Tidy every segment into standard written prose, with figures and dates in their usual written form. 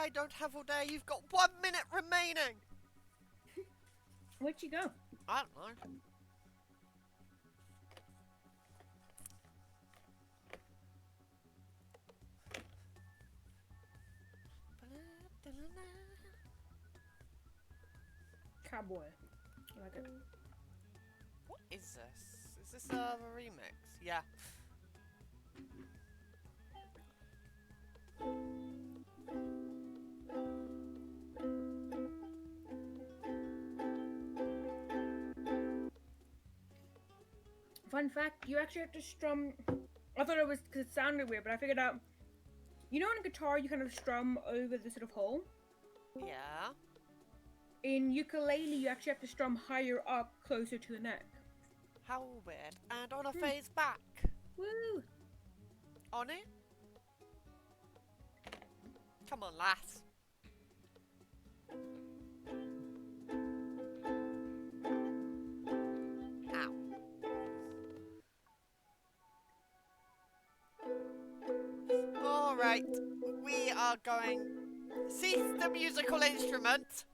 I don't have all day. You've got 1 minute remaining. Where'd you go? I don't know. Cowboy. I like it. What is this? Is this a remix? Yeah. Fun fact, you actually have to strum... I thought it was because it sounded weird, but I figured out... You know on a guitar you kind of strum over the sort of hole? Yeah. In ukulele you actually have to strum higher up, closer to the neck. How weird. And on a phase back. Woo! On it? Come on, lass. Ow. Alright. We are going... Cease the musical instrument.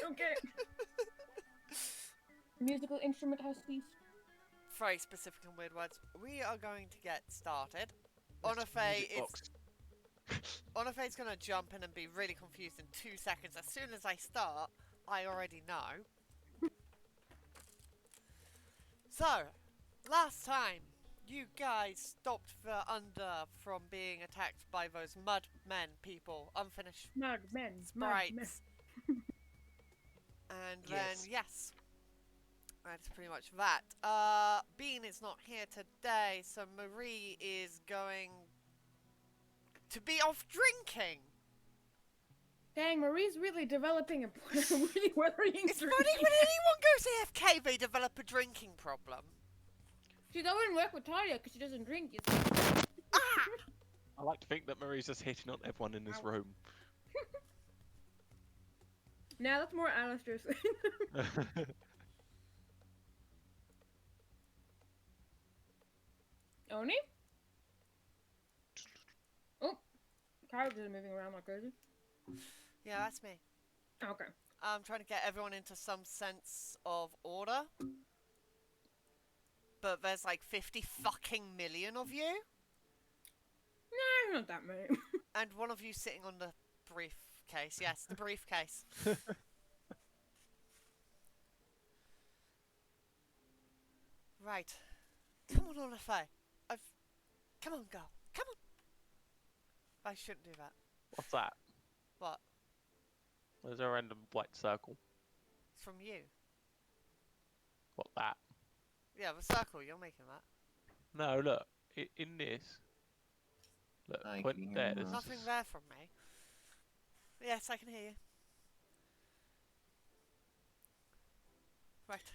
Okay. Musical instrument has ceased. Very specific and weird words. We are going to get started. Onafay's gonna jump in and be really confused in 2 seconds. As soon as I start, I already know. So, last time, you guys stopped from being attacked by those mud men people, unfinished Mud men. sprites. And then, yes. That's pretty much that. Bean is not here today, so Marie is going to be off drinking. Dang, Marie's really developing a really worrying It's funny when anyone goes AFK, they develop a drinking problem. She's going to work with Talia because she doesn't drink, you see. Ah! I like to think that Marie's just hitting on everyone in this room. Nah, that's more Alistair's thing. Oni? Oh, characters are moving around like crazy. Yeah, that's me. Okay. I'm trying to get everyone into some sense of order. But there's like 50 fucking million of you. Nah, not that many. And one of you sitting on the briefcase. Yes, the briefcase. Right. Come on, Olafay. Come on, girl. Come on. I shouldn't do that. What's that? What? There's a random white circle. It's from you. What, that? Yeah, the circle. You're making that. No, look. In this. Look, I point can there. hear There's Nothing there from me. Yes, I can hear you. Right.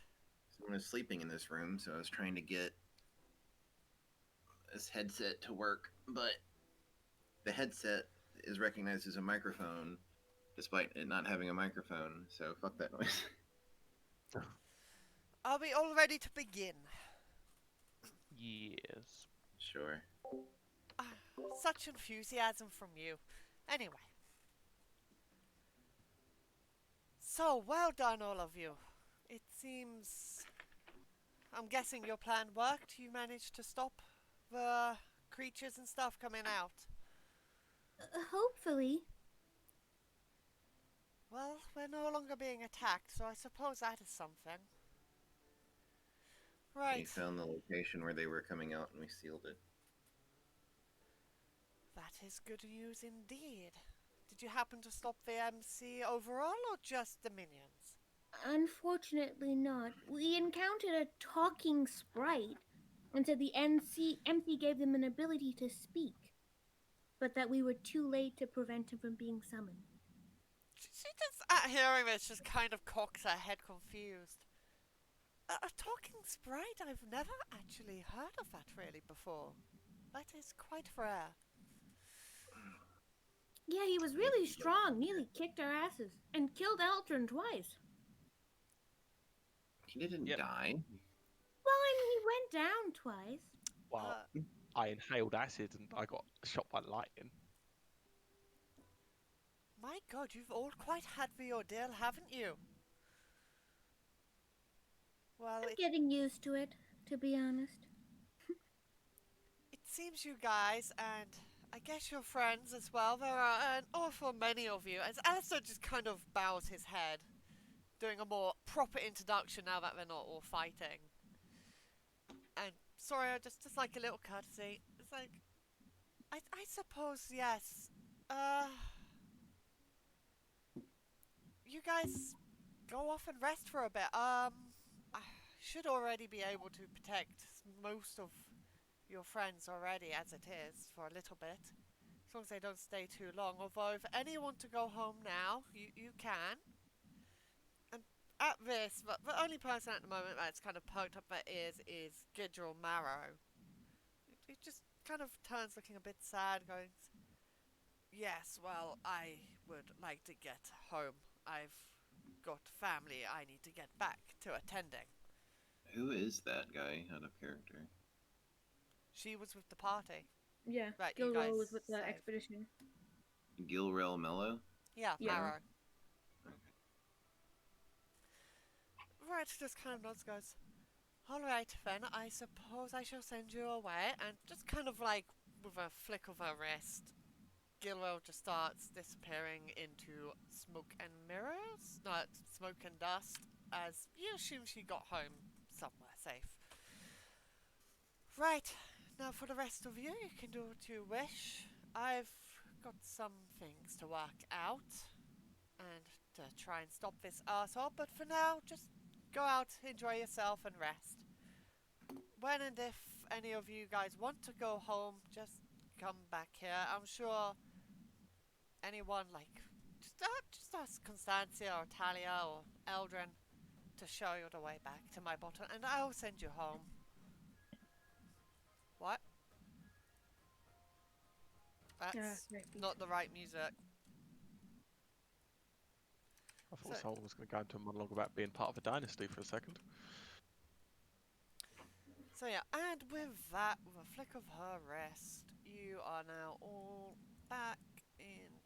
Someone is sleeping in this room, so I was trying to get this headset to work, but the headset is recognized as a microphone, despite it not having a microphone, so fuck that noise. Are we all ready to begin? Yes. Sure. Such enthusiasm from you. Anyway. So, well done, all of you. It seems... I'm guessing your plan worked? You managed to stop the creatures and stuff coming out? Hopefully. Well, we're no longer being attacked, so I suppose that is something. We Right. found the location where they were coming out and we sealed it. That is good news indeed. Did you happen to stop the MC overall, or just the minions? Unfortunately not. We encountered a talking sprite and said the MC gave them an ability to speak, but that we were too late to prevent him from being summoned. She just, at hearing this, just kind of cocks her head confused. A talking sprite? I've never actually heard of that really before. That is quite rare. Yeah, he was really strong, nearly kicked our asses, and killed Eltron twice. He didn't Yep. die. Well, I mean, he went down twice. Well, I inhaled acid and I got shot by lightning. My God, you've all quite had the ordeal, haven't you? Well, I'm getting used to it, to be honest. it seems you guys, and I guess your friends as well, there are an awful many of you, as Alistair just kind of bows his head, doing a more proper introduction now that they're not all fighting. And sorry, just like a little courtesy. It's like, I suppose, yes. You guys go off and rest for a bit. I should already be able to protect most of your friends already as it is for a little bit. As long as they don't stay too long. Although if any want to go home now, you can. And at this, the only person at the moment that's kind of poked up their ears is Gidril Marrow. He just kind of turns looking a bit sad, going, yes, well, I would like to get home. I've got family I need to get back to attending. Who is that guy out of character? She was with the party. Yeah, Right, you Gilroy guys was with the saved. expedition. Gilrel Mello? Yeah, Yeah. Marrow. Okay. Right, just kind of nods, goes, alright then, I suppose I shall send you away. And just kind of like, with a flick of her wrist, Gilwell just starts disappearing into smoke and mirrors? Not smoke and dust, as you assume she got home somewhere safe. Right, now for the rest of you, you can do what you wish. I've got some things to work out, and to try and stop this arsehole, but for now, just go out, enjoy yourself, and rest. When and if any of you guys want to go home, just come back here. I'm sure anyone, like, just ask Constancia or Talia or Eldrin to show you the way back to my bottle, and I'll send you home. What? That's very not the right music. I thought So- someone was going to go into a monologue about being part of a dynasty for a second. So yeah, and with that, with a flick of her wrist, you are now all back into...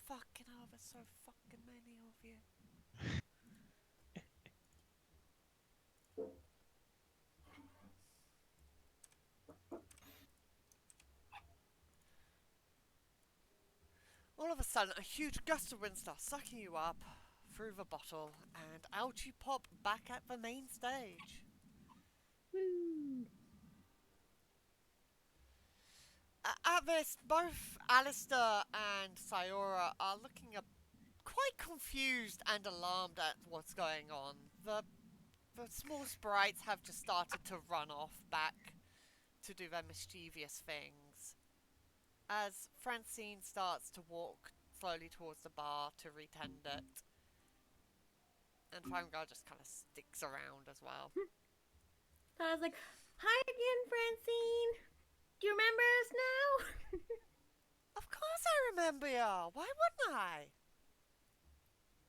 Fucking hell, there's so fucking many of you. All of a sudden, a huge gust of wind starts sucking you up through the bottle, and out you pop back at the main stage. Woo! At this, both Alistair and Sayora are looking quite confused and alarmed at what's going on. The small sprites have just started to run off back to do their mischievous things. As Francine starts to walk slowly towards the bar to retend it. And Fangar just kind of sticks around as well. So I was like, hi again, Francine. Do you remember us now? Of course I remember ya! Why wouldn't I?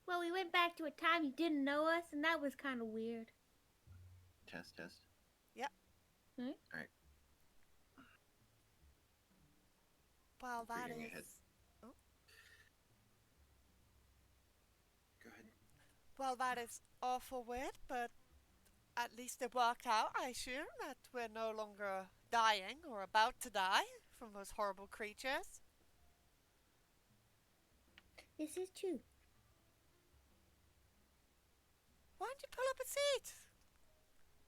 Well, we went back to a time you didn't know us, and that was kind of weird. Test. Well, that Reading is... ahead. Oh. Go ahead. Well, that is awful weird, but at least it worked out, I assume, that we're no longer dying or about to die from those horrible creatures. This is true. Why don't you pull up a seat?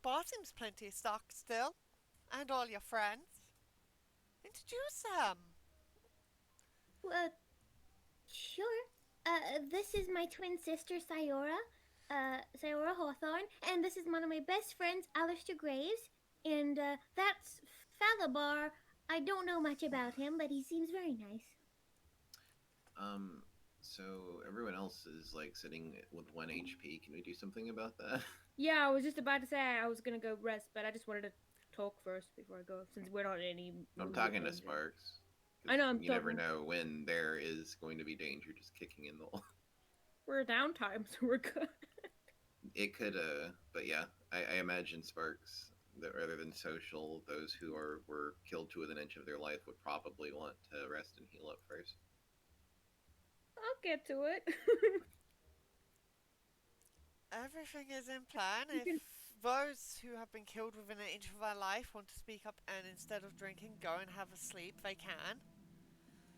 Bar seems plenty stocked still. And all your friends. Introduce them. Sure. This is my twin sister, Sayora. Sayora Hawthorne. And this is one of my best friends, Alistair Graves. And, that's Falabar. I don't know much about him, but he seems very nice. So everyone else is like sitting with 1 HP. Can we do something about that? Yeah, I was just about to say I was gonna go rest, but I just wanted to talk first before I go, since we're not in any. I'm mood talking or to anything. Sparks. 'Cause I know, I'm You never talking- know when there is going to be danger just kicking in the. We're downtime, so we're good. It could, but yeah, I imagine Sparks that rather than social, those who were killed to within an inch of their life would probably want to rest and heal up first. I'll get to it. Everything is in plan. You If can- those who have been killed within an inch of their life want to speak up and instead of drinking go and have a sleep, they can.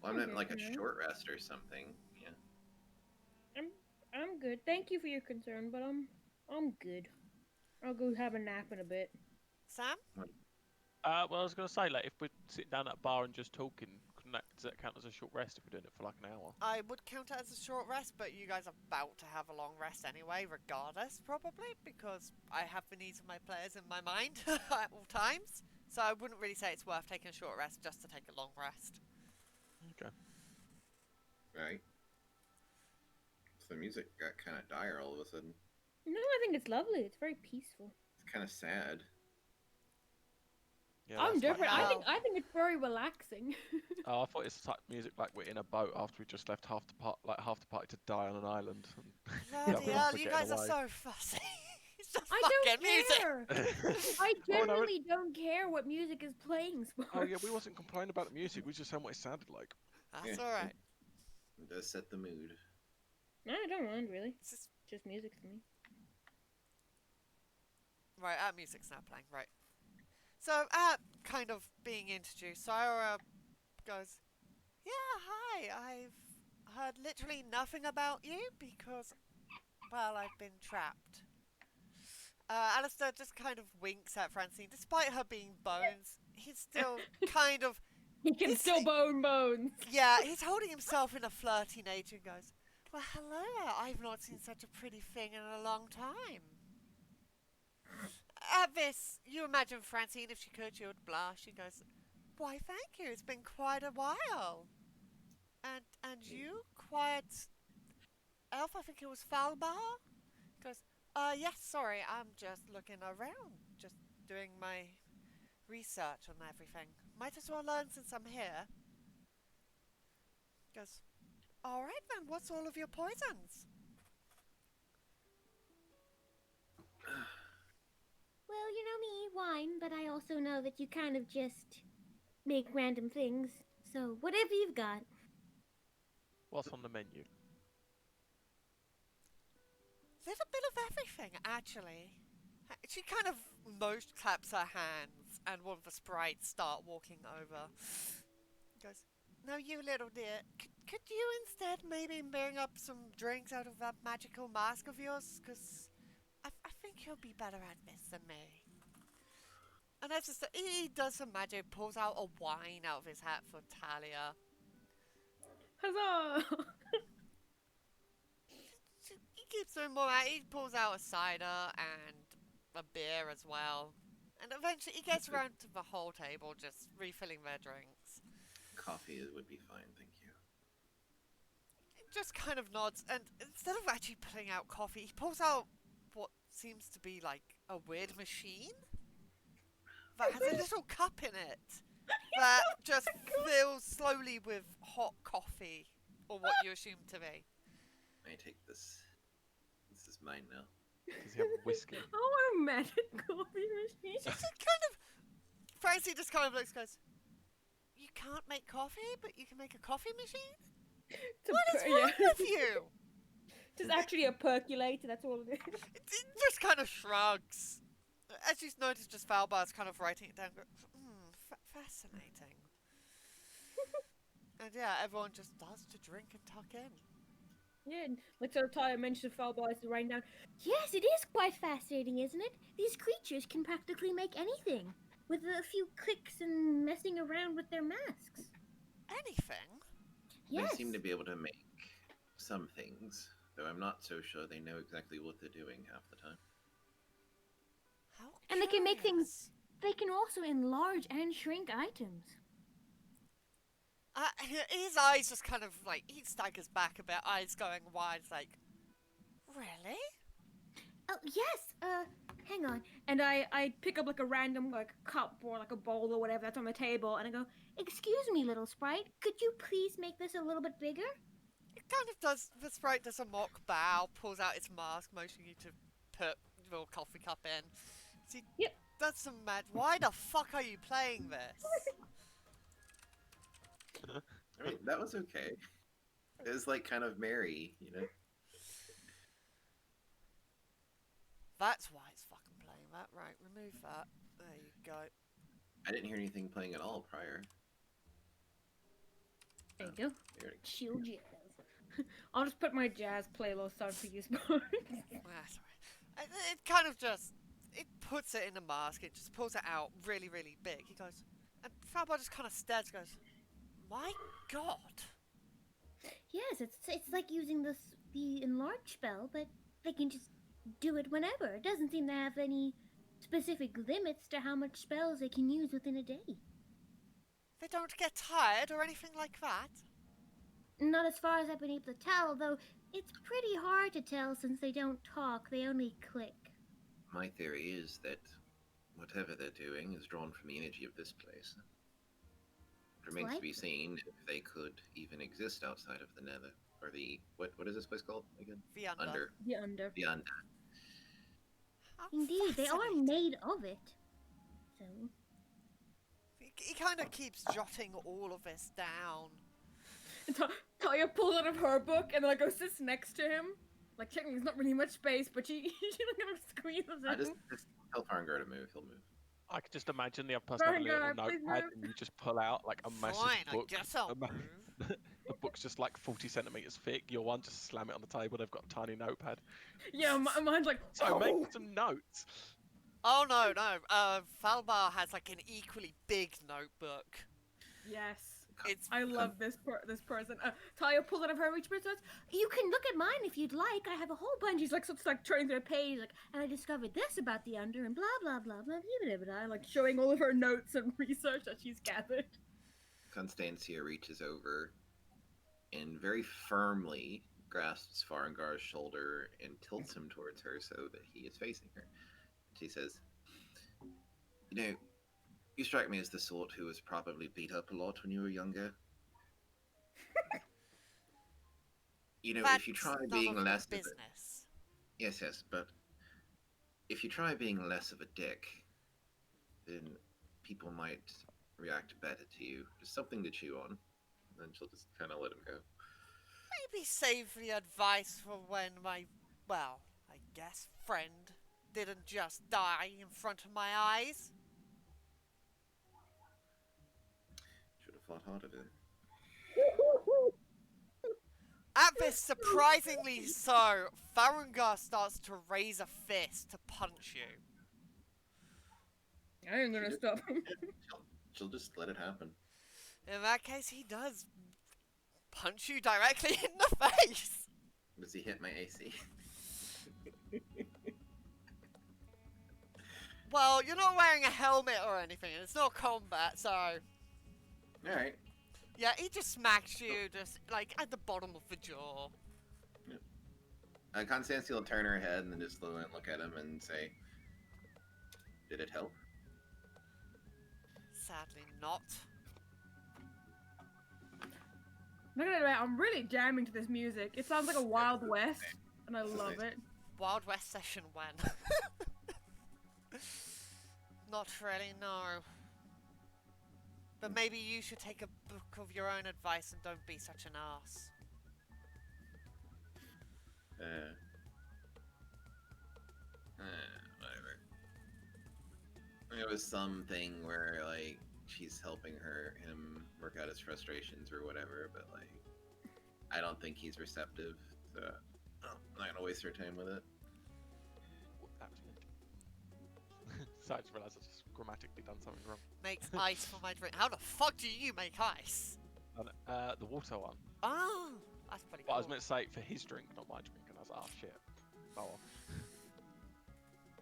Well, I meant Okay, like a yeah. short rest or something. Yeah. I'm good. Thank you for your concern, but I'm good. I'll go have a nap in a bit. Sam? Well, I was going to say, like, if we're sitting down at a bar and just talking, does that count as a short rest if we're doing it for like an hour? I would count it as a short rest, but you guys are about to have a long rest anyway, regardless, probably, because I have the needs of my players in my mind at all times. So I wouldn't really say it's worth taking a short rest just to take a long rest. Okay. Right. So the music got kind of dire all of a sudden. No, I think it's lovely. It's very peaceful. It's kind of sad. Yeah, I'm that's like- different. Wow. I think it's very relaxing. Oh, I thought it's like music like we're in a boat after we just left half the party to die on an island. Bloody everyone hell, for you getting guys are away. so fussy. It's just I fucking don't music. care. I Oh, no, generally don't care what music is playing, Spark. Oh yeah, we wasn't complaining about the music. We just saying what it sounded like. That's Yeah. alright. It does set the mood. No, I don't mind really. It's just... It's just music to me. Right, our music's now playing, right. So, kind of being introduced, Syra goes, yeah, hi, I've heard literally nothing about you because, well, I've been trapped. Alistair just kind of winks at Francine. Despite her being bones, he's still kind of, He can He's- still bone bones. yeah, he's holding himself in a flirty nature and goes, well, hello, I've not seen such a pretty thing in a long time. At this, you imagine Francine, if she could, she would blush. She goes, why, thank you, it's been quite a while. And you, quiet elf, I think it was Falbar? Goes, yes, sorry, I'm just looking around, just doing my research on everything. Might as well learn since I'm here. Goes, alright then, what's all of your poisons? Well, you know me, wine, but I also know that you kind of just make random things. So, whatever you've got. What's on the menu? Little bit of everything, actually. She kind of most claps her hands, and one of the sprites start walking over. Goes, now you little dear, could you instead maybe bring up some drinks out of that magical mask of yours? Because I think you'll be better at this than me. And as he does some magic, pulls out a wine out of his hat for Talia. Huzzah! He keeps doing more. He pulls out a cider and a beer as well. And eventually he gets around to the whole table, just refilling their drinks. Coffee would be fine, thank you. He just kind of nods, and instead of actually pulling out coffee, he pulls out what seems to be like a weird machine that has a little cup in it that just fills slowly with hot coffee, or what you assume to be. I take this. This is mine now. Does he have whiskey? I want a magic coffee machine. Just kind of, Francie just kind of looks, goes, you can't make coffee, but you can make a coffee machine? What is wrong with you? Just actually a percolator, that's all it is. It just kind of shrugs. As you notice, just Falbar's kind of writing it down. Fascinating. And yeah, everyone just does to drink and tuck in. Yeah, and like sort of Tyler mentioned Falbar is writing down. Yes, it is quite fascinating, isn't it? These creatures can practically make anything with a few clicks and messing around with their masks. Anything? Yes. They seem to be able to make some things, though I'm not so sure they know exactly what they're doing half the time. How And they can make curious. They can also enlarge and shrink items. His eyes just kind of like, he staggers back a bit, eyes going wide, it's like, really? Oh, yes, hang on. And I pick up like a random like cup or like a bowl or whatever that's on the table, and I go, Excuse me, little sprite. Could you please make this a little bit bigger? It kind of does, the sprite does a mock bow, pulls out its mask, motioning you to put the little coffee cup in. So he Yep. does some mad, why the fuck are you playing this? I mean, that was okay. is like kind of merry, you know. That's why it's fucking playing that. Right, remove that. There you go. I didn't hear anything playing at all prior. There you go. There it Chill jazz. I'll just put my jazz playlist on for you, Spark. That's right. It kind of just, it puts it in a mask. It just pulls it out really, really big. He goes, and Falbar just kind of stares. Goes, my God. Yes, it's like using the enlarge spell, but they can just do it whenever. It doesn't seem to have any specific limits to how much spells they can use within a day. They don't get tired or anything like that. Not as far as I've been able to tell, though it's pretty hard to tell since they don't talk, they only click. My theory is that whatever they're doing is drawn from the energy of this place. It remains to be seen if they could even exist outside of the Nether. Or the... What is this place called again? The under. The under. The Under. How Indeed, they are fascinating. made of it. So, He kind of keeps jotting all of this down. And Talia pulls out of her book and like goes sits next to him. Like technically, there's not really much space, but she kind of squeezes I in. just tell Farengar to move. He'll move. I could just imagine the other person having a little Farengar, please notepad move. and you just pull out like a massive Fine, book. I guess I'll a ma- move. The book's just like 40 centimeters thick. Your one, just slam it on the table. They've got a tiny notepad. Yeah, mine's like. So oh. make some notes. Oh no, no. Falbar has like an equally big notebook. Yes. It's I love this person. Talia pulls out of her reach and says, you can look at mine if you'd like. I have a whole bunch. She's like, so it's like turning through a page, like, And I discovered this about the under and blah blah blah blah blah blah blah. like showing all of her notes and research that she's gathered. Constancia reaches over and very firmly grasps Farengar's shoulder and tilts him towards her so that he is facing her. She says, "You know, you strike me as the sort who was probably beat up a lot when you were younger. You know, if you try That's being none of your less of a, business. yes, but if you try being less of a dick, then people might react better to you. Just something to chew on." And then she'll just kind of let him go. Maybe save the advice for when my, well, I guess friend didn't just die in front of my eyes. Should have fought harder then. At this surprisingly so, Farengar starts to raise a fist to punch you. I ain't gonna stop. She'll just let it happen. In that case, he does punch you directly in the face. Does he hit my AC? Well, you're not wearing a helmet or anything, and it's not combat, so... Alright. Yeah, he just smacks you, just, like, at the bottom of the jaw. Constantia will turn her head and then just look at him and say, "Did it help?" Sadly not. Look at it, I'm really jamming to this music. It sounds like a Wild West, and I love it. Wild West Session when? Not really, no. But maybe you should take a book of your own advice and don't be such an ass. Whatever. It was something where, like, she's helping him work out his frustrations or whatever, but, like, I don't think he's receptive, so I'm not gonna waste her time with it. That was weird. So I just realised I just grammatically done something wrong. Makes ice for my drink. How the fuck do you make ice? And, the water one. Oh, that's pretty But I cool. was meant to say for his drink, not my drink, and I was like, oh shit. Oh well.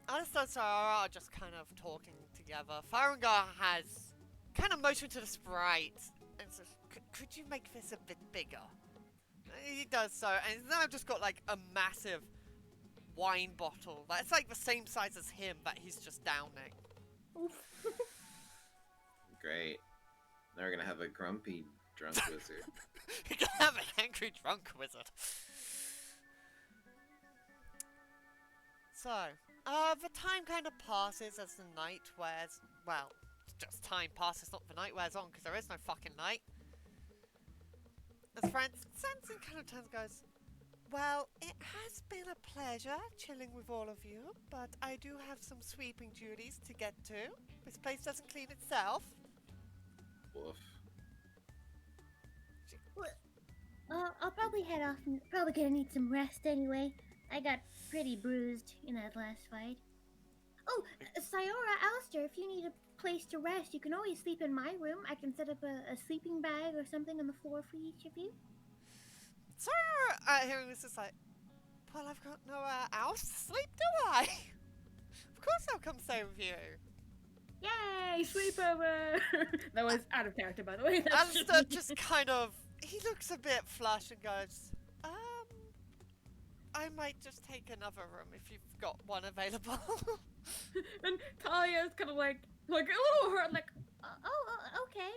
Alistair and Sarah are just kind of talking together. Farengar has kind of motioned to the sprite and says, could you make this a bit bigger? He does so, and now I've just got like a massive wine bottle that's like the same size as him that he's just downing. Great. Now we're gonna have a grumpy drunk wizard. You can have an angry drunk wizard. So, the time kind of passes as the night wears... Well, just time passes, not the night wears on, because there is no fucking night. As Francis kind of turns and goes, well, it has been a pleasure chilling with all of you, but I do have some sweeping duties to get to. This place doesn't clean itself. Woof. I'll probably head off and probably gonna need some rest anyway. I got pretty bruised in that last fight. Oh, Sayora, Alistair, if you need a place to rest, you can always sleep in my room. I can set up a sleeping bag or something on the floor for each of you. So, hearing this is like, well, I've got nowhere else to sleep, do I? Of course I'll come stay with you. Yay, sleepover! That was out of character, by the way. That's Alistair just kind of, he looks a bit flushed and goes, I might just take another room if you've got one available. And Talia's kind of like a little hurt, like, Okay.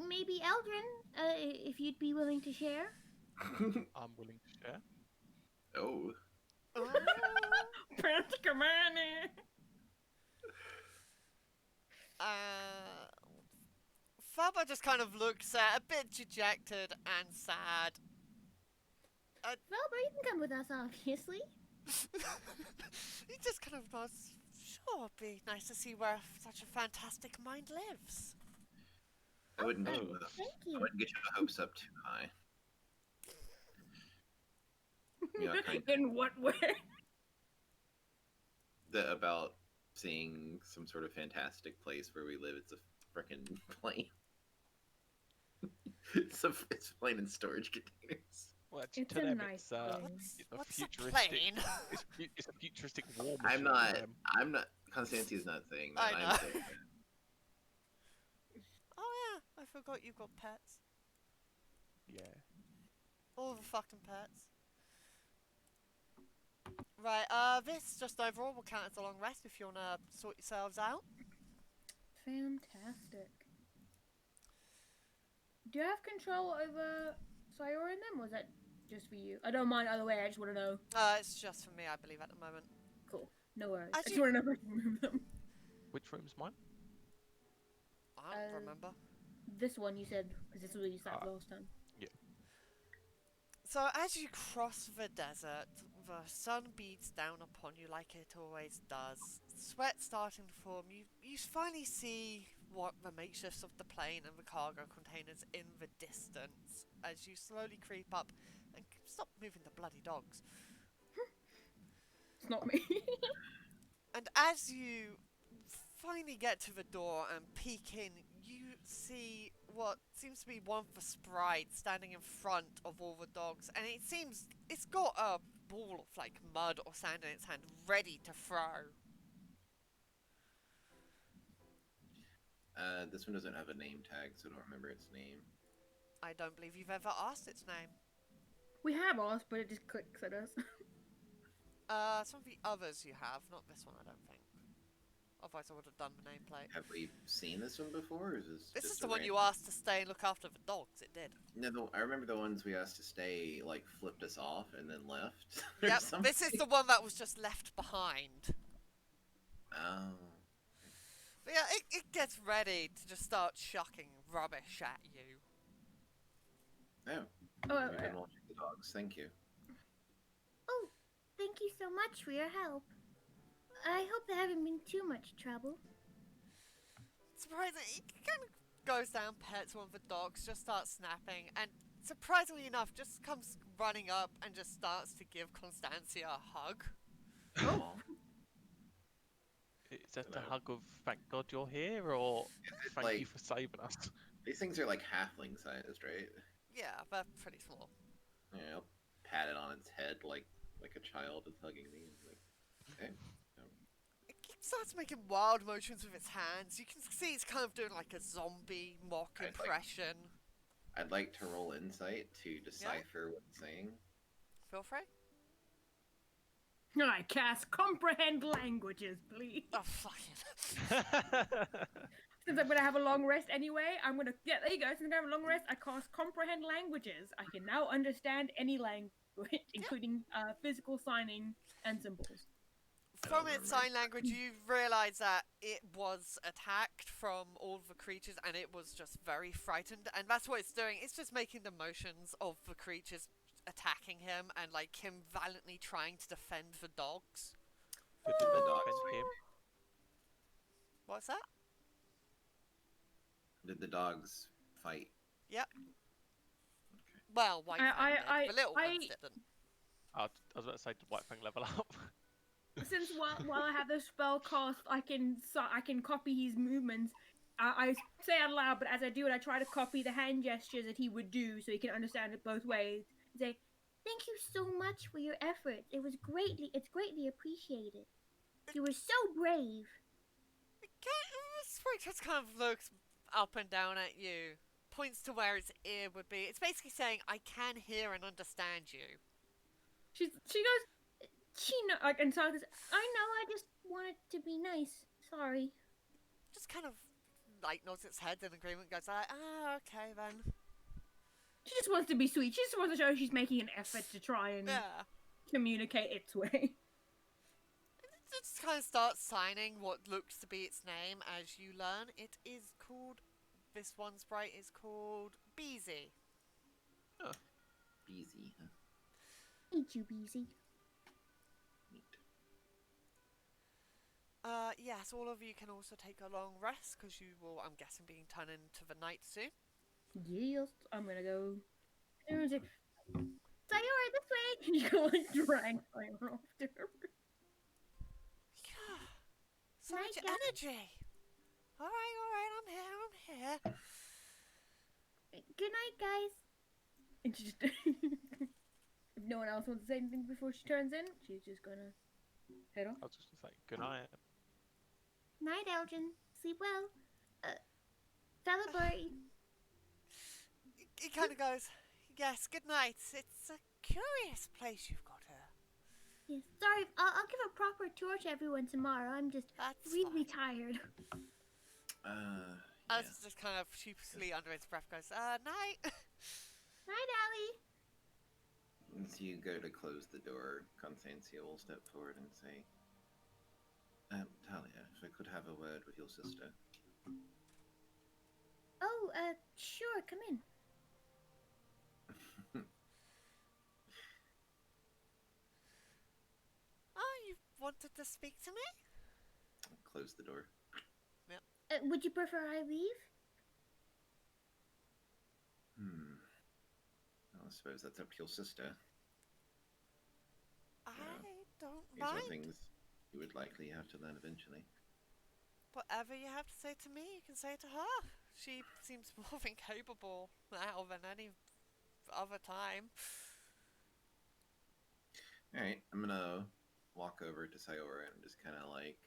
Maybe Eldrin, if you'd be willing to share. I'm willing to share. Oh. Panticamani. Faber just kind of looks a bit dejected and sad. Velber, you can come with us, obviously. He just kind of nods. Sure, it'd be nice to see where such a fantastic mind lives. I wouldn't get Oh, you thank you. I wouldn't get your hopes up too high. You know, kind In what way? about seeing some sort of fantastic place where we live. It's a frickin' plane. It's plane in storage containers. Well, It's to a them, nice it's plane. a What's a futuristic. plane? It's a futuristic war I'm machine for not. them. I'm not. Constantia's not saying that. I know. I'm saying that. Oh yeah, I forgot you've got pets. Yeah. All the fucking pets. Right, this just overall will count as a long rest if you wanna sort yourselves out. Fantastic. Do you have control over Sayora and them, or was that just for you? I don't mind either way, I just want to know. It's just for me, I believe, at the moment. Cool. No worries. As I just you- want to know if I can move them. Which room's mine? I don't Uh, remember. This one you said, because this is where you sat Ah. last time. So as you cross the desert, the sun beats down upon you like it always does. Sweat starting to form. You finally see what the makeshifts of the plane and the cargo containers in the distance as you slowly creep up and stop moving the bloody dogs. It's not me. And as you finally get to the door and peek in, you see what seems to be one of the sprites standing in front of all the dogs, and it seems it's got a ball of like mud or sand in its hand, ready to throw. This one doesn't have a name tag, so I don't remember its name. I don't believe you've ever asked its name. We have asked, but it just clicks at us. Some of the others you have, not this one, I don't think. Otherwise, I would have done the nameplate. Have we seen this one before? Or is this? This just is the a one you random- asked to stay and look after the dogs. It did. No, I remember the ones we asked to stay, like, flipped us off and then left. or Yep, something. this is the one that was just left behind. Oh. But yeah, it gets ready to just start chucking rubbish at you. Oh. Oh, We've been watching the dogs. Thank you. Oh, thank you so much for your help. I hope they haven't been too much trouble. Surprisingly, he kind of goes down, pets one of the dogs, just starts snapping, and surprisingly enough, just comes running up and just starts to give Constancia a hug. Oh. Is that a Hello. hug of thank God you're here, or It's thank you like- for saving us? These things are like halfling sized, right? Yeah, they're pretty small. Yeah, I'll pat it on its head like a child is hugging me. Like, okay. It starts making wild motions with its hands. You can see it's kind of doing like a zombie mock I'd like- impression. I'd like to roll insight to decipher what it's saying. Feel free. I cast comprehend languages, please. Oh, fucking. Since I'm gonna have a long rest anyway, I'm gonna there you go. Since I'm gonna have a long rest, I cast comprehend languages. I can now understand any language, including physical signing and symbols. From don't its remember. sign language, you realise that it was attacked from all the creatures, and it was just very frightened. And that's what it's doing. It's just making the motions of the creatures attacking him, and like him valiantly trying to defend the dogs. Did The it dogs defend him? What's that? Did the dogs fight? Yep. Okay. Well, White Fang did. The little ones didn't. I was about to say, did White Fang level up? Since while I have the spell cast, I can copy his movements. I say out loud, but as I do it, I try to copy the hand gestures that he would do, so he can understand it both ways. Say, thank you so much for your efforts. It's greatly appreciated. You were so brave. Sprite just kind of looks up and down at you, points to where its ear would be. It's basically saying, "I can hear and understand you." She goes, and so goes, I know, I just wanted to be nice. Sorry. Just kind of like nods its head in agreement. Goes like, "Ah, okay then." she just wants to be sweet. She just wants to show she's making an effort to try and Yeah. communicate its way. It just kind of starts signing what looks to be its name as you learn. It is called. This one sprite is called Beezy. Easy, huh? Ain't you, Beezy? Neat. Yes, all of you can also take a long rest because you will, I'm guessing, being turned into the night soon. Yes, I'm gonna go. There's a Sayori this way. And you go and drag Sayori off to her. So Night, much guys. energy. All right, I'm here. Good night, guys. And she just, if no one else wants to say anything before she turns in, she's just gonna head off. I was just gonna say, good night. Night, Elgin. Sleep well. Celebrate. He kind of goes, "Yes, good night. It's a curious place you've got here. Yes. Sorry, I'll give a proper tour to everyone tomorrow. I'm just That's really fine." tired. Yeah. As just kind of sheepishly under his breath goes, "Night." Night, Allie. As you go to close the door, Constantia will step forward and say, Talia, if I could have a word with your sister. Oh, sure, come in. Oh, you wanted to speak to me? Close the door. Would you prefer I leave? Well, I suppose that's up to your sister. I don't These are mind. things you would likely have to learn eventually. Whatever you have to say to me, you can say to her. She seems more than capable now than any other time. Alright, I'm gonna walk over to Sayora and just kind of like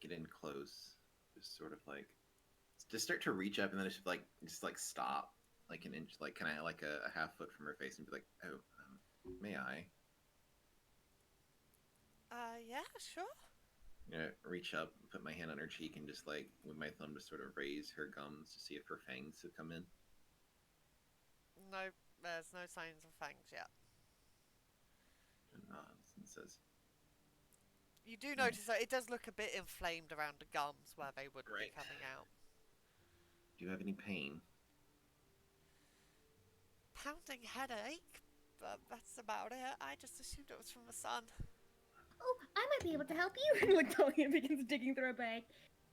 get in close. Just sort of like, just start to reach up and then just like stop, like an inch, like kind of like a half foot from her face and be like, oh, may I? Yeah, sure. You know, reach up, put my hand on her cheek, and just like with my thumb to sort of raise her gums to see if her fangs have come in. No, there's no signs of fangs yet. And nods and says, You do notice that it does look a bit inflamed around the gums where they would Right. be coming out. "Do you have any pain?" Pounding headache, but that's about it. I just assumed it was from the sun. Oh, I might be able to help you. And like Talia begins digging through her bag,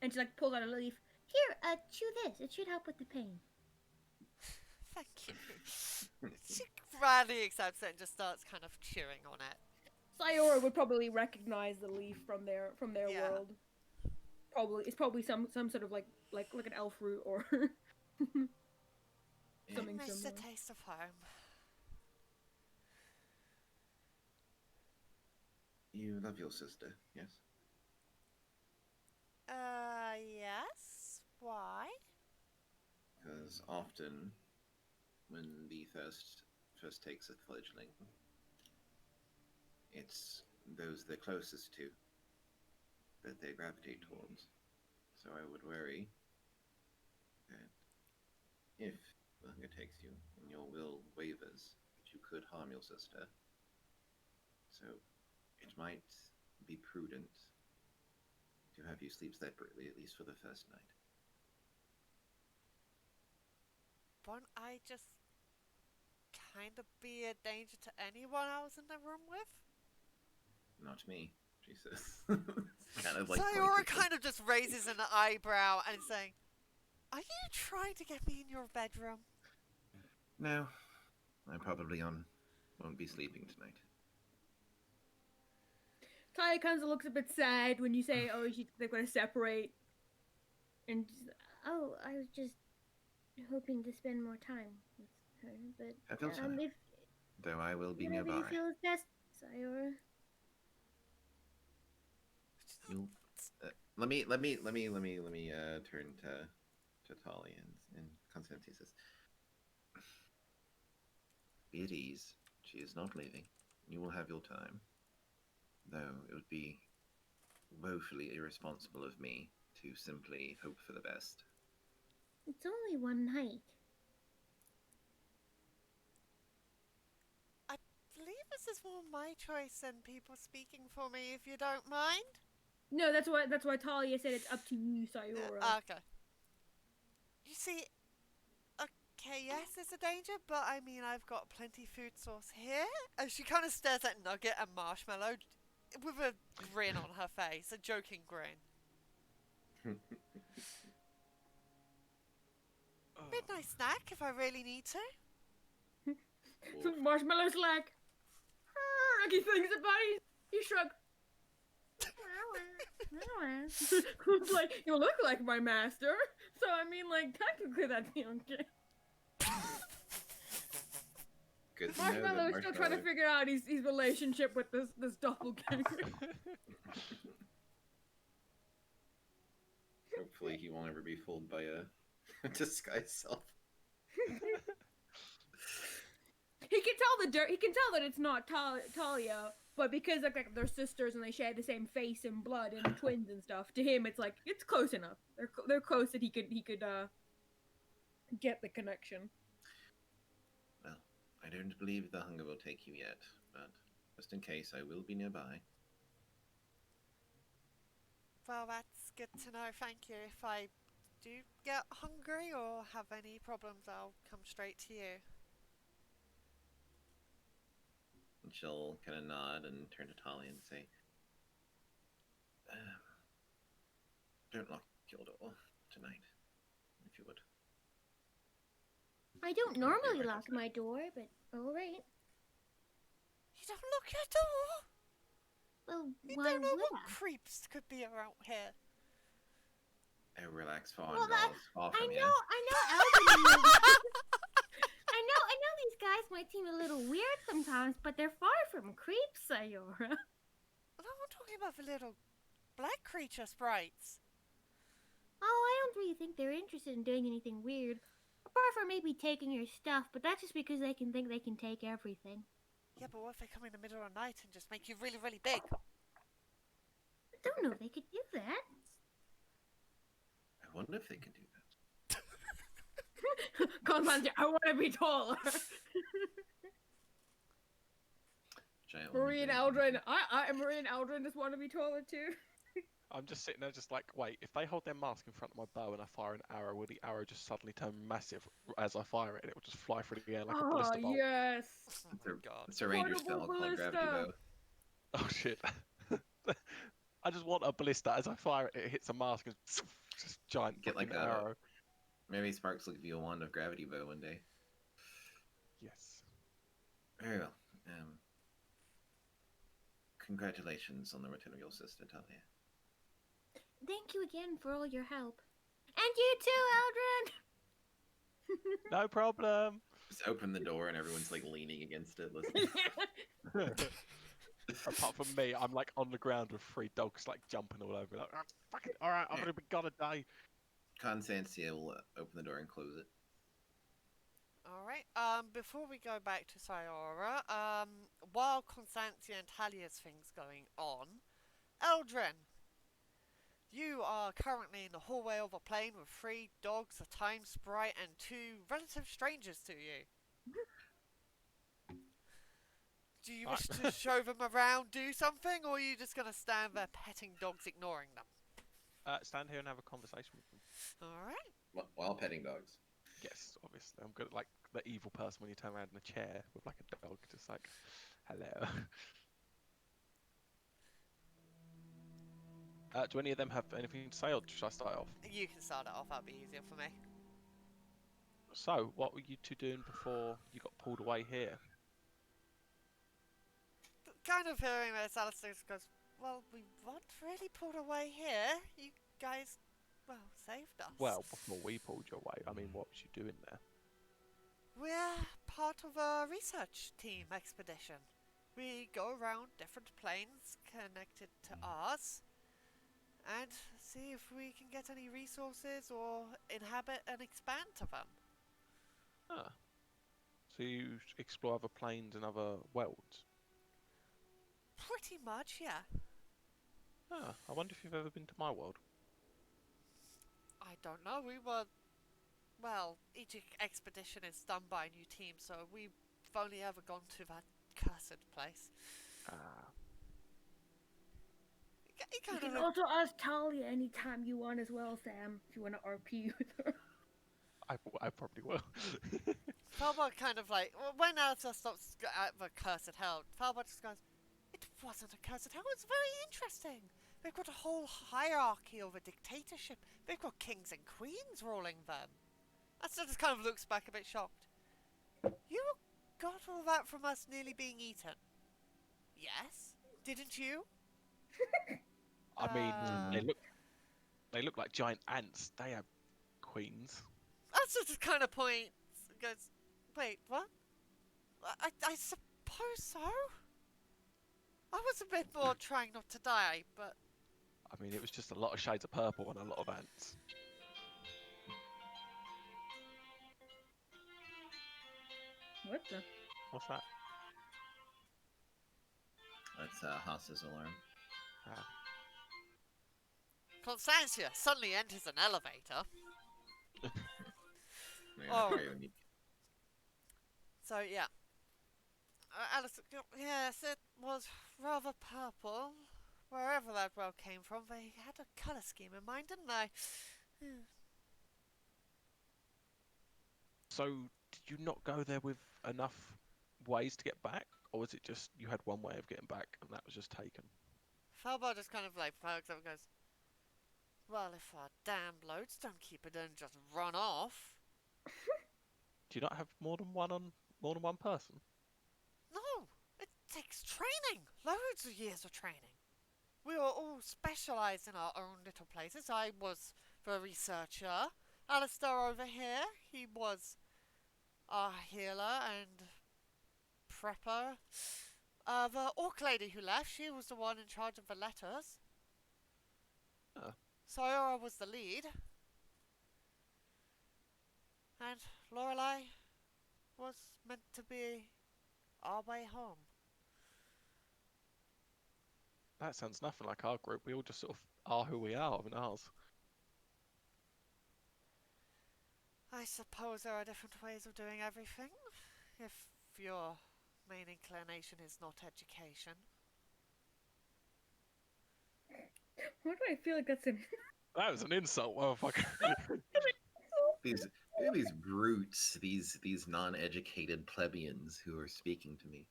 and she like pulls out a leaf. Here, chew this. It should help with the pain. Thank you. She gladly accepts it and just starts kind of chewing on it. Sayora would probably recognize the leaf from their Yeah. world. It's probably some sort of like an elf root or something It makes the similar. taste of home. You love your sister, yes? Yes? Why? Because often, when the thirst first takes a fledgling, it's those they're closest to that they gravitate towards. So I would worry that if the hunger takes you and your will wavers, that you could harm your sister. So it might be prudent to have you sleep separately, at least for the first night. Won't I just kind of be a danger to anyone I was in the room with? Not me, she says. Kind of like Sayora pointing. kind of just raises an eyebrow and saying, "Are you trying to get me in your bedroom?" No, I probably won't be sleeping tonight. Talia kind of looks a bit sad when you say, "Oh, they're going to separate." And oh, I was just hoping to spend more time with her, but Have your time. if Though I will be whatever nearby. you feel is best, Sayora. You'll, let me turn to Talia and Constantine says, "Be at ease. She is not leaving. You will have your time. Though it would be woefully irresponsible of me to simply hope for the best." It's only one night. I believe this is more my choice than people speaking for me, if you don't mind. No, that's why Talia said it's up to you, Sayora. Okay. You see, okay, yes, it's a danger, but I mean, I've got plenty food source here. And she kind of stares at Nugget and Marshmallow with a grin on her face, a joking grin. Midnight snack if I really need to. So Marshmallow's like he thinks about it. He shrugs. It's like, you look like my master. So I mean, like, technically that'd be okay. Good to know that Marshmallow is still trying to figure out his relationship with this doppelganger. Hopefully he won't ever be fooled by a disguised self. He can tell he can tell that it's not Talia, but because like they're sisters and they share the same face and blood and twins and stuff, to him it's like it's close enough. They're close that he could get the connection. Well, I don't believe the hunger will take you yet, but just in case, I will be nearby. Well, that's good to know, thank you. If I do get hungry or have any problems, I'll come straight to you. And she'll kind of nod and turn to Talia and say, "Don't lock your door tonight, if you would." I don't normally lock my door, but alright. You don't lock your door? Well, You why don't know would what I? creeps could be around here. Oh, relax, Fawn Well, Girls. Far I from you. know, Alvin. I know these guys might seem a little weird sometimes, but they're far from creeps, Sayora. No, I'm talking about the little black creature sprites. Oh, I don't really think they're interested in doing anything weird. Apart from maybe taking your stuff, but that's just because they can think they can take everything. Yeah, but what if they come in the middle of the night and just make you really, really big? I don't know if they could do that. I wonder if they can do that. Constance, I want to be taller. Giant Marie and woman Eldrin, Marie and Eldrin just want to be taller too. I'm just sitting there, just like, wait. If they hold their mask in front of my bow and I fire an arrow, will the arrow just suddenly turn massive as I fire it, and it will just fly through the air like a Oh ballista bolt? yes. Oh my god. It's a ranger Portable spell called Gravity ballista. Bow. Oh shit! I just want a ballista. As I fire it, it hits a mask and just giant Get like fucking a- arrow. Maybe Sparks will give you a wand of Gravity Bow one day. Yes. Very well. Congratulations on the return of your sister, Talia. Thank you again for all your help. And you too, Eldrin! No problem. Just open the door and everyone's like leaning against it, listening. Apart from me, I'm like on the ground with 3 dogs like jumping all over. Like, "Ah, fucking, all right, I'm gonna be gone a day." Constantia will open the door and close it. Alright, before we go back to Sayora, while Constantia and Talia's thing's going on, Eldrin, you are currently in the hallway of a plane with 3 dogs, a time sprite, and 2 relative strangers to you. Do you wish to show them around, do something, or are you just going to stand there petting dogs, ignoring them? Stand here and have a conversation with them. Alright. While petting dogs. Yes, obviously. I'm good at like the evil person when you turn around in a chair with like a dog, just like, hello. Do any of them have anything to say, or should I start off? You can start it off, that'll be easier for me. So, what were you two doing before you got pulled away here? Kind of hearing this, Alistair goes, well, we weren't really pulled away here. You guys, well, saved us. Well, before we pulled you away, I mean, what was you doing there? We're part of a research team expedition. We go around different planes connected to ours and see if we can get any resources or inhabit and expand to them. Ah. So you explore other planes and other worlds? Pretty much, yeah. Ah, I wonder if you've ever been to my world. I don't know, we were... Well, each expedition is done by a new team, so we've only ever gone to that cursed place. Ah. You You kind can of also ask Talia anytime you want as well, Sam, if you want to RP with her. I probably will. Falbot kind of like, when Alistair stops at the cursed hell, Falbot just goes, it wasn't a cursed hell, it's very interesting. They've got a whole hierarchy of a dictatorship. They've got kings and queens ruling them. Alistair just kind of looks back a bit shocked. You got all that from us nearly being eaten? Yes? Didn't you? I mean, they look like giant ants. They have queens. Alistair just kind of points and goes, wait, what? I suppose so? I was a bit bored trying not to die, but... I mean, it was just a lot of shades of purple and a lot of ants. What the? What's that? That's Haas's alarm. Ah. Constantia suddenly enters an elevator. Yeah, Oh. okay, we need- So, yeah. Alice, yes, it was rather purple. Wherever that world came from, they had a colour scheme in mind, didn't they? So, did you not go there with enough ways to get back? Or was it just you had one way of getting back and that was just taken? Falbo just kind of like pokes up and goes, well, if our damn loads don't keep it and just run off. Do you not have more than one person? No, it takes training. Loads of years of training. We were all specialised in our own little places. I was the researcher. Alistair over here, he was our healer and prepper. The orc lady who left, she was the one in charge of the letters. Oh. Sayora was the lead. And Lorelei was meant to be our way home. That sounds nothing like our group. We all just sort of are who we are in ours. I suppose there are different ways of doing everything. If your main inclination is not education. Why do I feel like that's an... That was an insult, motherfucker. these brutes, these non-educated plebeians who are speaking to me.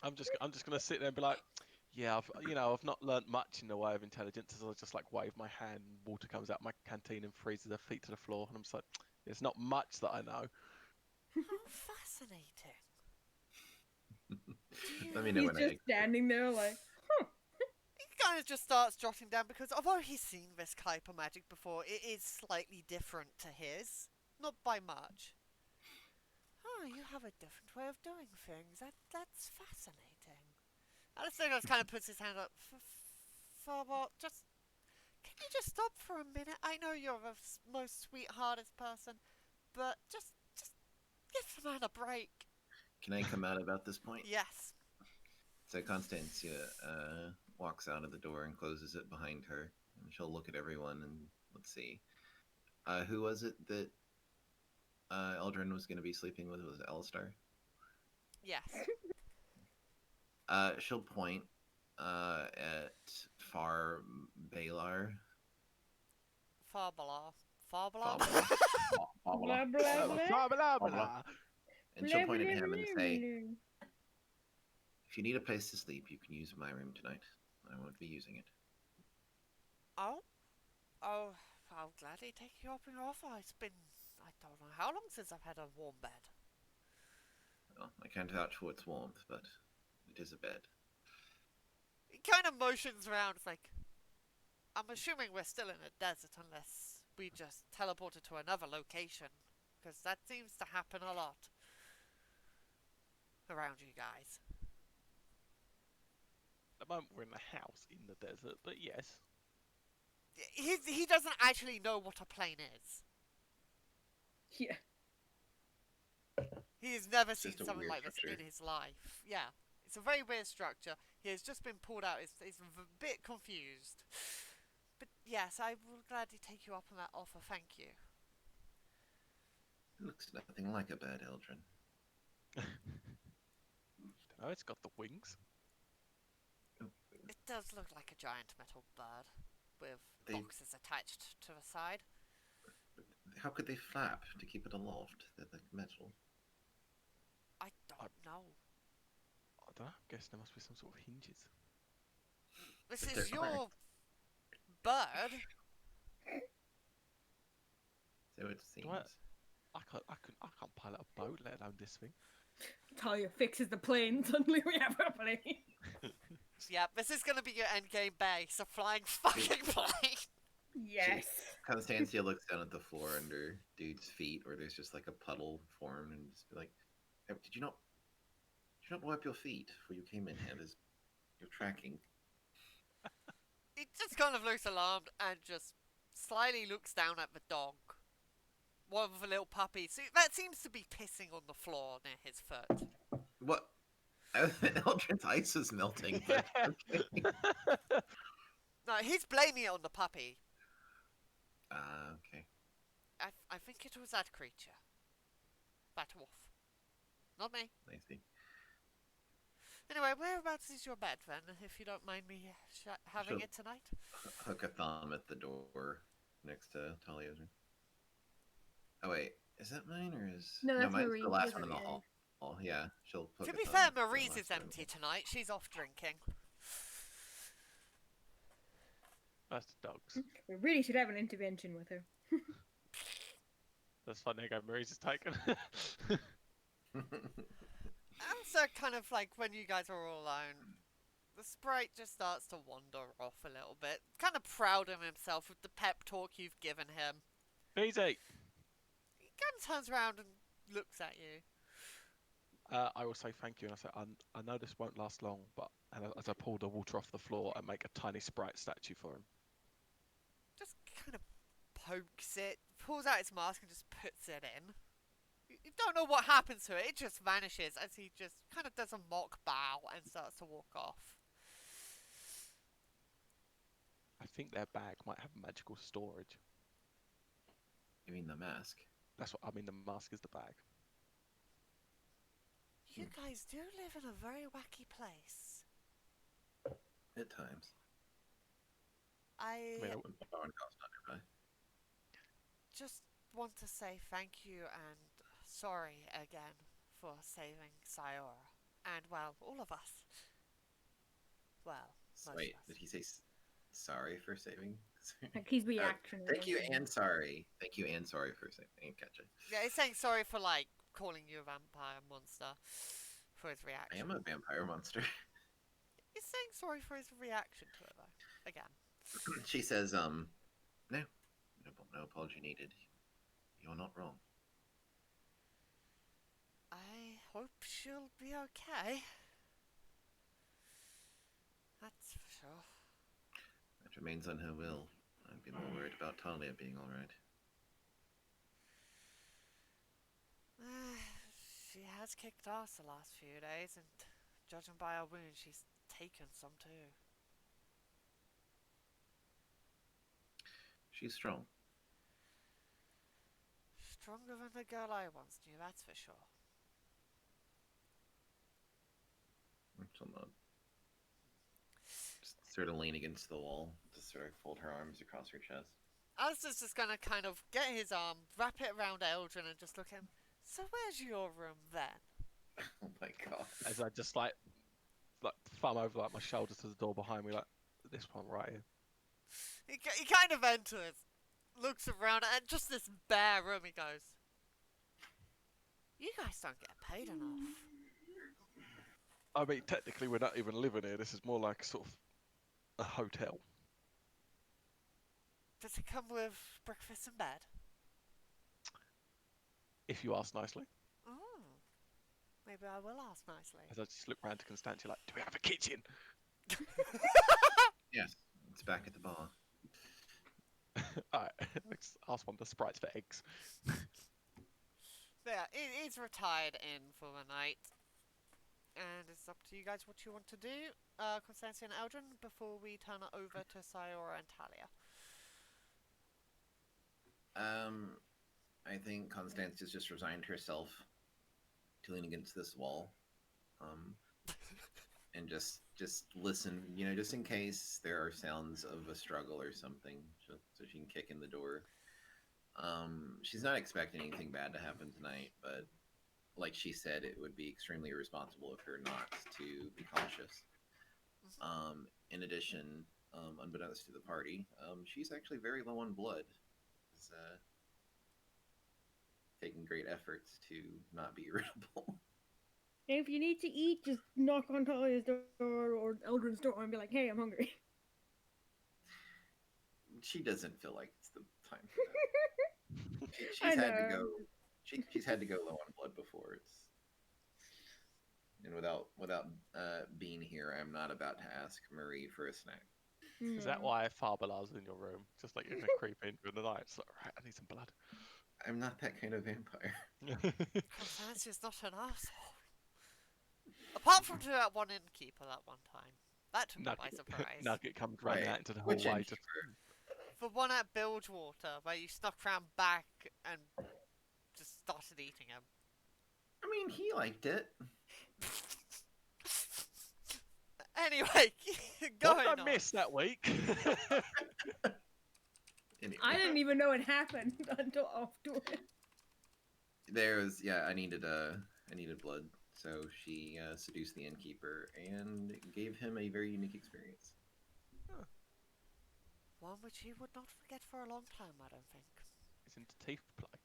I'm just gonna sit there and be like, yeah, I've not learnt much in the way of intelligence. As I just like wave my hand, water comes out my canteen and freezes their feet to the floor, and I'm just like, there's not much that I know. How fascinating. Let me know He's when just standing there like, He kind of just starts jotting down because although he's seen this type of magic before, it is slightly different to his. Not by much. Oh, you have a different way of doing things. That's fascinating. Alistair just kind of puts his hand up. For what? Just... Can you just stop for a minute? I know you're the most sweethearted person, but just give the man a break. Can I come out about this point? Yes. So Constancia walks out of the door and closes it behind her, and she'll look at everyone and let's see. Who was it that Eldrin was going to be sleeping with? Was it Alistar? Yes. She'll point at Far Balar. Farbala. Fabla. Farbala? Blah, blah, blah. Blah, blah, Blah. blah. And she'll point at Blah, him and blah, say, blah. if you need a place to sleep, you can use my room tonight. I won't be using it. Oh? Oh, I'll gladly take you up on your offer. It's been, I don't know how long since I've had a warm bed. Well, I can't vouch for its warmth, but it is a bed. He kind of motions around. It's like, I'm assuming we're still in a desert unless we just teleported to another location. Because that seems to happen a lot around you guys. At the moment, we're in the house in the desert, but yes. He doesn't actually know what a plane is. Yeah. He has never It's seen just a something weird like this structure. in his life. Yeah, it's a very weird structure. He has just been pulled out. He's a bit confused. But yes, I will gladly take you up on that offer. Thank you. It looks nothing like a bed, Eldrin. Dunno, it's got the wings. It does look like a giant metal bird with They- boxes attached to the side. How could they flap to keep it aloft? They're like metal. I don't know. I don't know. I guess there must be some sort of hinges. This But is there aren't. your bird. So it seems. I can't pilot a boat, let alone this thing. Talia fixes the plane. Suddenly we have a plane. Yeah, this is going to be your endgame base, a flying fucking plane. Yes. Constantia looks down at the floor under dude's feet, where there's just like a puddle formed, and just be like, "Hey, did you not wipe your feet before you came in here? You're tracking." He just kind of looks alarmed and just slyly looks down at the dog. One of the little puppies. So that seems to be pissing on the floor near his foot. What? Eldrin's ice is melting. But okay. No, he's blaming it on the puppy. Okay. I think it was that creature. That wolf. Not me. I see. Anyway, whereabouts is your bed then, if you don't mind me having Sure. it tonight? Hook a thumb at the door next to Talia's room. Oh wait, is that mine or is No, that's mine's Marie. the last His one in the is- hall. Oh yeah, she'll. Hook To a be thumb fair, at the Marie's last is one in the empty hall. tonight. She's off drinking. That's the dogs. We really should have an intervention with her. That's funny. Go, Marie's is taken. And so kind of like when you guys are all alone, the sprite just starts to wander off a little bit. Kind of proud of himself with the pep talk you've given him. Easy. He kind of turns around and looks at you. I will say thank you, and I say I know this won't last long, but as I pull the water off the floor and make a tiny sprite statue for him. Just kind of pokes it, pulls out his mask and just puts it in. You don't know what happens to it, it just vanishes as he just kind of does a mock bow and starts to walk off. I think their bag might have magical storage. You mean the mask? That's what I mean. The mask is the bag. You guys do live in a very wacky place. At times. I mean, When Barncast's not nearby. just want to say thank you and sorry again for saving Sayora. And, well, all of us. Well, most Wait, of us. did he say sorry for saving? Like his reaction. Thank you and sorry. Thank you and sorry for saving. I didn't catch it. Yeah, he's saying sorry for, like, calling you a vampire monster for his I reaction. am a vampire monster. He's saying sorry for his reaction to it, though. Again. She says, no apology needed. You're not wrong. I hope she'll be okay. That's for sure. That remains on her will. I'd be more worried about Talia being alright. She has kicked ass the last few days, and judging by her wounds, she's taken some too. She's strong. Stronger than the girl I once knew, that's for sure. She'll nod. Just sort of lean against the wall. Just sort of fold her arms across her chest. Alistair's just gonna kind of get his arm, wrap it around Eldrin, and just look at him. So where's your room then? Oh my god. As I just like thumb over like my shoulder to the door behind me, like this one right here. He kind of enters, looks around, and just this bare room. He goes, "You guys don't get paid enough." I mean, technically we're not even living here. This is more like sort of a hotel. Does it come with breakfast and bed? If you ask nicely. Oh, maybe I will ask nicely. As I just look round to Constantia, like, do we have a kitchen? Yes, it's back at the bar. Alright, let's ask one of the sprites for eggs. Yeah, he's retired in for the night. And it's up to you guys what you want to do, Constantia and Eldrin, before we turn it over to Sayora and Talia. I think Constantia's just resigned herself to lean against this wall. And just listen, just in case there are sounds of a struggle or something, so she can kick in the door. She's not expecting anything bad to happen tonight, but like she said, it would be extremely irresponsible of her not to be cautious. In addition, unbeknownst to the party, she's actually very low on blood. Is taking great efforts to not be irritable. If you need to eat, just knock on Talia's door or Eldrin's door and be like, "Hey, I'm hungry." She doesn't feel like it's the time for that. She's had to go. She's had to go low on blood before. And without being here, I'm not about to ask Marie for a snack. Is that why Farbalar's in your room? Just like you're gonna creep in during the night. It's like, right, I need some blood. I'm not that kind of vampire. Constantia's not an asshole. Apart from to that one innkeeper that one time. That took me by surprise. Nugget comes running out into the Which hallway. The one at Bilgewater, where you snuck round back and just started eating him. I mean, he liked it. Anyway, going What on. did I miss that week? Anyway, I didn't even know it happened until afterwards. I needed blood, so she seduced the innkeeper and gave him a very unique experience. One which he would not forget for a long time, I don't think. It's into teeth play.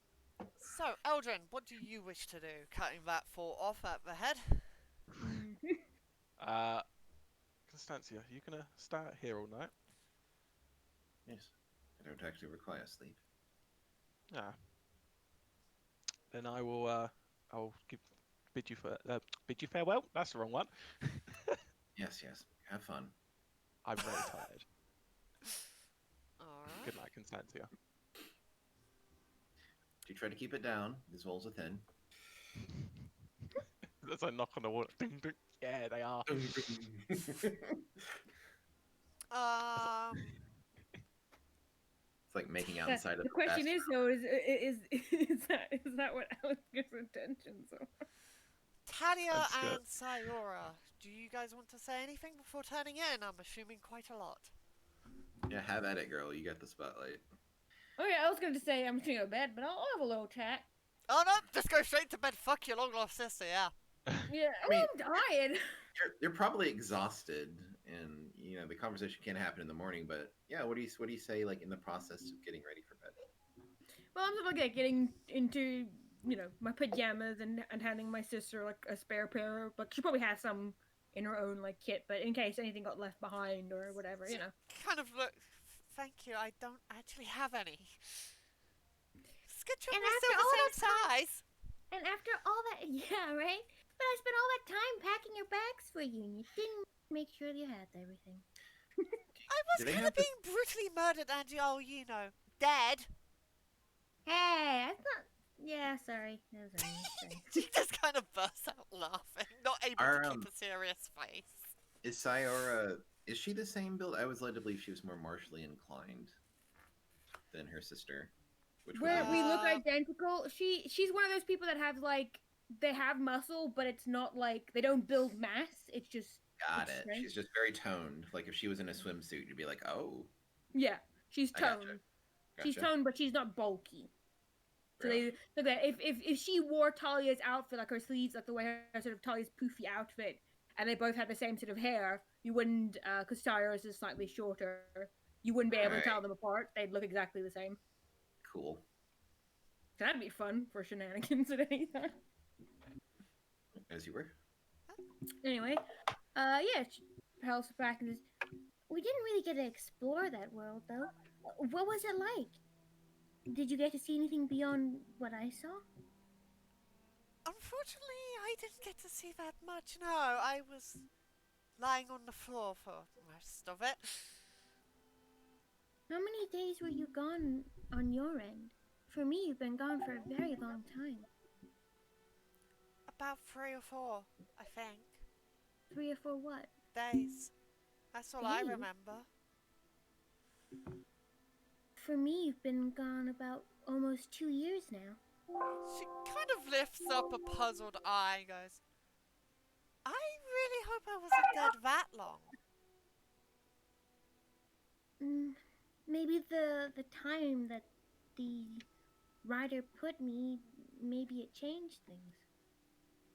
So, Eldrin, what do you wish to do? Cutting that four off at the head? Constantia, are you gonna stay out here all night? Yes, I don't actually require sleep. Ah. Then I will. I'll bid you farewell. That's the wrong one. Yes. Have fun. I'm very tired. Alright. Good night, Constantia. Do try to keep it down. These walls are thin. As I knock on the wall. Ding, ding. Yeah, they are. It's like making out inside of The question best is though, is that what Alex's intentions are? Talia That's good. and Sayora, do you guys want to say anything before turning in? I'm assuming quite a lot. Yeah, have at it, girl. You got the spotlight. Oh yeah, I was going to say I'm just gonna go to bed, but I'll have a little chat. Oh no, just go straight to bed. Fuck your long lost sister, yeah. Yeah, mean- I'm dying. You're probably exhausted, and the conversation can happen in the morning. But yeah, what do you say like in the process of getting ready for bed? Well, I'm sort of getting into my pajamas and handing my sister like a spare pair. Like she probably has some in her own like kit, but in case anything got left behind or whatever, Kind of look. Thank you. I don't actually have any. Sketch And me still after all the same size. And after all that, yeah, right? But I spent all that time packing your bags for you, and you didn't make sure you had everything. I Do was they kind have of the- being brutally murdered and dead. Hey, I thought. Yeah, sorry. That was sorry. She just kind of bursts out laughing, not able to keep a serious face. Is Sayora? Is she the same build? I was led to believe she was more martially inclined than her sister. Which Where would we be... look identical. She's one of those people that have like they have muscle, but it's not like they don't build mass. It's just Got it's it. strength. She's just very toned. Like if she was in a swimsuit, you'd be like, oh, Yeah, she's I gotcha. toned. She's Gotcha. toned, but she's not bulky. So Right they look at if she wore Talia's outfit, like her sleeves, like the way her sort of Talia's poofy outfit, and they both had the same sort of hair, you wouldn't, because Talia's is slightly shorter. You wouldn't be able to tell Right. them apart. They'd look exactly the same. Cool. So that'd be fun for shenanigans at any time. As you were. Anyway, yeah, Pearl's back and says, We didn't really get to explore that world, though. What was it like? Did you get to see anything beyond what I saw? Unfortunately, I didn't get to see that much. No, I was lying on the floor for most of it. How many days were you gone on your end? For me, you've been gone for a very long time. About 3 or 4, I think. 3 or 4 what? Days. That's all I Days? remember. For me, you've been gone about almost 2 years now. She kind of lifts up a puzzled eye and goes, I really hope I wasn't dead that long. Maybe the time that the writer put me, maybe it changed things.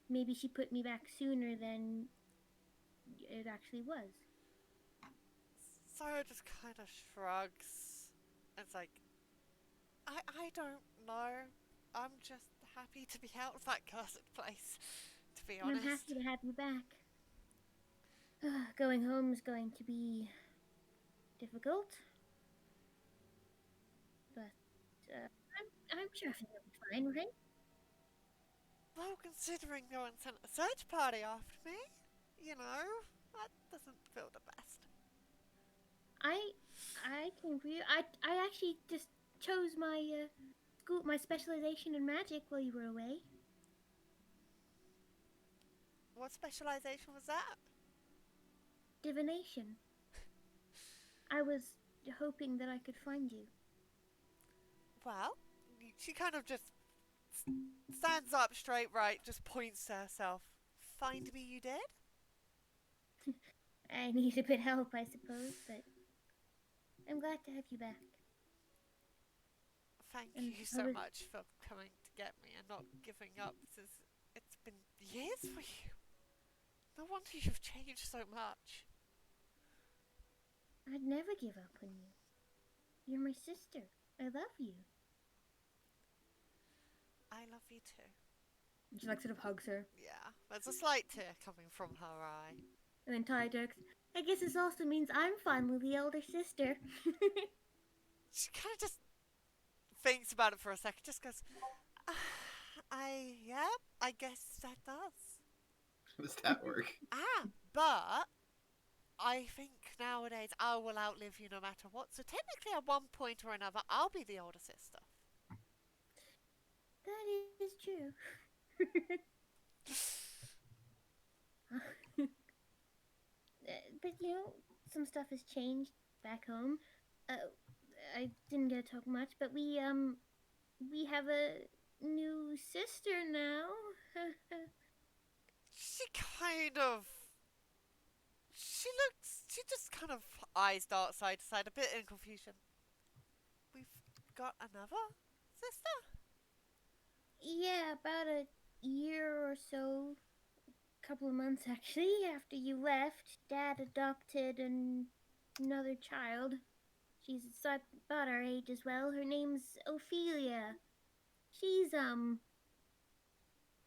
Maybe she put me back sooner than it actually was. Sarah just kind of shrugs. It's like, I don't know. I'm just happy to be out of that cursed place, to be I'm honest. happy to have you back. Going home is going to be difficult. But I'm sure it'll be fine, right? Well, considering no one sent a search party after me, you know, that doesn't feel the best. I came for you. I actually just chose my my specialization in magic while you were away. What specialization was that? Divination. I was hoping that I could find you. Well, she kind of just stands up straight right, just points to herself. Find me you did? I need a bit of help, I suppose, but I'm glad to have you back. Thank And you so much for coming to get me and not giving up. It's been years for you. No wonder you've changed so much. I'd never give up on you. You're my sister. I love you. I love you too. And she like sort of hugs her. Yeah, there's a slight tear coming from her eye. And then Talia jokes, I guess this also means I'm finally the elder sister. She kind of just thinks about it for a second, just goes, I guess that does. How does that work? But I think nowadays I will outlive you no matter what. So technically at one point or another, I'll be the older sister. That is true. But you know, some stuff has changed back home. I didn't get to talk much, but we have a new sister now. She just kind of eyes dart side to side, a bit in confusion. We've got another sister? Yeah, about a year or so, couple of months actually, after you left, Dad adopted another child. She's about our age as well. Her name's Ophelia. She's,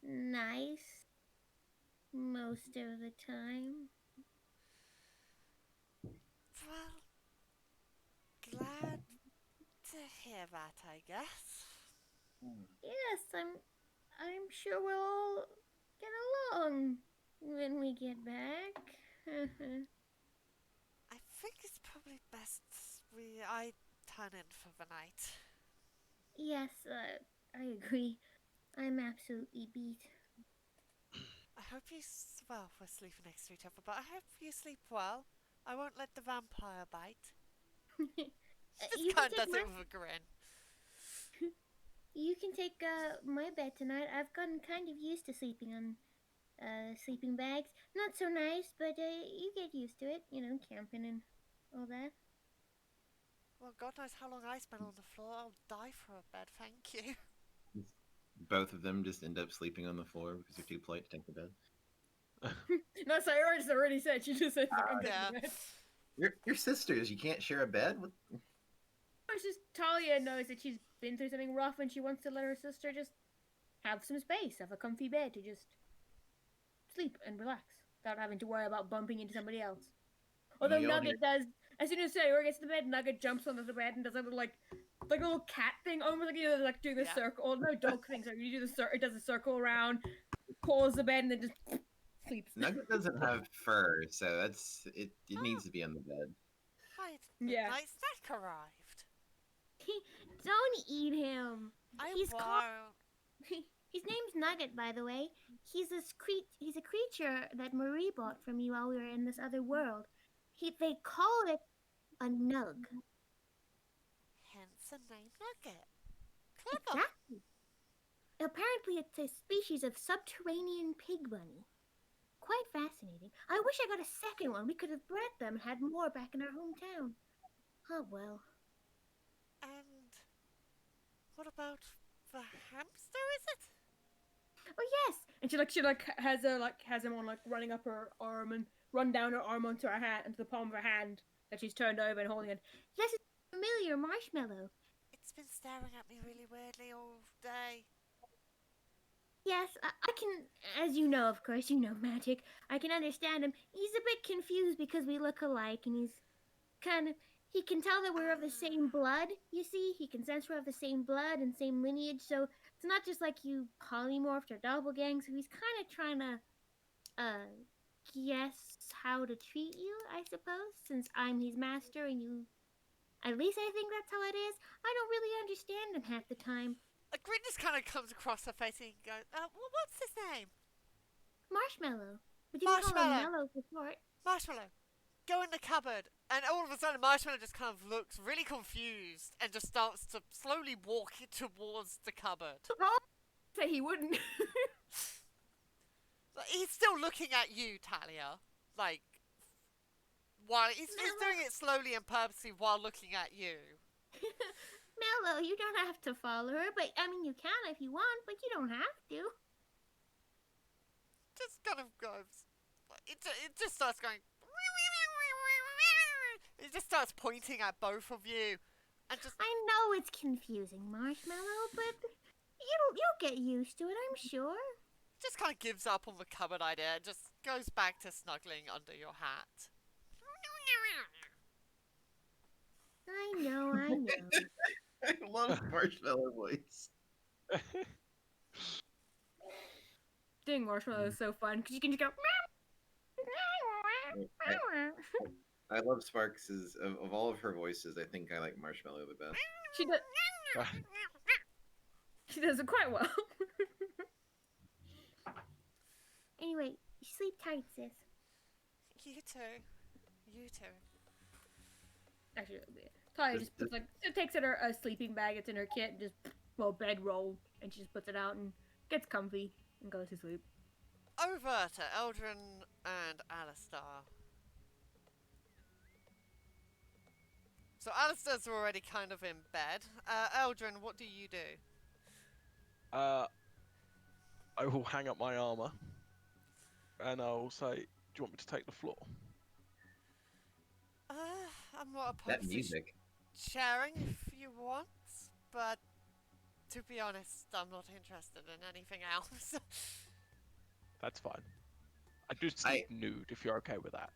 nice. Most of the time. Well, glad to hear that, I guess. Yes, I'm sure we'll all get along when we get back. I think it's probably best I turn in for the night. Yes, I agree. I'm absolutely beat. I hope well, we're sleeping next to each other, but I hope you sleep well. I won't let the vampire bite. She You just kind can of does take it with a grin. You can take my bed tonight. I've gotten kind of used to sleeping on sleeping bags. Not so nice, but you get used to it. You know, camping and all that. Well, God knows how long I spend on the floor. I'll die for a bed, thank you. Both of them just end up sleeping on the floor because they're too polite to take the bed. No, Sayori's already said. She just said, "Fuck, I'm taking Yeah. the bed." You're sisters. You can't share a bed. What? It's just Talia knows that she's been through something rough and she wants to let her sister just have some space, have a comfy bed to just sleep and relax without having to worry about bumping into somebody else. Although You all Nugget does, as soon as Sayori gets to the bed, Nugget jumps onto the bed and does a little like a little cat thing, almost like you know, like do the Yeah. circle. Or no dog thing. So you do the it does a circle around, calls the bed, and then just sleeps. Nugget doesn't have fur, so that's it. It needs to be on the bed. Right, Yeah. midnight snack arrived. Don't eat him. I He's won't. His name's Nugget, by the way. He's he's a creature that Marie bought from you while we were in this other world. They call it a nug. Hence the name Nugget. Clever. Exactly. Apparently, it's a species of subterranean pig bunny. Quite fascinating. I wish I got a second one. We could have bred them and had more back in our hometown. Oh well. And what about the hamster, is it? Oh yes. And she has him on like running up her arm and run down her arm onto her hand, into the palm of her hand that she's turned over and holding it. Yes, it's familiar marshmallow. It's been staring at me really weirdly all day. Yes, I can, as you know, of course, you know magic. I can understand him. He's a bit confused because we look alike, and he can tell that we're of the same blood, you see? He can sense we're of the same blood and same lineage, so it's not just like you polymorphed or doppelgang, so he's kind of trying to, guess how to treat you, I suppose, since I'm his master and you... At least I think that's how it is. I don't really understand him half the time. A grin just kind of comes across her face and goes, well, what's his name? Marshmallow. But you can call him Marshmallow. Mellow for short. Marshmallow. Go in the cupboard. And all of a sudden, Marshmallow just kind of looks really confused and just starts to slowly walk towards the cupboard. Say he wouldn't. Like, he's still looking at you, Talia. Like, while he's doing it slowly and purposely while looking at you. Mellow, you don't have to follow her, but I mean, you can if you want, but you don't have to. Just kind of goes. It just starts going. It just starts pointing at both of you, and just. I know it's confusing, Marshmallow, but you'll get used to it, I'm sure. Just kind of gives up on the cupboard idea and just goes back to snuggling under your hat. I know. I love Marshmallow voice. Doing Marshmallow is so fun because you can just go. I love Sparks's of all of her voices. I think I like Marshmallow the best. She does. She does it quite well. Anyway, sleep tight, sis. You too. You too. Actually, Talia just puts takes out her sleeping bag. It's in her kit, and just bedroll, and she just puts it out and gets comfy and goes to sleep. Over to Eldrin and Alistair. So Alistair's already kind of in bed. Eldrin, what do you do? I will hang up my armor, and I will say, "Do you want me to take the floor?" I'm not That opposed to music. sharing if you want, but to be honest, I'm not interested in anything else. That's fine. I do sleep nude, if you're okay with that.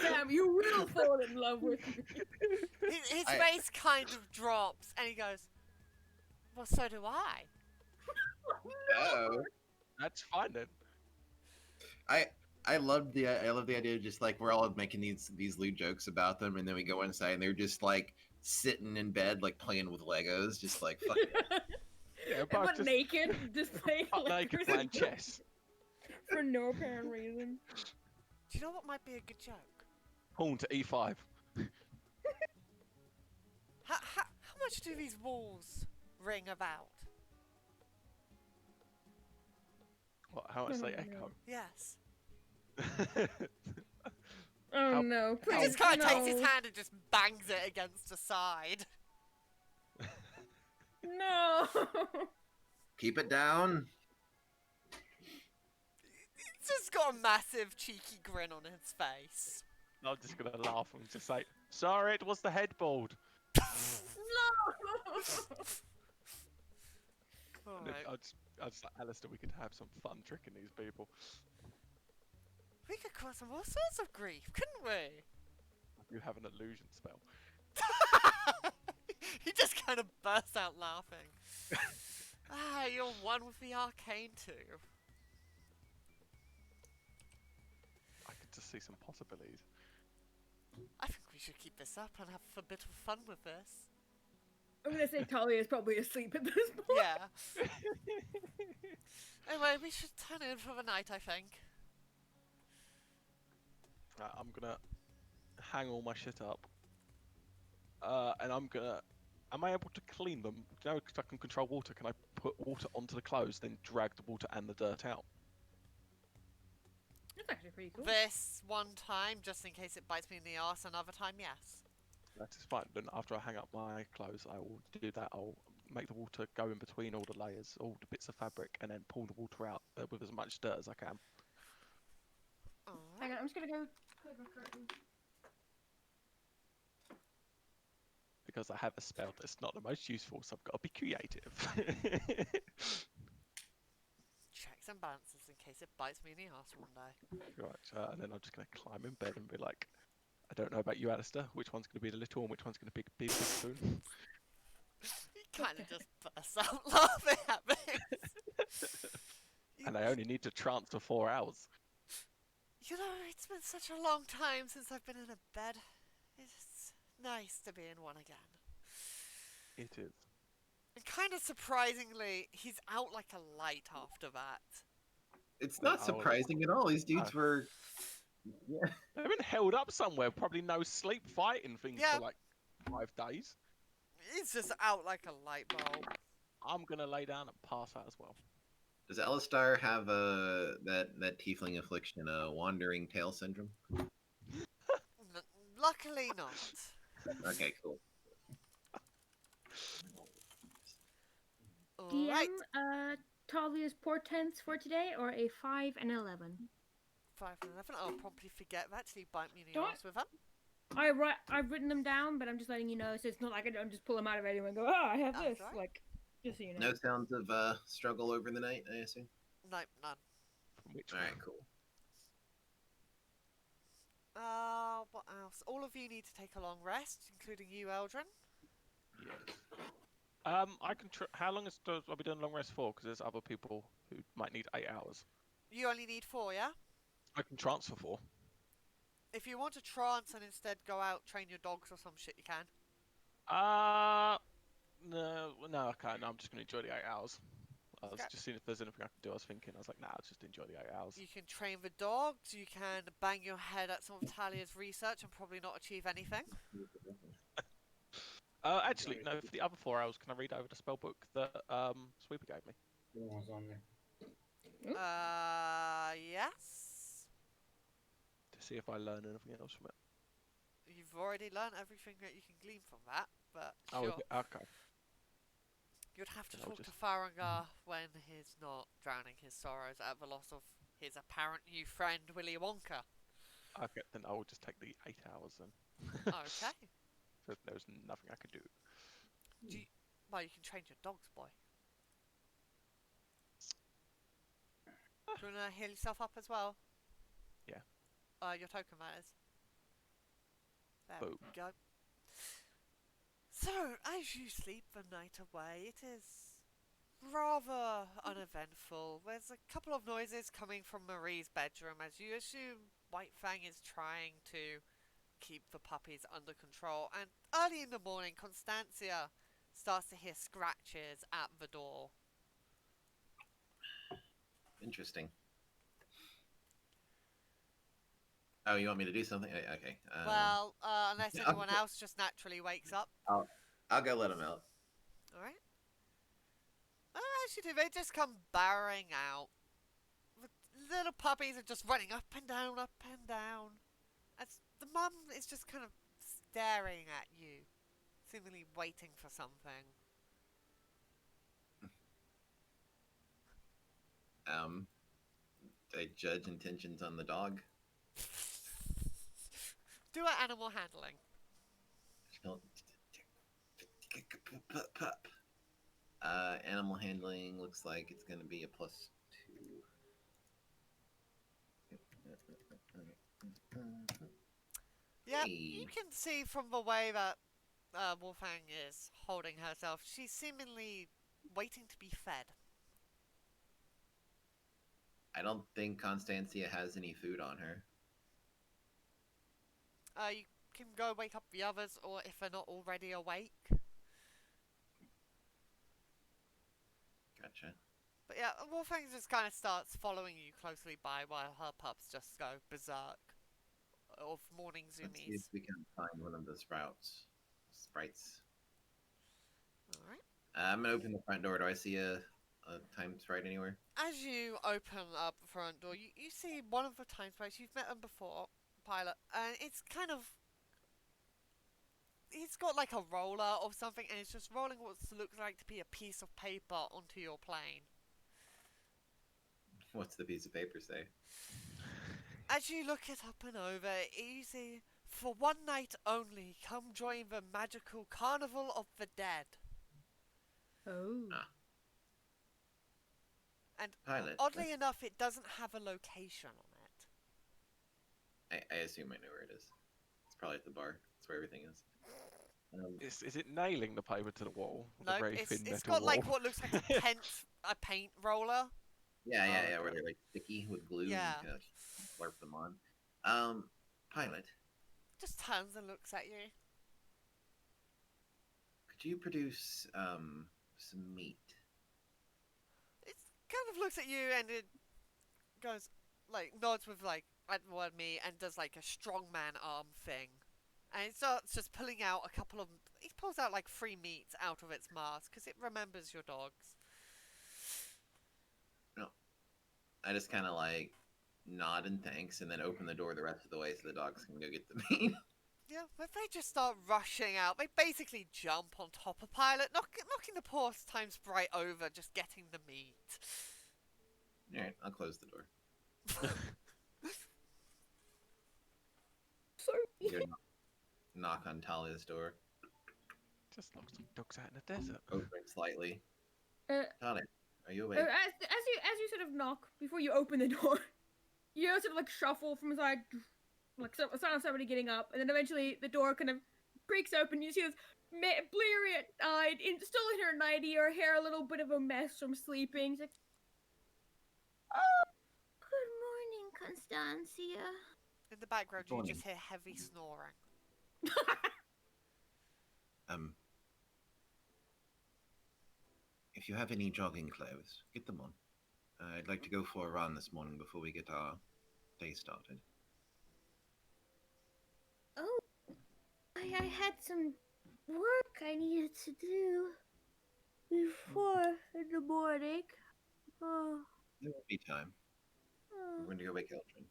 Sam, you will fall in love with me. His face kind of drops, and he goes, "Well, so do I." Oh. That's fine then. I love the idea of just like we're all making these lewd jokes about them, and then we go inside and they're just like sitting in bed like playing with Legos, just like fuck yeah. Yeah, But just naked, just playing naked Legos playing chess. for no apparent reason. Do you know what might be a good joke? Pawn to E5. How much do these walls ring about? What, how much they echo? Yes. Oh How- no, He please just kind of no. takes his hand and just bangs it against the side. No. Keep it down. He's just got a massive cheeky grin on his face. I'm just gonna laugh and just say, sorry, it was the headboard. No. And then Alright. I just like, Alistair, we could have some fun tricking these people. We could cause them all sorts of grief, couldn't we? You have an illusion spell. He just kind of bursts out laughing. Ah, you're one with the arcane too. I could just see some possibilities. I think we should keep this up and have a bit of fun with this. I'm gonna say Talia is probably asleep at this point. Yeah. Anyway, we should turn in for the night, I think. Right, I'm gonna hang all my shit up. And I'm gonna. Am I able to clean them? Do you know, 'cause I can control water. Can I put water onto the clothes, then drag the water and the dirt out? That's actually pretty cool. This one time, just in case it bites me in the arse, another time, yes. That is fine. Then after I hang up my clothes, I will do that. I'll make the water go in between all the layers, all the bits of fabric, and then pull the water out with as much dirt as I can. Alright. Hang on, I'm just gonna go close my curtains. Because I have a spell that's not the most useful, so I've got to be creative. Checks and balances in case it bites me in the arse one day. Right, and then I'm just going to climb in bed and be like, I don't know about you, Alistair. Which one's going to be the little and which one's going to be the big spoon? He kind of just bursts out laughing at me. And I only need to trance for 4 hours. You know, it's been such a long time since I've been in a bed. It's nice to be in one again. It is. And kind of surprisingly, he's out like a light after that. It's No, not I'll- surprising at all. These dudes were. Yeah. They've been held up somewhere, probably no sleep, fighting things Yeah. for like 5 days. He's just out like a light bulb. I'm going to lay down and pass out as well. Does Alistar have that tiefling affliction, wandering tail syndrome? Luckily not. Okay, cool. Alright. DM, Talia's portents for today, or a 5 and 11. 5 and 11. I'll promptly forget that till you bite me in the Don't- arse with them. I've written them down, but I'm just letting you know, so it's not like I don't just pull them out of anywhere and go, oh, I have Oh, this. sorry. Like, just so you know. No sounds of struggle over the night, I assume. Nope, none. From which All one? right, cool. What else? All of you need to take a long rest, including you, Eldrin. Yes. I can. How long I'll be doing long rest for? Because there's other people who might need 8 hours. You only need 4, yeah? I can transfer 4. If you want to trance and instead go out, train your dogs or some shit, you can. No, I can't. No, I'm just gonna enjoy the 8 hours. I was Okay. just seeing if there's anything I could do. I was thinking, I was like, nah, I'll just enjoy the 8 hours. You can train the dogs, you can bang your head at some of Talia's research and probably not achieve anything. Actually, no. For the other 4 hours, can I read over the spell book that Sweeper gave me? What was on there? Yes. To see if I learn anything else from it. You've already learned everything that you can glean from that, but Oh, sure. okay. You'd have to Then I'll talk to just- Farangar when he's not drowning his sorrows at the loss of his apparent new friend, Willy Wonka. Okay, then I will just take the 8 hours then. Okay. So there's nothing I could do. Well, you can train your dogs, boy. Do you want to heal yourself up as well? Yeah. Your token, that is. There Boom. we go. So, as you sleep the night away, it is rather uneventful. There's a couple of noises coming from Marie's bedroom as you assume White Fang is trying to keep the puppies under control. And early in the morning, Constancia starts to hear scratches at the door. Interesting. Oh, you want me to do something? Okay. Well, unless yeah, anyone else just naturally wakes up. I'll go let him out. Alright. Actually, they just come barreling out. The little puppies are just running up and down, up and down. As the mum is just kind of staring at you, seemingly waiting for something. I judge intentions on the dog. Do an animal handling. Pup. Animal handling looks like it's going to be a +2. Yep, Hey. you can see from the way that Wolfang is holding herself, she's seemingly waiting to be fed. I don't think Constancia has any food on her. You can go wake up the others, or if they're not already awake. Gotcha. But yeah, Wolfang just kind of starts following you closely by while her pups just go berserk of morning Let's see if zoomies. we can find one of the sprites. Alright. I'm gonna open the front door. Do I see a time sprite anywhere? As you open up the front door, you see one of the time sprites. You've met them before, Pilot, and it's kind of... He's got like a roller or something, and it's just rolling what looks like to be a piece of paper onto your plane. What's the piece of paper say? As you look it up and over, you see, for one night only, come join the magical Carnival of the Dead. Oh. Ah. And Pilot. oddly enough, it doesn't have a location on it. I assume I know where it is. It's probably at the bar. That's where everything is. Is it nailing the paper to the wall? With No, a very it's thin got metal like wall? what looks like a paint roller. Yeah, Oh, where okay. they're like sticky with glue Yeah. and kind of slurp them on. Pilot, Just turns and looks at you. could you produce some meat? It kind of looks at you and it goes, like, nods with like at the word me and does like a strongman arm thing. And it starts just pulling out a couple of... He pulls out like 3 meats out of its mask because it remembers your dogs. No. I just kind of like nod and thanks and then open the door the rest of the way so the dogs can go get the meat. Yeah, but they just start rushing out. They basically jump on top of Pilot, knocking the poor time sprite over, just getting the meat. Alright, I'll close the door. Sorry. You knock on Talia's door. Just knock some dogs out in the desert. Open it slightly. Uh, Talia, are you awake? as you sort of knock before you open the door, you sort of like shuffle from inside, like sound of somebody getting up, and then eventually the door kind of creaks open. You see this bleary-eyed, still in her nightie, her hair a little bit of a mess from sleeping. She's like, Oh, good morning, Constancia. In the background, you Morning. just hear heavy snoring. If you have any jogging clothes, get them on. I'd like to go for a run this morning before we get our day started. Oh, I had some work I needed to do before in the morning. Oh, There will be time. We're oh. going to go wake Eldrin.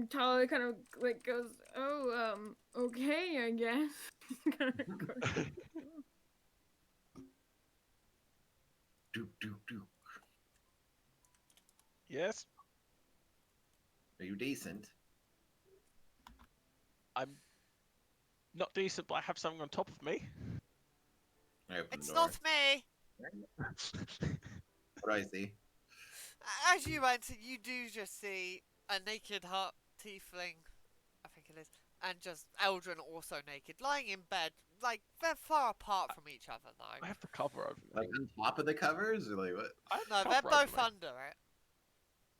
Talia kind of like goes, "Oh, okay, I guess." Do. Yes, Are you decent? I'm not decent, but I have something on top of me. I open It's the door. not me! What do I see? As you enter, you do just see a naked tiefling, I think it is, and just Eldrin also naked, lying in bed. Like, they're far apart from each other, I though. have the cover over me. Like on top of the covers, or like what? I have No, the they're cover over both me. under it.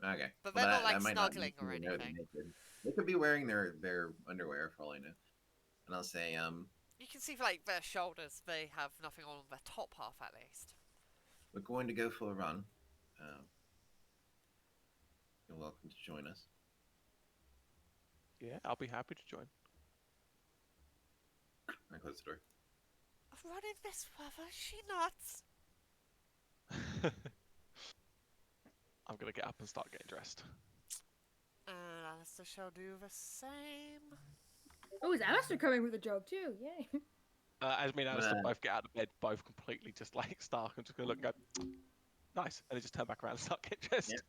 Okay. But Well, they're not, like, that might not snuggling or mean they know they're anything. naked. They could be wearing their underwear for all I know. And I'll say, You can see, like, their shoulders, they have nothing on their top half, at least. we're going to go for a run. You're welcome to join us. Yeah, I'll be happy to join. I close the door. Running this weather, is she nuts? I'm gonna get up and start getting dressed. And Alistair shall do the same. Oh, is Alistair coming with a joke too? Yay. As me and Alistair Uh. both get out of bed, both completely just like stark. I'm just gonna look and go, nice, and then just turn back around and start getting dressed.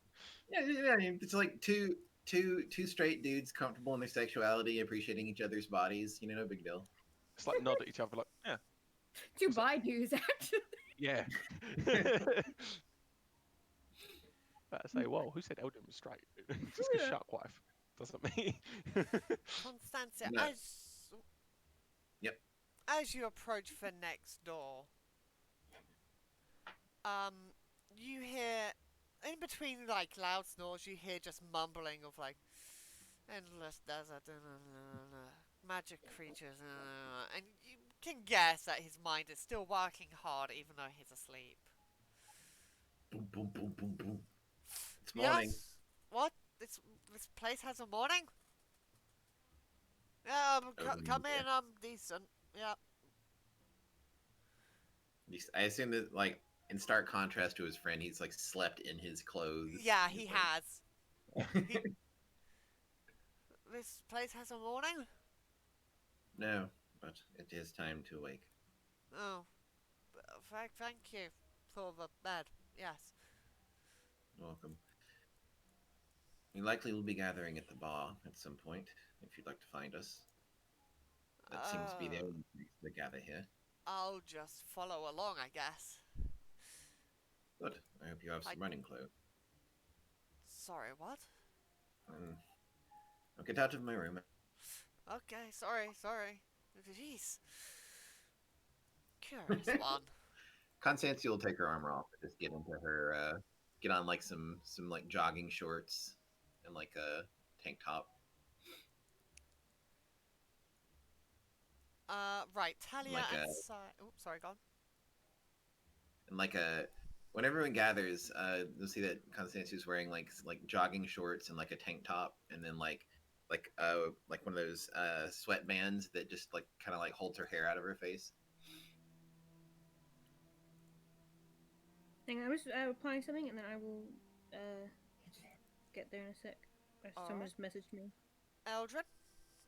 Yeah, I mean, it's like two straight dudes comfortable in their sexuality, appreciating each other's bodies. You know, no big deal. Just like nod at each other, like, yeah, Two bi-dudes, actually. yeah. Better say, whoa, who said Eldon was straight? Just because Yeah. Sharkwife doesn't mean. Constantia, No. Yep. as you approach the next door, you hear, in between like loud snores, you hear just mumbling of like, endless desert, magic creatures, and you can guess that his mind is still working hard even though he's asleep. Boom, boom, boom, boom, boom. It's morning. Yes? What? This place has a morning? Yeah, come yeah. in, I'm decent. Yeah. I assume that, like, in stark contrast to his friend, he's like slept in his clothes. Yeah, he He's has. like- This place has a morning? No, but it is time to wake. Oh. Thank you for the bed. Yes. Welcome. We likely will be gathering at the bar at some point, if you'd like to find us. That seems to be the only place to gather here. I'll just follow along, I guess. Good. I hope you have some running clothes. Sorry, what? I'll get out of my room. Okay, sorry. Jeez. Curious one. Constantia will take her armor off and just get into her, get on like some like jogging shorts and like a tank top. Right, Talia Like and a- Oops, sorry, go on. And like when everyone gathers, you'll see that Constantia's wearing like jogging shorts and like a tank top, and then like one of those sweatbands that just like kind of like holds her hair out of her face. Hang on, I'm just applying something and then I will get there in a sec. Someone just messaged me. Eldred,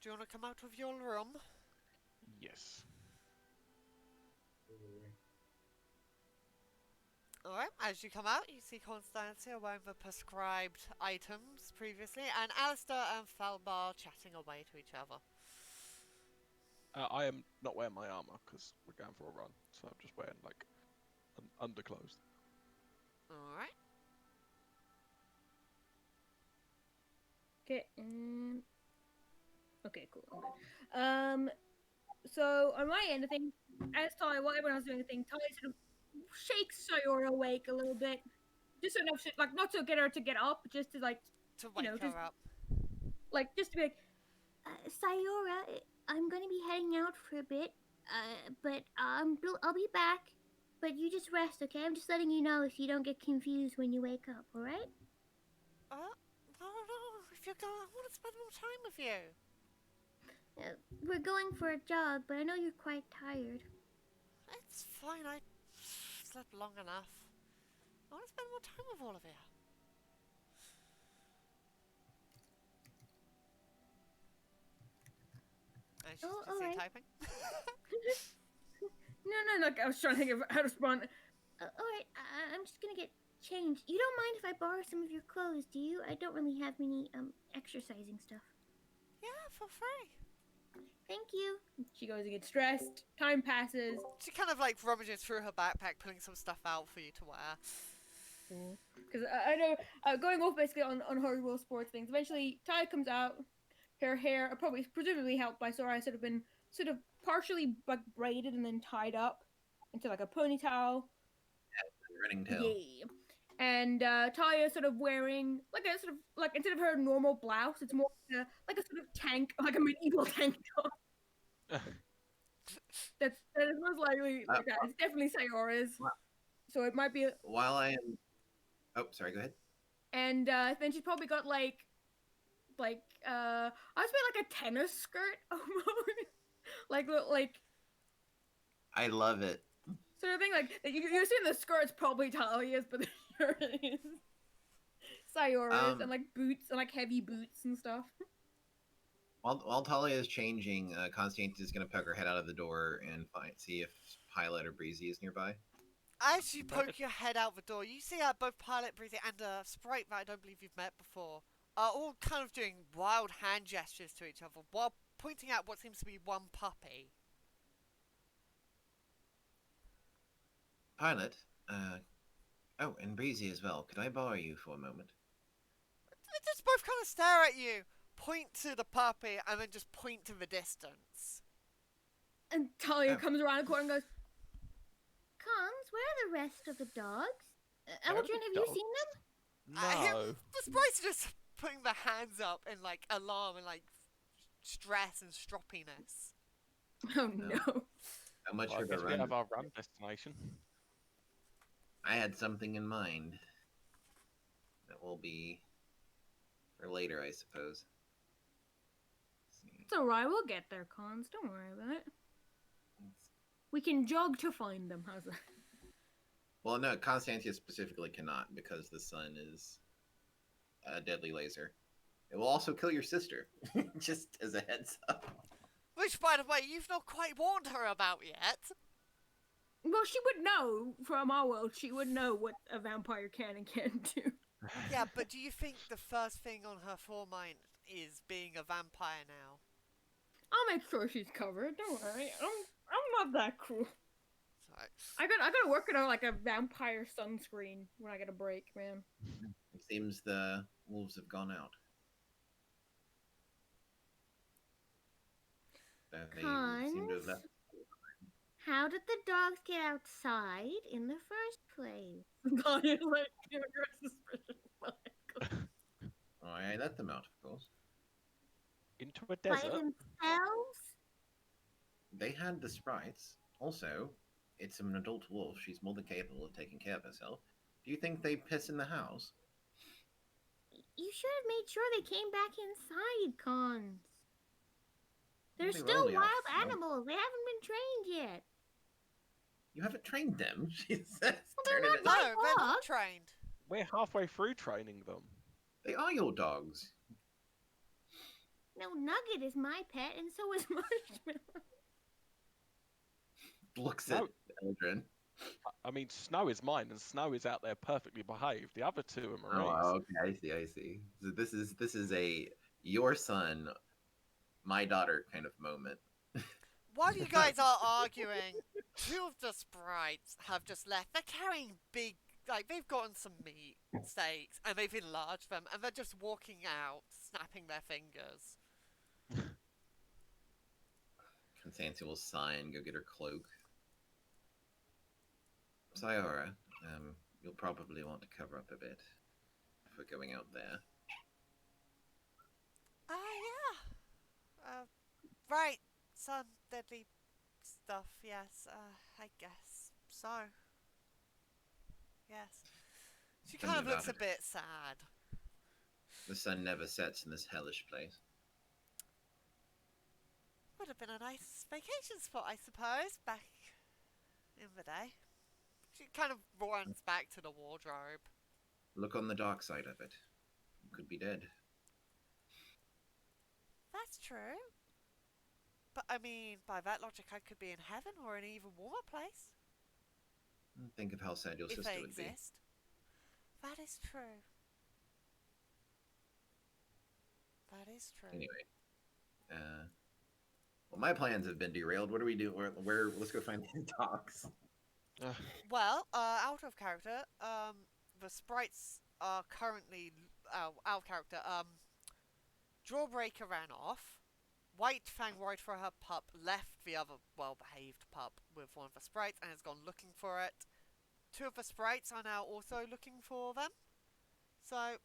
do you want to come out of your room? Yes. Alright, as you come out, you see Constantia wearing the prescribed items previously, and Alistair and Falbar chatting away to each other. I am not wearing my armor because we're going for a run, so I'm just wearing like underclothes. Alright. Okay, okay, cool. I'm good. So on my end of things, as Talia, while everyone else is doing a thing, Talia sort of shakes Sayora awake a little bit, just enough, like not to get her to get up, just to like, To wake her just up. like just to be like, Sayora, I'm gonna be heading out for a bit, but I'll be back. But you just rest, okay? I'm just letting you know if you don't get confused when you wake up, alright? No, if you're going, I want to spend more time with you. We're going for a jog, but I know you're quite tired. It's fine, I slept long enough. I want to spend more time with all of you. And she's Oh, just alright. typing. no, like I was trying to think of how to respond. Alright, I'm just gonna get changed. You don't mind if I borrow some of your clothes, do you? I don't really have many, exercising stuff. Yeah, for free. Thank you. She goes and gets dressed. Time passes. She kind of like rummages through her backpack, pulling some stuff out for you to wear. Because I know, going off basically on horrible sports things, eventually Ty comes out, her hair, presumably helped by Sora, sort of partially like braided and then tied up into like a ponytail. Running tail. Yeah. And Talia sort of wearing like a sort of like instead of her normal blouse, it's more like a sort of tank, like a medieval tank top. that is most likely like that. It's definitely Sayora's. So it might be. While I am. Oh, sorry. Go ahead. And then she's probably got like I would say like a tennis skirt almost. like I love it. Sort of thing, like you assume the skirt's probably Talia's, but the shirt is Sayora's, and like boots and like heavy boots and stuff. While Talia is changing, Constance is going to poke her head out of the door and see if Pilot or Breezy is nearby. As you poke your head out the door, you see both Pilot, Breezy, and a sprite that I don't believe you've met before are all kind of doing wild hand gestures to each other while pointing out what seems to be one puppy. Pilot, oh, and Breezy as well. Could I borrow you for a moment? They just both kind of stare at you, point to the puppy, and then just point to the distance. And Talia comes around the corner and goes, Cons, where are the rest of the dogs? Eldrin, have you seen them? No. The sprites are just putting their hands up in like alarm and like stress and stroppiness. oh no. How much Well, I of a guess we run? have our run destination. I had something in mind. That will be for later, I suppose. It's alright, we'll get there, Cons. Don't worry about it. We can jog to find them, how's that? Well, no, Constantia specifically cannot because the sun is a deadly laser. It will also kill your sister, just as a heads up. Which, by the way, you've not quite warned her about yet. Well, she would know, from our world, she would know what a vampire can and can't do. Yeah, but do you think the first thing on her foremind is being a vampire now? I'll make sure she's covered, don't worry. I'm not that cruel. Sorry. I gotta work on like a vampire sunscreen when I get a break, man. It seems the wolves have gone out. They seem to have left. How did the dogs get outside in the first place? Talia's like, you're suspicious. Oh, I let them out, of course. Into a By desert? themselves? They had the sprites. Also, it's an adult wolf. She's more than capable of taking care of herself. Do you think they piss in the house? You should have made sure they came back inside, Cons. They're They were still only wild out. animals. They haven't been trained yet. You haven't trained them, she says. they're turning not it- No, my they're not dog. trained. We're halfway through training them. They are your dogs. No, Nugget is my pet, and so is Marshmallow. Looks No. at Eldrin. I mean, Snow is mine, and Snow is out there perfectly behaved. The other two are Marines. Oh, okay, I see. So this is a your son, my daughter kind of moment. While you guys are arguing, two of the sprites have just left. They're carrying big, like, they've gotten some meat steaks, and they've enlarged them, and they're just walking out, snapping their fingers. Constantia will sigh and go get her cloak. Sayora, you'll probably want to cover up a bit if we're going out there. Yeah. Right. Some deadly stuff, yes. I guess so. Yes. She Tell kind me of looks a about it. bit sad. The sun never sets in this hellish place. Would have been a nice vacation spot, I suppose, back in the day. She kind of runs back to the wardrobe. Look on the dark side of it. You could be dead. That's true. But, I mean, by that logic, I could be in heaven or in an even warmer place. Think of how sad your If sister they would be. exist. That is true. That is true. Anyway, well, my plans have been derailed. What do we do? Where? Let's go find these dogs. Well, out of character, the sprites are currently out of character. Jawbreaker ran off. White Fang right for her pup left the other well-behaved pup with one of the sprites and has gone looking for it. Two of the sprites are now also looking for them. So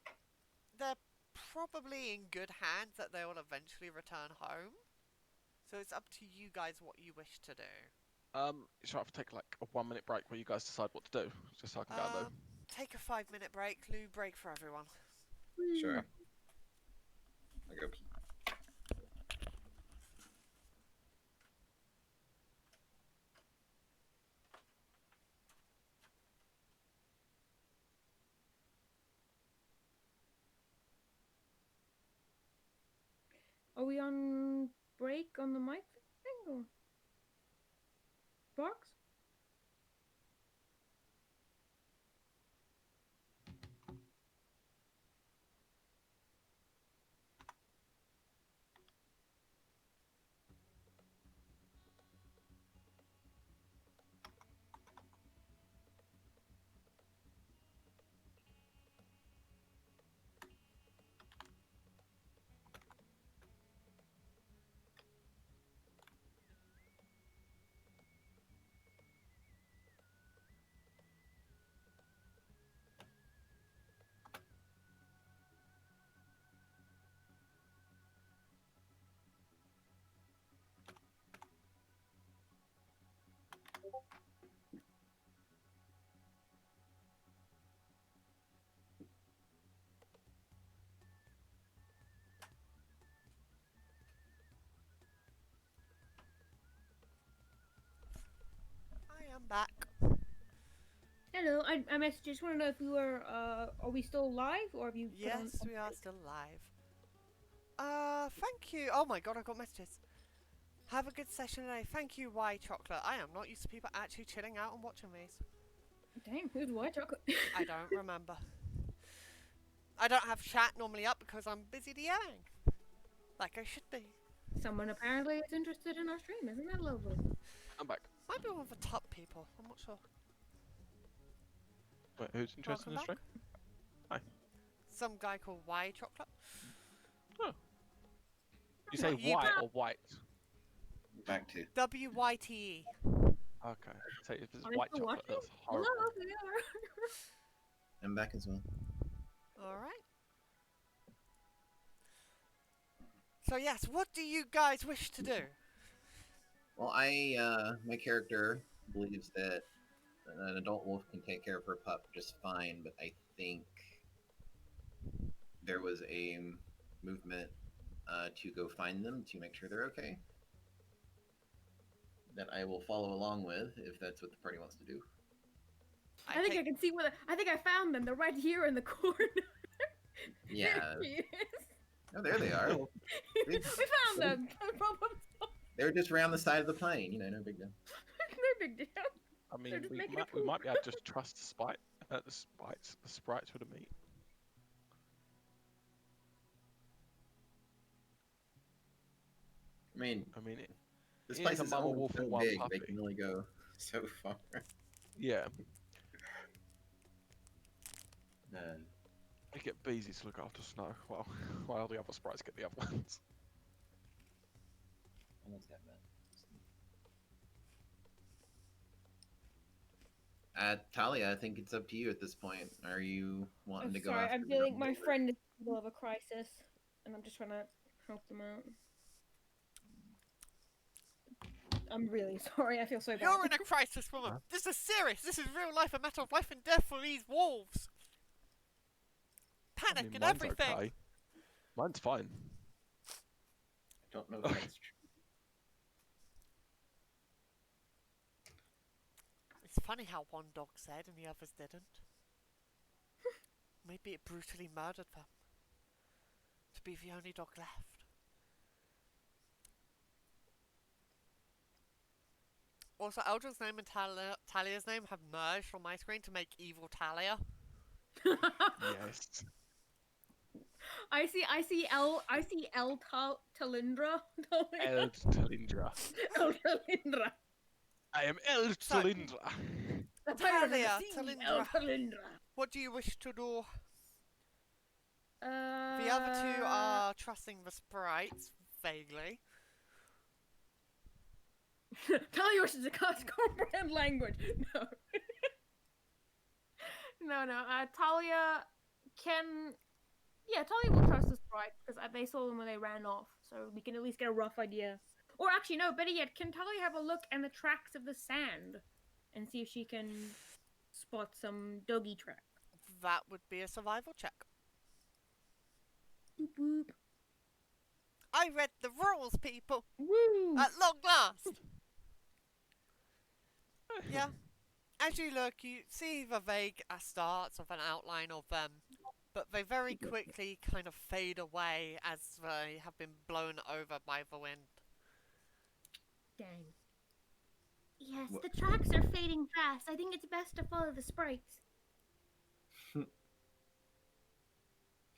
they're probably in good hands that they will eventually return home. So it's up to you guys what you wish to do. Should I take like a 1 minute break where you guys decide what to do? Just so I can go though. Take a 5-minute break. Lou break for everyone. Sure. I go. Are we on break on the mic thing or box? I am back. Hello, I messaged. Just want to know if you were. Are we still live or have you? put on- Yes, we are still live. Thank you. Oh my god, I got messages. Have a good session today. Thank you, Y Chocolate. I am not used to people actually chilling out and watching these. Dang, who's white chocolate? I don't remember. I don't have chat normally up because I'm busy DMing. Like I should be. Someone apparently is interested in our stream. Isn't that lovely? I'm back. Might be one of the top people. I'm not sure. Wait, who's interested in the Welcome stream? Some guy called Y Chocolate. You say What, you white back? or white? Back to. WYTE. Okay. So if it's Are they white still chocolate, watching? that's Hello, horrible. they are. I'm back as well. Alright. So yes, what do you guys wish to do? Well, my character believes that an adult wolf can take care of her pup just fine, but I think there was a movement to go find them to make sure they're okay. That I will follow along with if that's what the party wants to do. I think I can see where. I think I found them. They're right here in the corner. Yeah. There she is. Oh, there they are. We found them. No problem. They're just around the side of the plane. You know, no big deal. They're big deal. I mean, They're just we making might, it we cool. might be able to just trust the sprites for the meat. I mean, this it place is a is mama only wolf so and one big. They puppy. can only go so far. Yeah. Man. We get Beezy to look after Snow, while the other sprites get the other ones. Almost got that. Talia, I think it's up to you at this point. Are you wanting I'm to go sorry. after I'm the feeling dog my wolf? friend is in the middle of a crisis, and I'm just trying to help them out. I'm really sorry. I feel so bad. You're in a crisis, woman. Huh? This is serious. This is real life, a matter of life and death for these wolves. Panic I mean, and mine's everything. okay. Mine's fine. I don't know if that's true. It's funny how one dog said and the others didn't. Maybe it brutally murdered them. To be the only dog left. Also, Eldra's name and Talia's name have merged on my screen to make evil Talia. Yes. I see El Talindra. Eld Talindra. El Talindra. I am Eld So- Talindra. The pirate of the Talia, sea, El Talindra. Talindra. What do you wish to do? The The other two are trusting the sprites, vaguely. Talia wishes to comprehend language. No. No. Talia can. Yeah, Talia will trust the sprite because they saw them when they ran off, so we can at least get a rough idea. Or actually, no. Better yet, can Talia have a look in the tracks of the sand and see if she can spot some doggy track? That would be a survival check. Boop boop. I read the rules, people! Woo! At long last! Yeah. As you look, you see the vague starts of an outline of but they very quickly kind of fade away as they have been blown over by the wind. Dang. Yes, What- the tracks are fading fast. I think it's best to follow the sprites. If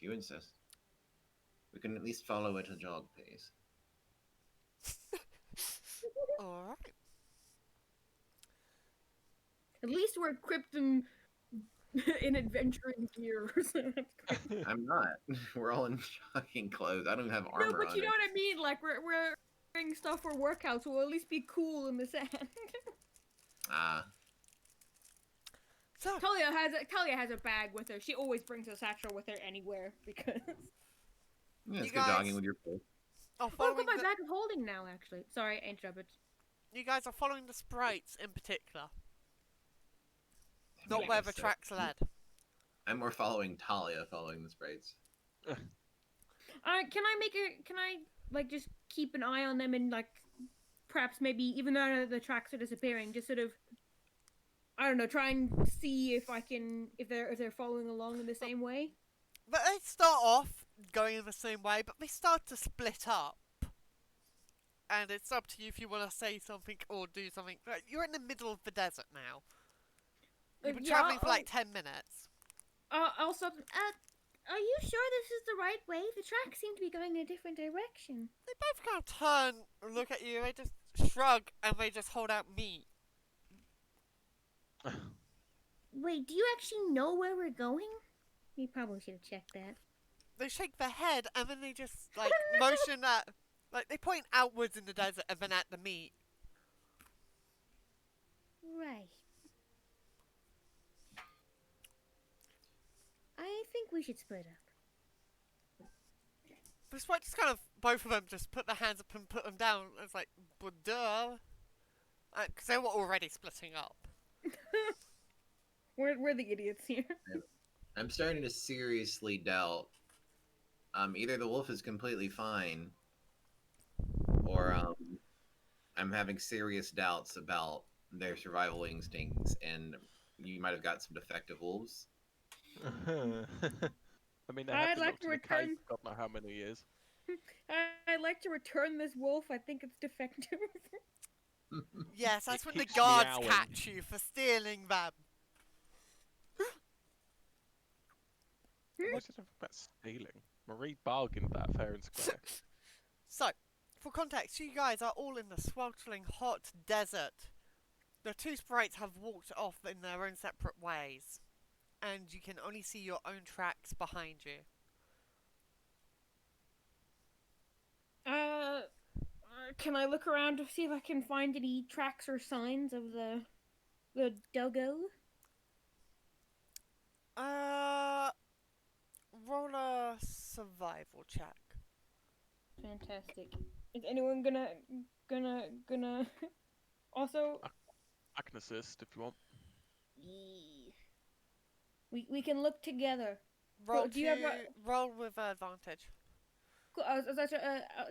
you insist. We can at least follow at a jog pace. Alright. At least we're equipped in adventuring gear. So that's good. I'm not. We're all in jogging clothes. I don't have No, armor but on you know it. what I mean. Like we're wearing stuff for workouts, so we'll at least be cool in the sand. Ah, So, Talia has a bag with her. She always brings a satchel with her anywhere because. yeah, it's You good guys- jogging with your pole. are Oh, I've following got my the, bag of holding now. Actually, sorry, I interrupted. you guys are following the sprites in particular, not Like where I the said, tracks led. I'm more following Talia, following the sprites. Can I like just keep an eye on them and like perhaps maybe even though the tracks are disappearing, just sort of I don't know, try and see if they're following along in the same way. But they start off going in the same way, but they start to split up. And it's up to you if you want to say something or do something. Like, you're in the middle of the desert now. You've been travelling for like 10 minutes. I'll stop. Are you sure this is the right way? The tracks seem to be going in a different direction. They both kind of turn and look at you. They just shrug and they just hold out meat. Wait, do you actually know where we're going? We probably should have checked that. They shake their head and then they just like motion at, like they point outwards in the desert and then at the meat. Right. I think we should split up. The sprite just kind of, both of them just put their hands up and put them down. It's like, well, duh. Because they were already splitting up. We're the idiots here. I'm starting to seriously doubt. Either the wolf is completely fine, or I'm having serious doubts about their survival instincts, and you might have got some defective wolves. I mean, they I'd have been like locked to in the cave return- for God know how many years. I'd like to return this wolf. I think it's defective. Yes, that's It when the keeps guards meowing. catch you for stealing them. What's it about stealing? Marie bargained that fair and square. So, for context, you guys are all in the sweltering hot desert. The two sprites have walked off in their own separate ways, and you can only see your own tracks behind you. Can I look around to see if I can find any tracks or signs of the doggo? Roll a survival check. Fantastic. Is anyone gonna also? I can assist if you want. We can look together. Roll do you have roll with advantage. Cool,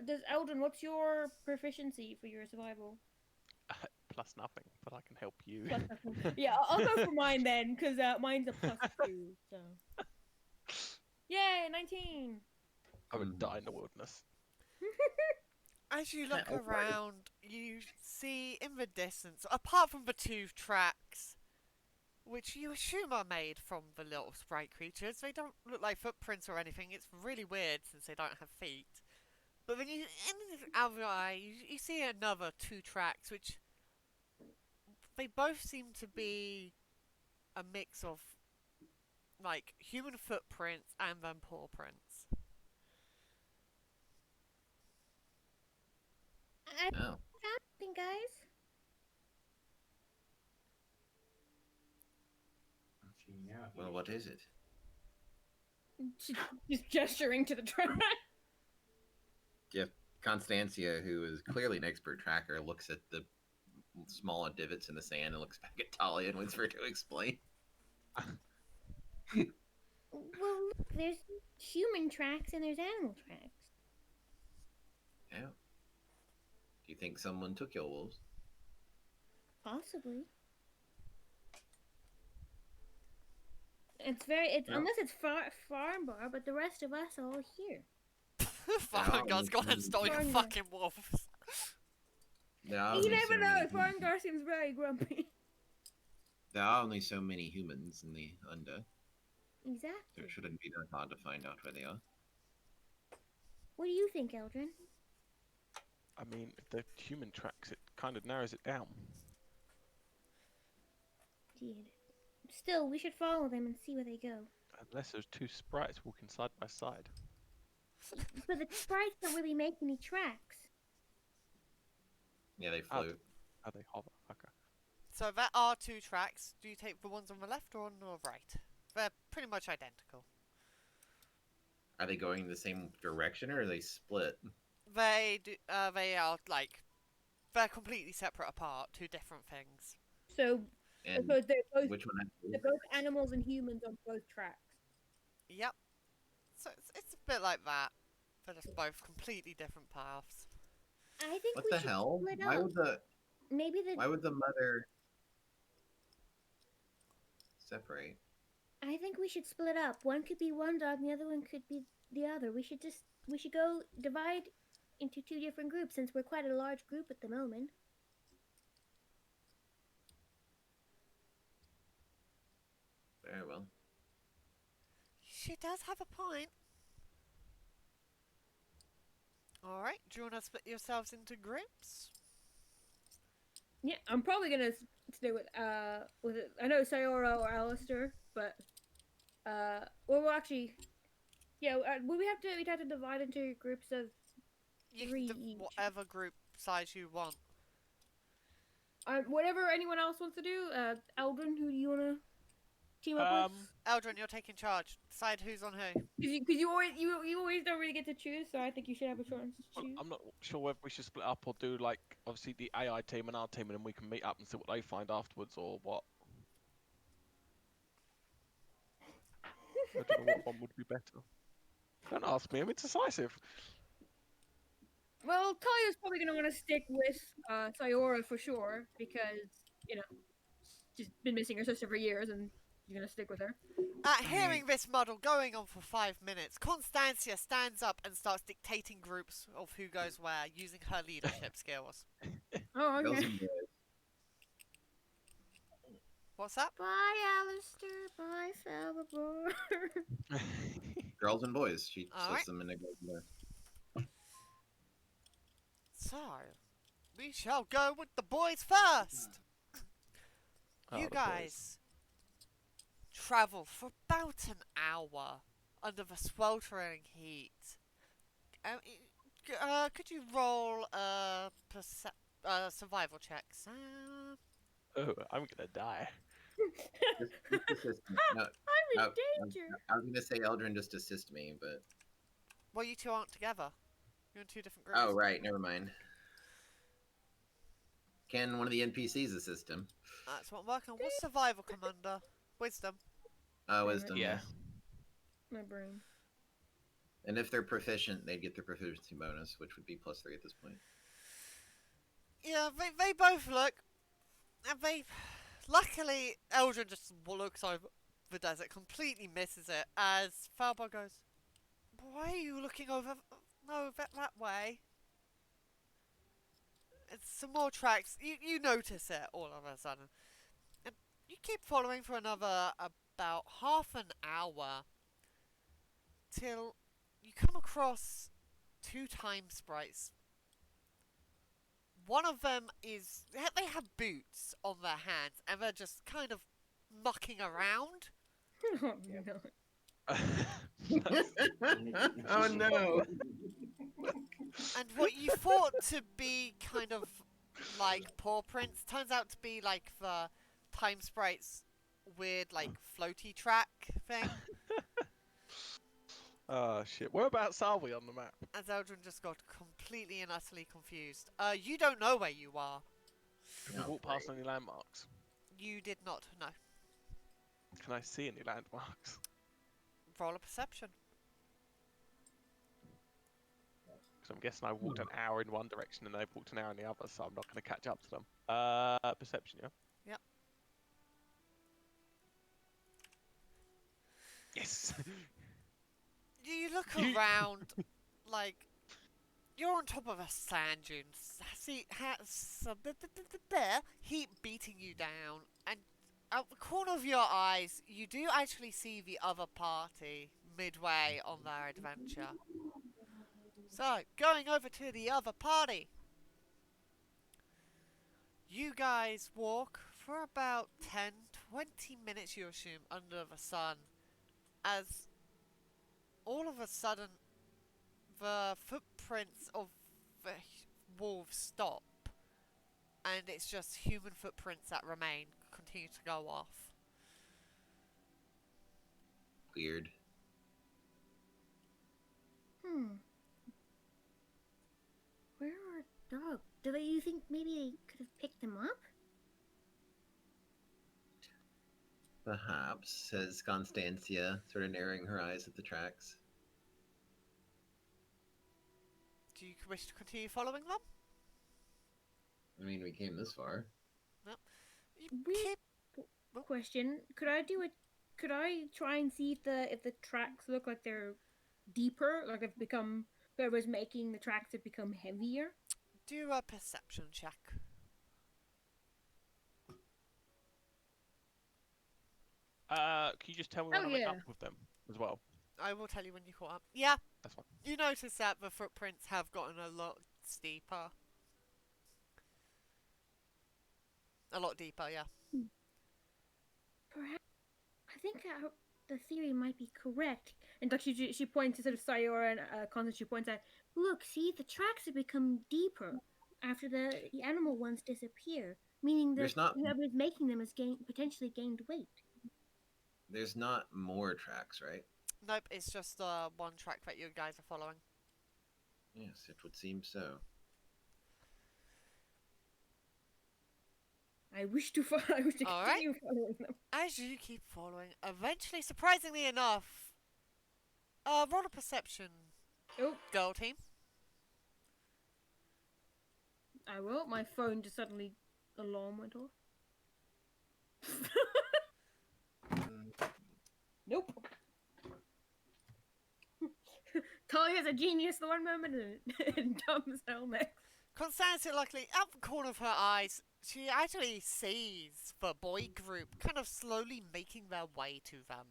does Eldon? What's your proficiency for your survival? Plus nothing, but I can help you. Plus nothing. Yeah, I'll go for mine then, because mine's a +2. So. Yay, 19. I would die in the wilderness. As you look Yeah, okay. around, you see in the distance, apart from the two tracks, which you assume are made from the little sprite creatures, they don't look like footprints or anything. It's really weird since they don't have feet. But then you, in the other eye, you see another two tracks, which they both seem to be a mix of like human footprints and then paw prints. I Oh, found something, guys. well, what is it? She's gesturing to the track. Constancia, who is clearly an expert tracker, looks at the small divots in the sand and looks back at Talia and waits for her to explain. Well, look, there's human tracks and there's animal tracks. Yeah. Do you think someone took your wolves? Possibly. It's No. unless it's farm bar, but the rest of us are all here. Farengar's gone and stole your Farengar. fucking wolves. There are You only never so know. many humans. Farengar seems very grumpy. There are only so many humans in the Under, so Exactly. it shouldn't be that hard to find out where they are. What do you think, Eldrin? I mean, if they're human tracks, it kind of narrows it down. Still, we should follow them and see where they go. Unless there's two sprites walking side by side. But the sprites don't really make any tracks. Yeah, they float. Oh, they hover. Okay. So there are two tracks. Do you take the ones on the left or on the right? They're pretty much identical. Are they going the same direction or are they split? They do. They are like they're completely separate apart. Two different things. So, And they're both which one? they're both animals and humans on both tracks. Yep. So it's a bit like that. They're just both completely different paths. I think What we the should hell? split Why up. would the Maybe why would the mother separate? I think we should split up. One could be one dog, and the other one could be the other. We should go divide into two different groups since we're quite a large group at the moment. Very well. She does have a point. Alright, do you want to split yourselves into groups? Yeah, I'm probably gonna stay with it. I know Sayora or Alistair, but well actually, yeah. We'd have to divide into groups of You three can each. whatever group size you want. Whatever anyone else wants to do. Eldrin, who do you wanna team up with? Eldrin, you're taking charge. Decide who's on who. Because you always don't really get to choose, so I think you should have a chance to Well, choose. I'm not sure whether we should split up or do like obviously the AI team and our team, and then we can meet up and see what they find afterwards, or what. I don't know what one would be better. Don't ask me. I'm indecisive. Well, Talia's probably gonna want to stick with Sayora for sure because she's been missing her sister for years, and you're gonna stick with her. Hearing this model going on for 5 minutes, Constancia stands up and starts dictating groups of who goes where using her leadership skills. Oh, Girls okay. and boys. What's that? Bye, Alistair. Bye, Salvador. Girls and boys. She Alright. splits them into girls and boys. So, we shall go with the boys first. Oh, You the boys. guys travel for about an hour under the sweltering heat. Could you roll a survival check, Sam? Oh, I'm gonna die. Just assist me. No, I'm in no, danger. I was gonna say Eldrin just assist me, but Well, you two aren't together. You're in two different groups. oh right, never mind. Can one of the NPCs assist him? That's what I'm working on. What's survival, Commander? Wisdom. Wisdom. Yeah. My brain. And if they're proficient, they'd get their proficiency bonus, which would be +3 at this point. Yeah, they both look. And they. Luckily, Eldrin just looks over the desert, completely misses it, as Falbo goes, why are you looking over? No, that way. It's some more tracks. You notice it all of a sudden. And you keep following for another about half an hour till you come across two time sprites. One of them is... They have boots on their hands and they're just kind of mucking around. Oh, no. Oh no! And what you thought to be kind of like paw prints turns out to be like the time sprite's weird like floaty track thing. Oh shit. Whereabouts are we on the map? As Eldrin just got completely and utterly confused. You don't know where you are. Can we walk past any landmarks? You did not know. Can I see any landmarks? Roll a perception. Because I'm guessing I walked an hour in one direction and they've walked an hour in the other, so I'm not going to catch up to them. Perception, yeah? Yep. Yes. You look You- around, like you're on top of a sand dune. See, heat beating you down, and out the corner of your eyes, you do actually see the other party midway on their adventure. So, going over to the other party. You guys walk for about 10-20 minutes, you assume, under the sun, as all of a sudden the footprints of the wolves stop, and it's just human footprints that remain, continue to go off. Weird. Where are dogs? You think maybe they could have picked them up? Perhaps, says Constantia, sort of narrowing her eyes at the tracks. Do you wish to continue following them? I mean, we came this far. You Weird keep... question. Could I try and see if the tracks look like they're deeper, like they've become whoever's making the tracks have become heavier? Do a perception check. Can you just tell me when Oh, I met yeah. up with them as well? I will tell you when you caught up. Yeah, That's fine. you notice that the footprints have gotten a lot steeper. A lot deeper, yeah. Perhaps. I think the theory might be correct. And like she points to sort of Sayora and Constance. She points out, Look, see, the tracks have become deeper after the animal ones disappear, meaning that There's not- whoever's making them has potentially gained weight. There's not more tracks, right? Nope, it's just the one track that you guys are following. Yes, it would seem so. I wish to All right. continue following them. As you keep following, eventually, surprisingly enough, roll a perception, Oh, girl team. I will. My phone just suddenly alarm went off. Nope. Talia's a genius the one moment and dumb as hell next. Constantia, luckily, out the corner of her eyes, she actually sees the boy group kind of slowly making their way to them.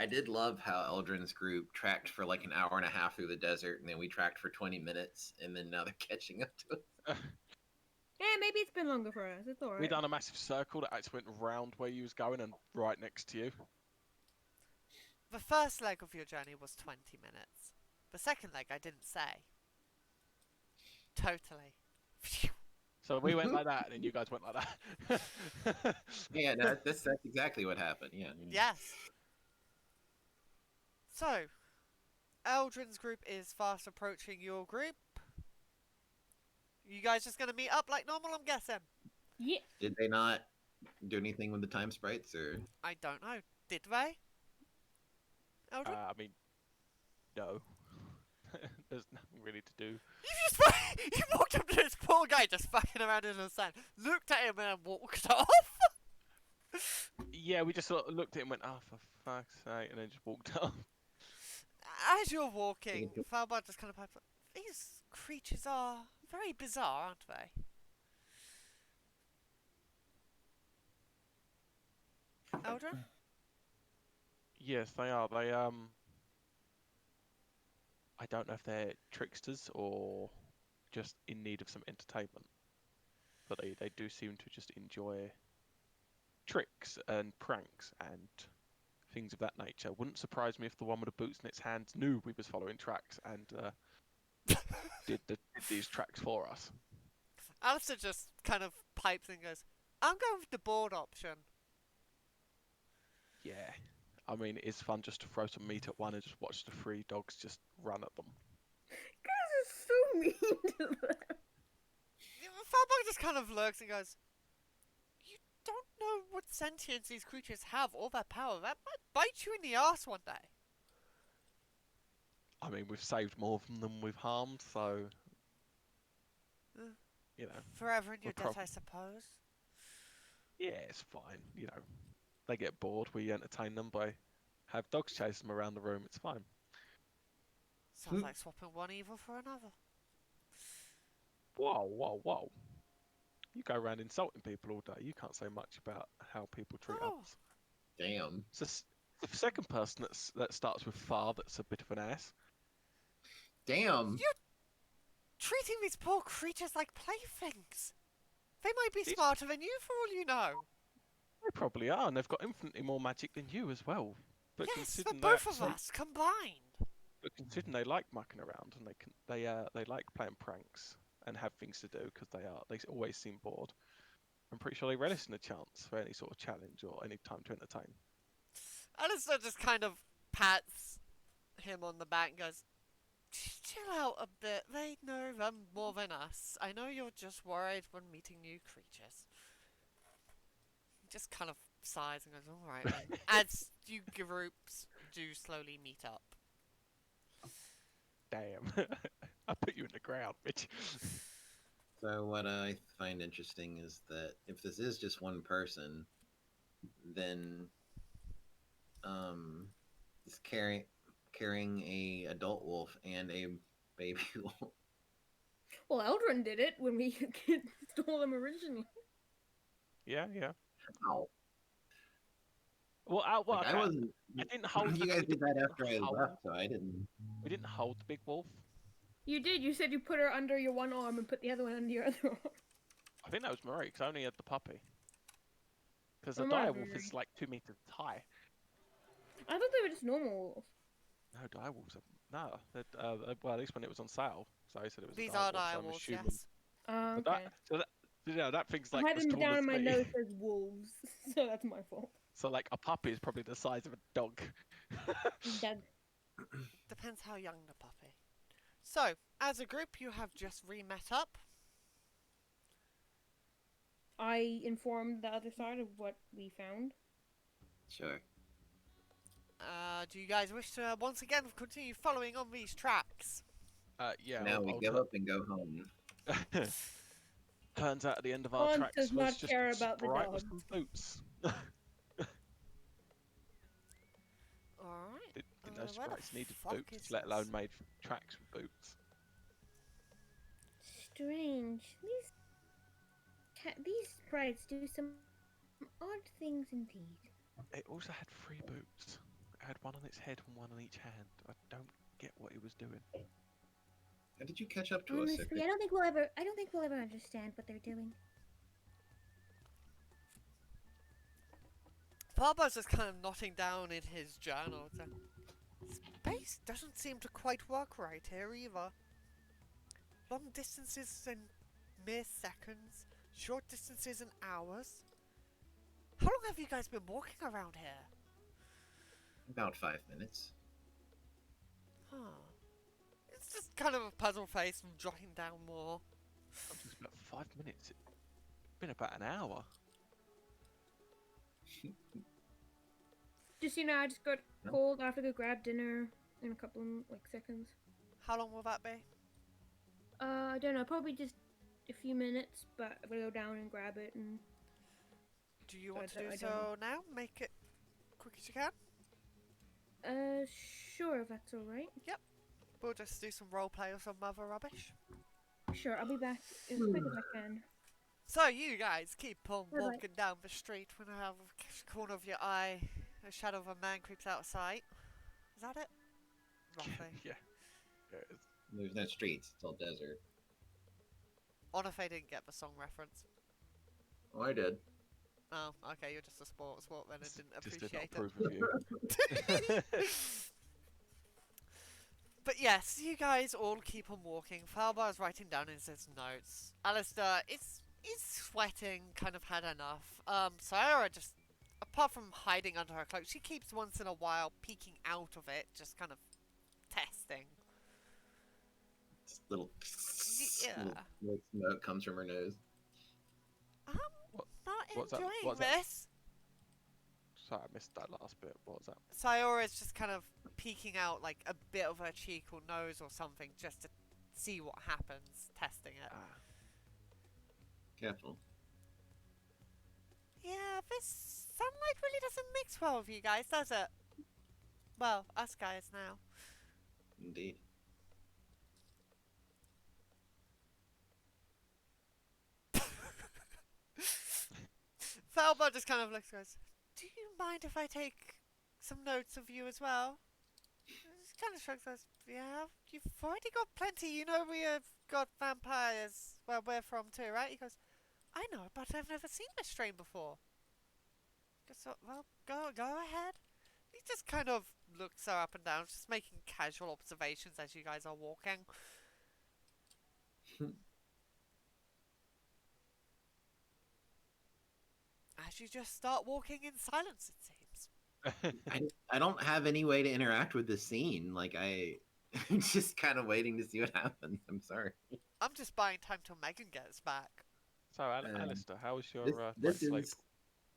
I did love how Eldrin's group tracked for like an hour and a half through the desert, and then we tracked for 20 minutes, and then now they're catching up to us. Yeah, maybe it's been longer for us. It's alright. We done a massive circle that actually went round where you was going and right next to you. The first leg of your journey was 20 minutes. The second leg, I didn't say. Totally. Phew. So we went like that, and then you guys went like that. Yeah, no, that's exactly what happened. Yeah. Yes. So, Eldrin's group is fast approaching your group. You guys just gonna meet up like normal, I'm guessing? Yeah. Did they not do anything with the time sprites, or? I don't know. Did they? Eldrin? I mean, no. There's nothing really to do. You walked up to this poor guy just fucking around in the sand, looked at him and walked off? Yeah, we just sort of looked at it and went, oh, for fuck's sake, and then just walked off. As you're walking, Falbard just kind of pipes up, these creatures are very bizarre, aren't they? Eldrin? Yes, they are. They, I don't know if they're tricksters or just in need of some entertainment. But they do seem to just enjoy tricks and pranks and things of that nature. Wouldn't surprise me if the one with the boots in its hands knew we was following tracks and did these tracks for us. Alistair just kind of pipes and goes, I'm going with the board option. Yeah. I mean, it's fun just to throw some meat at one and just watch the three dogs just run at them. Guys are so mean to them. Falbard just kind of lurks and goes, you don't know what sentience these creatures have or their power. That might bite you in the arse one day. I mean, we've saved more of them than we've harmed, so... You know. Forever in your We're debt, I suppose. Yeah, it's fine, you know. They get bored, we entertain them by Have dogs chase them around the room. It's fine. Sounds like swapping one evil for another. Whoa, whoa, whoa! You go around insulting people all day. You can't say much about how people treat Oh. others. Damn. So the second person that starts with far that's a bit of an ass. Damn. Treating these poor creatures like playthings. They might be These- smarter than you for all you know. They probably are, and they've got infinitely more magic than you as well. But Yes, for considering both that- of so- us combined. But considering they like mucking around and they like playing pranks and have things to do because they always seem bored. I'm pretty sure they relish in a chance for any sort of challenge or any time to entertain. Alistair just kind of pats him on the back and goes, chill out a bit. They know them more than us. I know you're just worried when meeting new creatures. He just kind of sighs and goes, alright then. As you groups do slowly meet up. Damn, I put you in the ground, bitch. So what I find interesting is that if this is just one person, then it's carrying a adult wolf and a baby wolf. Well, Eldrin did it when we stole them originally. Yeah. Ow. Well, Like, okay. I wasn't. I didn't hold. You guys did that after I hold- left, so I didn't. We didn't hold the big wolf. You did. You said you put her under your one arm and put the other one under your other arm. I think that was Marie because I only had the puppy. Because the It might dire have wolf been is like 2 meters high. I thought they were just normal wolves. No, dire wolves are no. Well, at least when it was on sale, so I said it was. These a are dire wolf, so dire I'm wolves, assuming- yes. So Okay. that thing's I like had as them tall down as in my me. notes as wolves, so that's my fault. So like a puppy is probably the size of a dog. Doug. Depends how young the puppy. So, as a group, you have just re-met up. I informed the other side of what we found. Sure. Do you guys wish to once again continue following on these tracks? Yeah. Now we I'll give up and go home. Turns out at the end of our Hans tracks does was not just care a about the sprite with dogs. some boots. Alright. Didn't know Where the sprites needed fuck boots, is let alone this? made tracks with boots. Strange. These sprites do some odd things indeed. It also had 3 boots. It had one on its head and one on each hand. I don't get what it was doing. How did you catch up to us? Honestly, I don't think we'll ever understand what they're doing. Farbo's just kind of nodding down in his journal. Space doesn't seem to quite work right here either. Long distances in mere seconds, short distances in hours. How long have you guys been walking around here? About 5 minutes. Huh. It's just kind of a puzzle face and jotting down more. I'm just about 5 minutes. It's been about an hour. Just I just got cold. I have to go grab dinner in a couple of seconds. How long will that be? I don't know. Probably just a few minutes, but I'm gonna go down and grab it and. Do you want to I do don't so know. now? Make it quick as you can? Sure, if that's alright. We'll just do some roleplay or some other rubbish. Sure, I'll be back as quick as I can. So you guys keep on Bye-bye. walking down the street when out of the corner of your eye a shadow of a man creeps out of sight. Is that it? Roughly. Yeah. Yeah, it's- There's no streets. It's all desert. Onofe didn't get the song reference. Oh, I did. Oh, okay, you're just a sport then and didn't just did appreciate not approve of you. But yes, you guys all keep on walking. Falbar is writing down in his notes. Alistair is sweating, kind of had enough. Sayara just, apart from hiding under her cloak, she keeps once in a while peeking out of it, just kind of testing. Just little, Yeah. little smoke comes from her nose. Not What's that? enjoying What's that? this. Sorry, I missed that last bit. What was that? Sayora is just kind of peeking out like a bit of her cheek or nose or something just to see what happens, testing it. Careful. Yeah, this sunlight really doesn't mix well with you guys, does it? Well, us guys now. Indeed. Falba just kind of looks and goes, "Do you mind if I take some notes of you as well?" Just kind of shrugs and goes, "Yeah, you've already got plenty. You know we have got vampires where we're from too, right?" He goes, "I know, but I've never seen this strain before." So, well, go ahead. He just kind of looks her up and down, just making casual observations as you guys are walking. As you just start walking in silence, it seems. I don't have any way to interact with the scene. Like I'm just kind of waiting to see what happens. I'm sorry. I'm just buying time till Megan gets back. So, Alistair, how was your This night's sleep?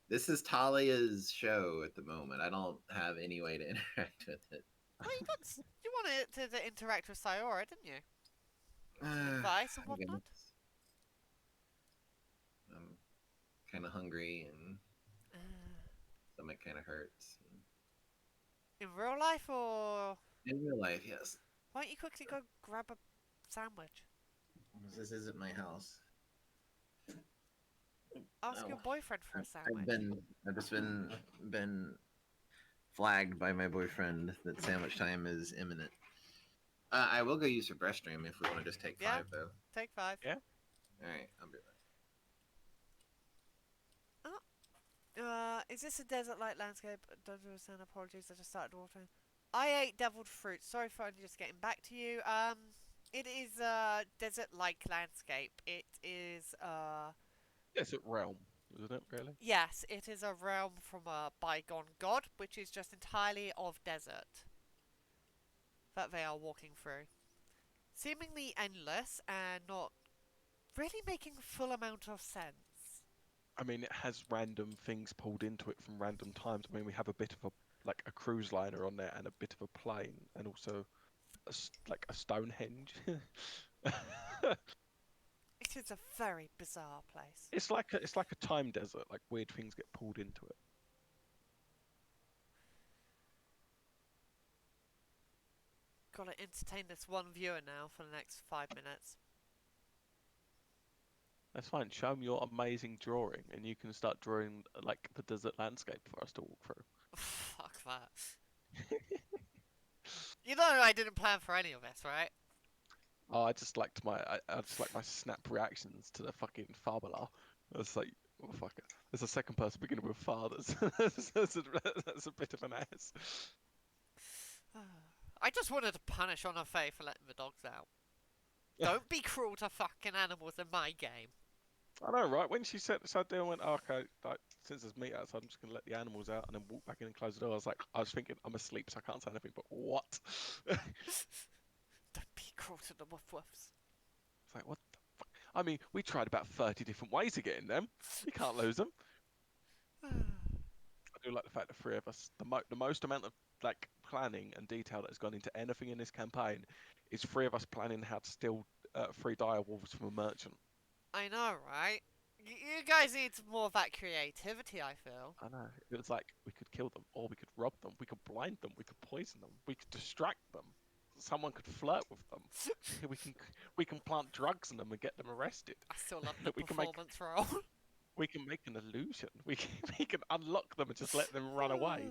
this is Talia's show at the moment. I don't have any way to interact with it. Well, you wanted to interact with Sayora, didn't you? Advice and I whatnot. guess. I'm kind of hungry and stomach kind of hurts. In real life, or In real life, yes. why don't you quickly go grab a sandwich? This isn't my house. Ask your boyfriend for a sandwich. I've just been flagged by my boyfriend that sandwich time is imminent. I will go use the restroom if we want to just take 5 though. Take 5. Yeah. All right, I'll be right. Is this a desert-like landscape? Don't understand. Apologies. I just started watering. I ate deviled fruit. Sorry for only just getting back to you. It is a desert-like landscape. It is Desert realm, isn't it? Really? Yes, it is a realm from a bygone god, which is just entirely of desert that they are walking through. Seemingly endless and not really making a full amount of sense. I mean, it has random things pulled into it from random times. I mean, we have a bit of a cruise liner on there and a bit of a plane, and also like a Stonehenge. It is a very bizarre place. It's like a time desert. Like weird things get pulled into it. Gotta entertain this one viewer now for the next 5 minutes. That's fine. Show me your amazing drawing, and you can start drawing like the desert landscape for us to walk through. Fuck that. You know I didn't plan for any of this, right? Oh, I just liked my snap reactions to the fucking fabula. It's like, oh fuck it. There's a second person beginning with fathers. that's a bit of an ass. I just wanted to punish on her face for letting the dogs out. Don't be cruel to fucking animals in my game. I know, right? When she sat there and went, oh, okay, like, since there's meat outside, I'm just gonna let the animals out and then walk back in and close the door. I was thinking, I'm asleep, so I can't say anything. But what? Don't be cruel to the woof-woofs. It's like, what the fuck? I mean, we tried about 30 different ways of getting them. You can't lose them. I do like the fact that 3 of us, the most amount of like planning and detail that has gone into anything in this campaign is 3 of us planning how to steal 3 dire wolves from a merchant. I know, right? You guys need some more of that creativity, I feel. I know. It was like, we could kill them, or we could rob them, we could blind them, we could poison them, we could distract them. Someone could flirt with them. we can plant drugs in them and get them arrested. I still love the We can performance role. We can make an illusion. We can unlock them and just let them run away.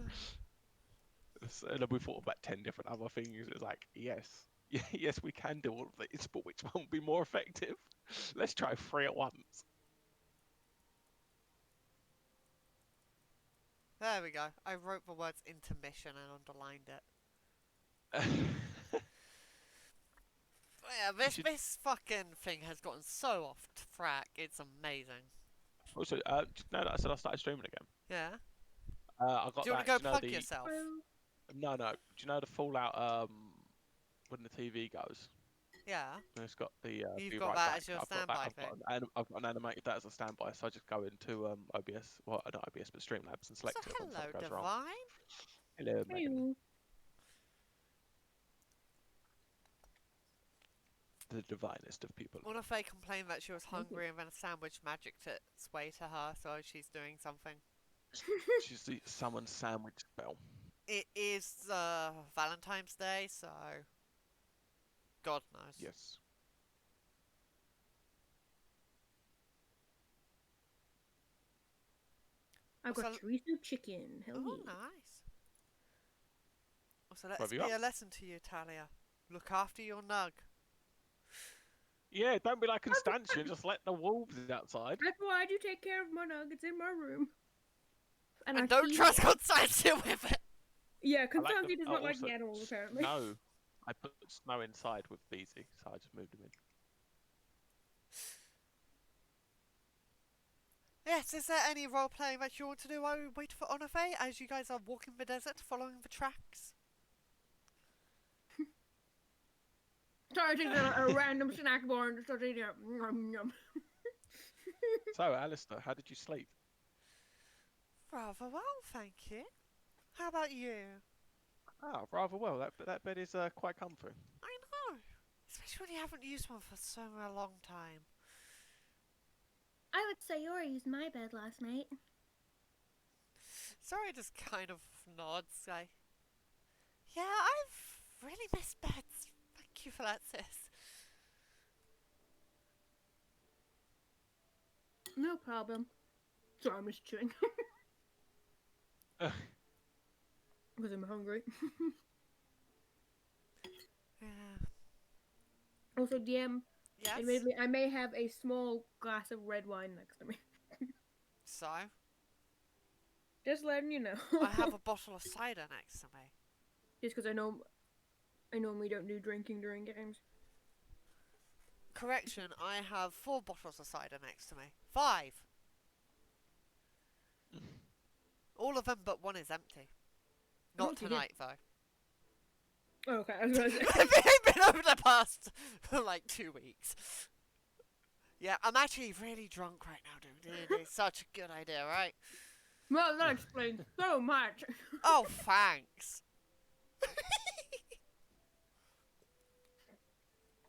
And then we thought about 10 different other things. It's like, yes, we can do all of this, but which one will be more effective? Let's try 3 at once. There we go. I wrote the words intermission and underlined it. Yeah, this fucking thing has gotten so off track. It's amazing. Also, do you know that I said I started streaming again? Yeah. I got Do you want to go plug yourself? No. Do you know the Fallout? When the TV goes. Yeah. It's got the. You've be got right that back. as your I've got standby that, thing. I've got an animated that as a standby, so I just go into OBS. Well, not OBS, but Streamlabs and select So it. when hello, something goes Divine. wrong. Hello, Megan. Hello. The divinest of people. One of they complained that she was hungry and then a sandwich magicked its way to her, so she's doing something. She's the summoned sandwich spell. It is Valentine's Day, so God knows. Yes. I've Also, got chorizo chicken. Hell oh, yeah. nice. Also, let What this have you be got? a lesson to you, Talia. Look after your nug. Yeah, don't be like Constantia and just let the wolves outside. That's why I do take care of my nuggets in my room. And I don't feed trust it. Constantia with it. Yeah, I like Constantia them. does Oh, not like also, the animals, apparently. Snow. I put Snow inside with Beezy, so I just moved him in. Yes, is there any role playing that you want to do while we wait for Onafe, as you guys are walking the desert, following the tracks? Sorry, I take a random snack bar and just start eating it. Yum, yum. So, Alistair, how did you sleep? Rather well, thank you. How about you? Ah, rather well. That bed is quite comfy. I know. Especially when you haven't used one for so long time. I would say Yori used my bed last night. Sorry, just kind of nods. Yeah, I've really missed beds. Thank you for that, sis. No problem. Sorry, I'm just chewing. Because I'm hungry. Yeah. Also, DM, Yes. admittedly, I may have a small glass of red wine next to me. So, Just letting you know. I have a bottle of cider next to me. Just because I normally don't do drinking during games. Correction, I have 4 bottles of cider next to me. 5. All of them but one is empty. Not dear. tonight, though. Oh, okay, I was gonna say. They've been over the past, like, 2 weeks. Yeah, I'm actually really drunk right now, dude. It is such a good idea, right? Well, that explains so much. Oh, thanks.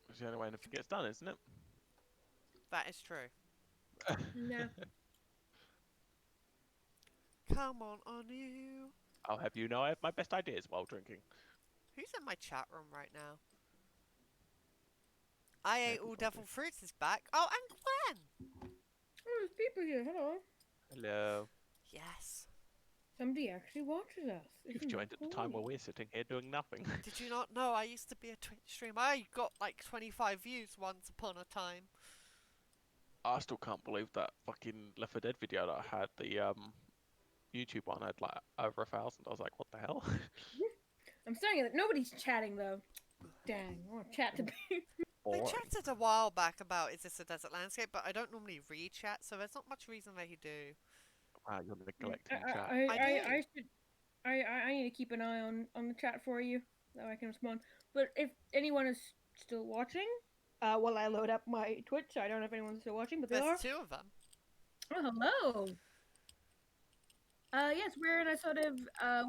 It's the only way anything gets done, isn't it? That is true. Nah. Come on you. I'll have you know I have my best ideas while drinking. Who's in my chat room right now? I ate all Everybody. devil fruits is back. Oh, and Gwen. Oh, there's people here. Hello. Hello. Yes. Somebody actually watches us. You've Isn't joined that at the time where cool? we're sitting here doing nothing. Did you not know I used to be a Twitch streamer? I got like 25 views once upon a time. I still can't believe that fucking Left 4 Dead video that I had. The YouTube one had like over 1,000. I was like, what the hell? I'm staring at it. Nobody's chatting though. Dang, I want to chat to people. They Boring. chatted a while back about is this a desert landscape, but I don't normally read chat, so there's not much reason they do. Wow, you're neglecting chat. I need to keep an eye on the chat for you, so I can respond. But if anyone is still watching, while I load up my Twitch, I don't know if anyone's still watching, but they There's are. 2 of them. Oh, hello. Yes, we're in a sort of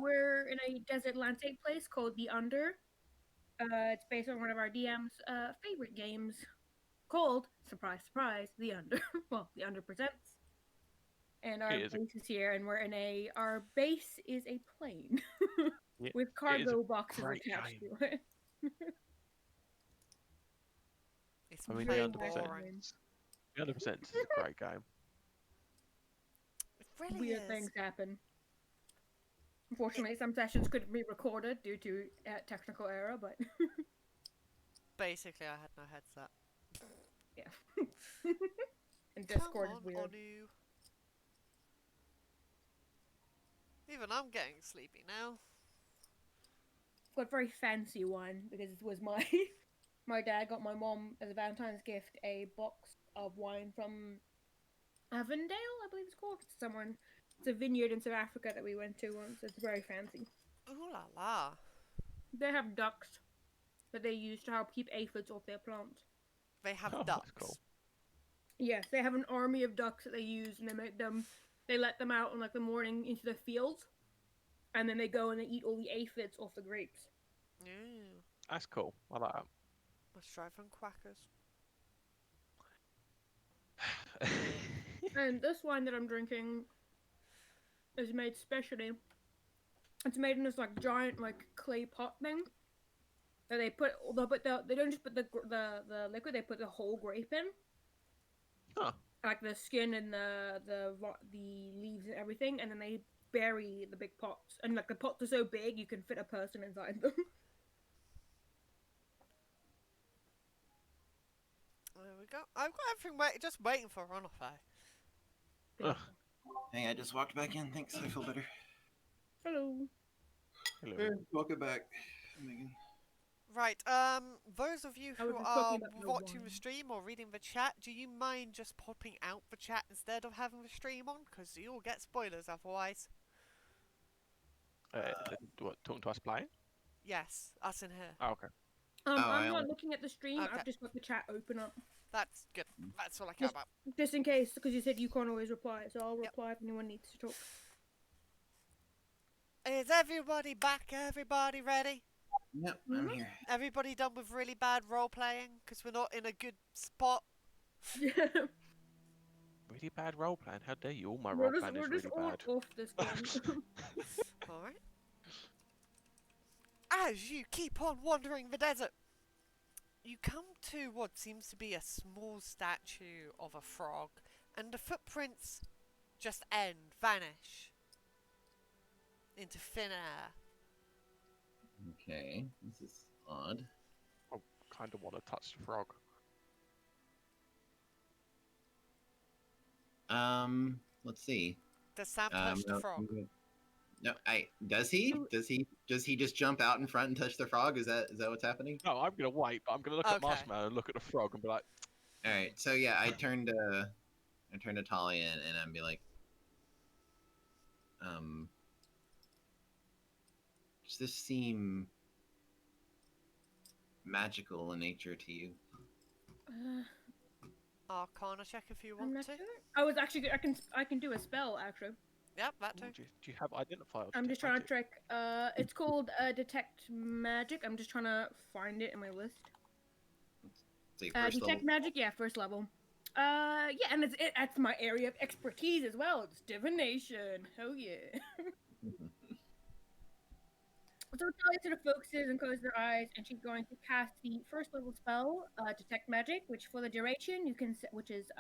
we're in a desert landscape place called The Under. It's based on one of our DM's favorite games, called surprise, surprise, The Under. Well, The Under presents. And our It is a- base is here, and our base is a plane Yeah, with it is a cargo boxes great attached game. to it. It's I mean, Very plain nice boring. game. The 100% is a great game. It really Weird is. things happen. Unfortunately, some sessions couldn't be recorded due to technical error, but Basically, I had no headset. yeah. And Discord Come is on, weird. Onu. Even I'm getting sleepy now. Got a very fancy one because it was my my dad got my mom as a Valentine's gift a box of wine from Avondale, I believe it's called. It's a vineyard in South Africa that we went to once. It's very fancy. Ooh la la. They have ducks that they use to help keep aphids off their plants. They have Oh, ducks. that's cool. Yes, they have an army of ducks that they use, and they let them out in like the morning into the fields, and then they go and they eat all the aphids off the grapes. Yeah. That's cool. I like that. Let's try from Quackers. And this wine that I'm drinking is made specially It's made in this like giant like clay pot thing. That they don't just put the liquid, they put the whole grape in. Huh. Like the skin and the leaves and everything, and then they bury the big pots. And like the pots are so big, you can fit a person inside them. There we go. I've got everything just waiting for Runafay. Ugh. Hey, I just walked back in. Thanks. I feel better. Hello. Hello. Welcome back, Megan. Right, those of you I was who just are talking about my watching the wine. stream or reading the chat, do you mind just popping out the chat instead of having the stream on? Because you'll get spoilers otherwise. What, talking to us playing? Yes, us in here. Oh, okay. I'm I not only- looking at the stream. Okay. I've just got the chat open up. That's good. That's all I care about. Just in case, because you said you can't always reply, so I'll Yep. reply if anyone needs to talk. Is everybody back? Everybody ready? Yep, I'm here. Everybody done with really bad role playing? Because we're not in a good spot. Really bad role playing. How dare you? All my role playing is we're really just all bad. off this game. Alright. As you keep on wandering the desert, you come to what seems to be a small statue of a frog, and the footprints just vanish into thin air. Okay, this is odd. I kind of want to touch the frog. Let's see. Does Sam touch the no, frog? No, does he? Does he just jump out in front and touch the frog? Is that what's happening? No, I'm gonna wait, but I'm gonna look at Okay. Marshmallow and look at the frog and be like, All right. So yeah, I turned to Talia and I'd be like, does this seem magical in nature to you? Arcana check if you I'm want not to. sure. I was actually I can do a spell actually. Yep, that "Oh, too. do you have identifier? I'm just trying to check. It's called detect magic. I'm just trying to find it in my list. So you first Detect level. magic, yeah, first level. Yeah, and that's my area of expertise as well. It's divination. Hell yeah. So Talia sort of focuses and closes her eyes, and she's going to cast the first level spell, detect magic, which for the duration you can, which is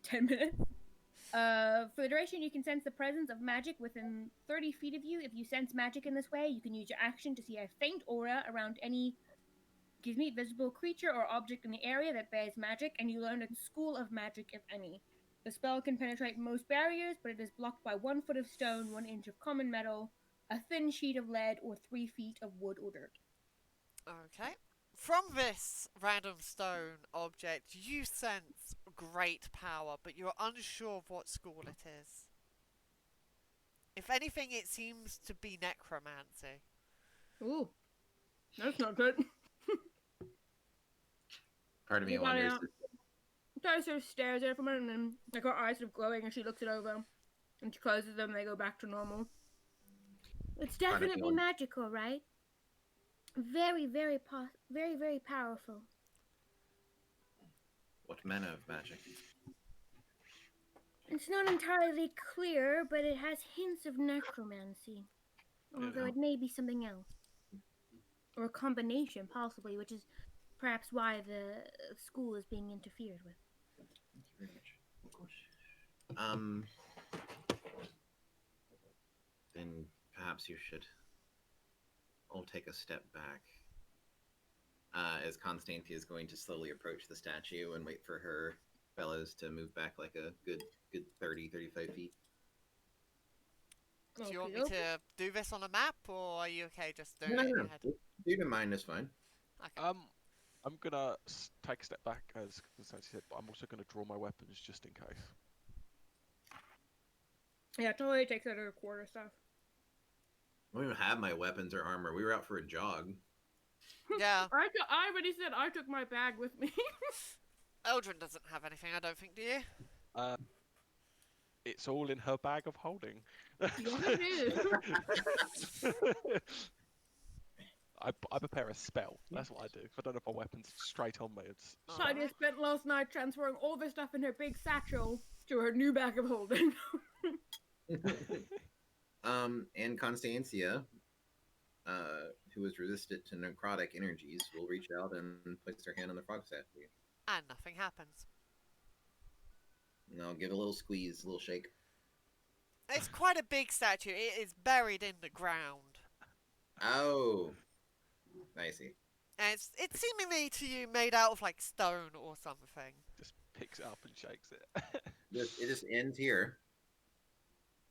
10 minutes. For the duration, you can sense the presence of magic within 30 feet of you. If you sense magic in this way, you can use your action to see a faint aura around any, visible creature or object in the area that bears magic, and you learn a school of magic, if any. The spell can penetrate most barriers, but it is blocked by 1 foot of stone, 1 inch of common metal, a thin sheet of lead, or 3 feet of wood or dirt. Okay. From this random stone object, you sense great power, but you're unsure of what school it is. If anything, it seems to be necromancy. Ooh, that's not good. Part of me You got wonders. it. Talia sort of stares at it for a minute, and then like her eyes sort of glowing, and she looks it over, and she closes them, and they go back to normal. It's Part of me definitely wonders- magical, right? Very, very, very, very powerful. What manner of magic? It's not entirely clear, but it has hints of necromancy. Although it may be something else. Or a combination, possibly, which is perhaps why the school is being interfered with. Thank you very much. Then perhaps you should all take a step back. As Constantia is going to slowly approach the statue and wait for her fellows to move back like a good 30, 35 feet. Do you want me Okey-dokey. to do this on a map, or are you okay just doing No, it in no, your no. head? You can mind is fine. Okay. I'm gonna take a step back, as Constantia said, but I'm also gonna draw my weapons just in case. Yeah, Talia takes out her quarter staff. I don't even have my weapons or armor. We were out for a jog. Yeah, I already said I took my bag with me. Eldrin doesn't have anything, I don't think, do you? It's all in her bag of holding. Yes, it is. I prepare a spell. That's what I do. If I don't have my weapons straight on me, it's Talia spent last night transferring all the stuff in her big satchel to her new bag of holding. And Constancia, who is resistant to necrotic energies, will reach out and place their hand on the frog statue. And nothing happens. And I'll give it a little squeeze, a little shake. It's quite a big statue. It is buried in the ground. Oh, I see. And it's seemingly to you made out of like stone or something. Just picks it up and shakes it. It just ends here.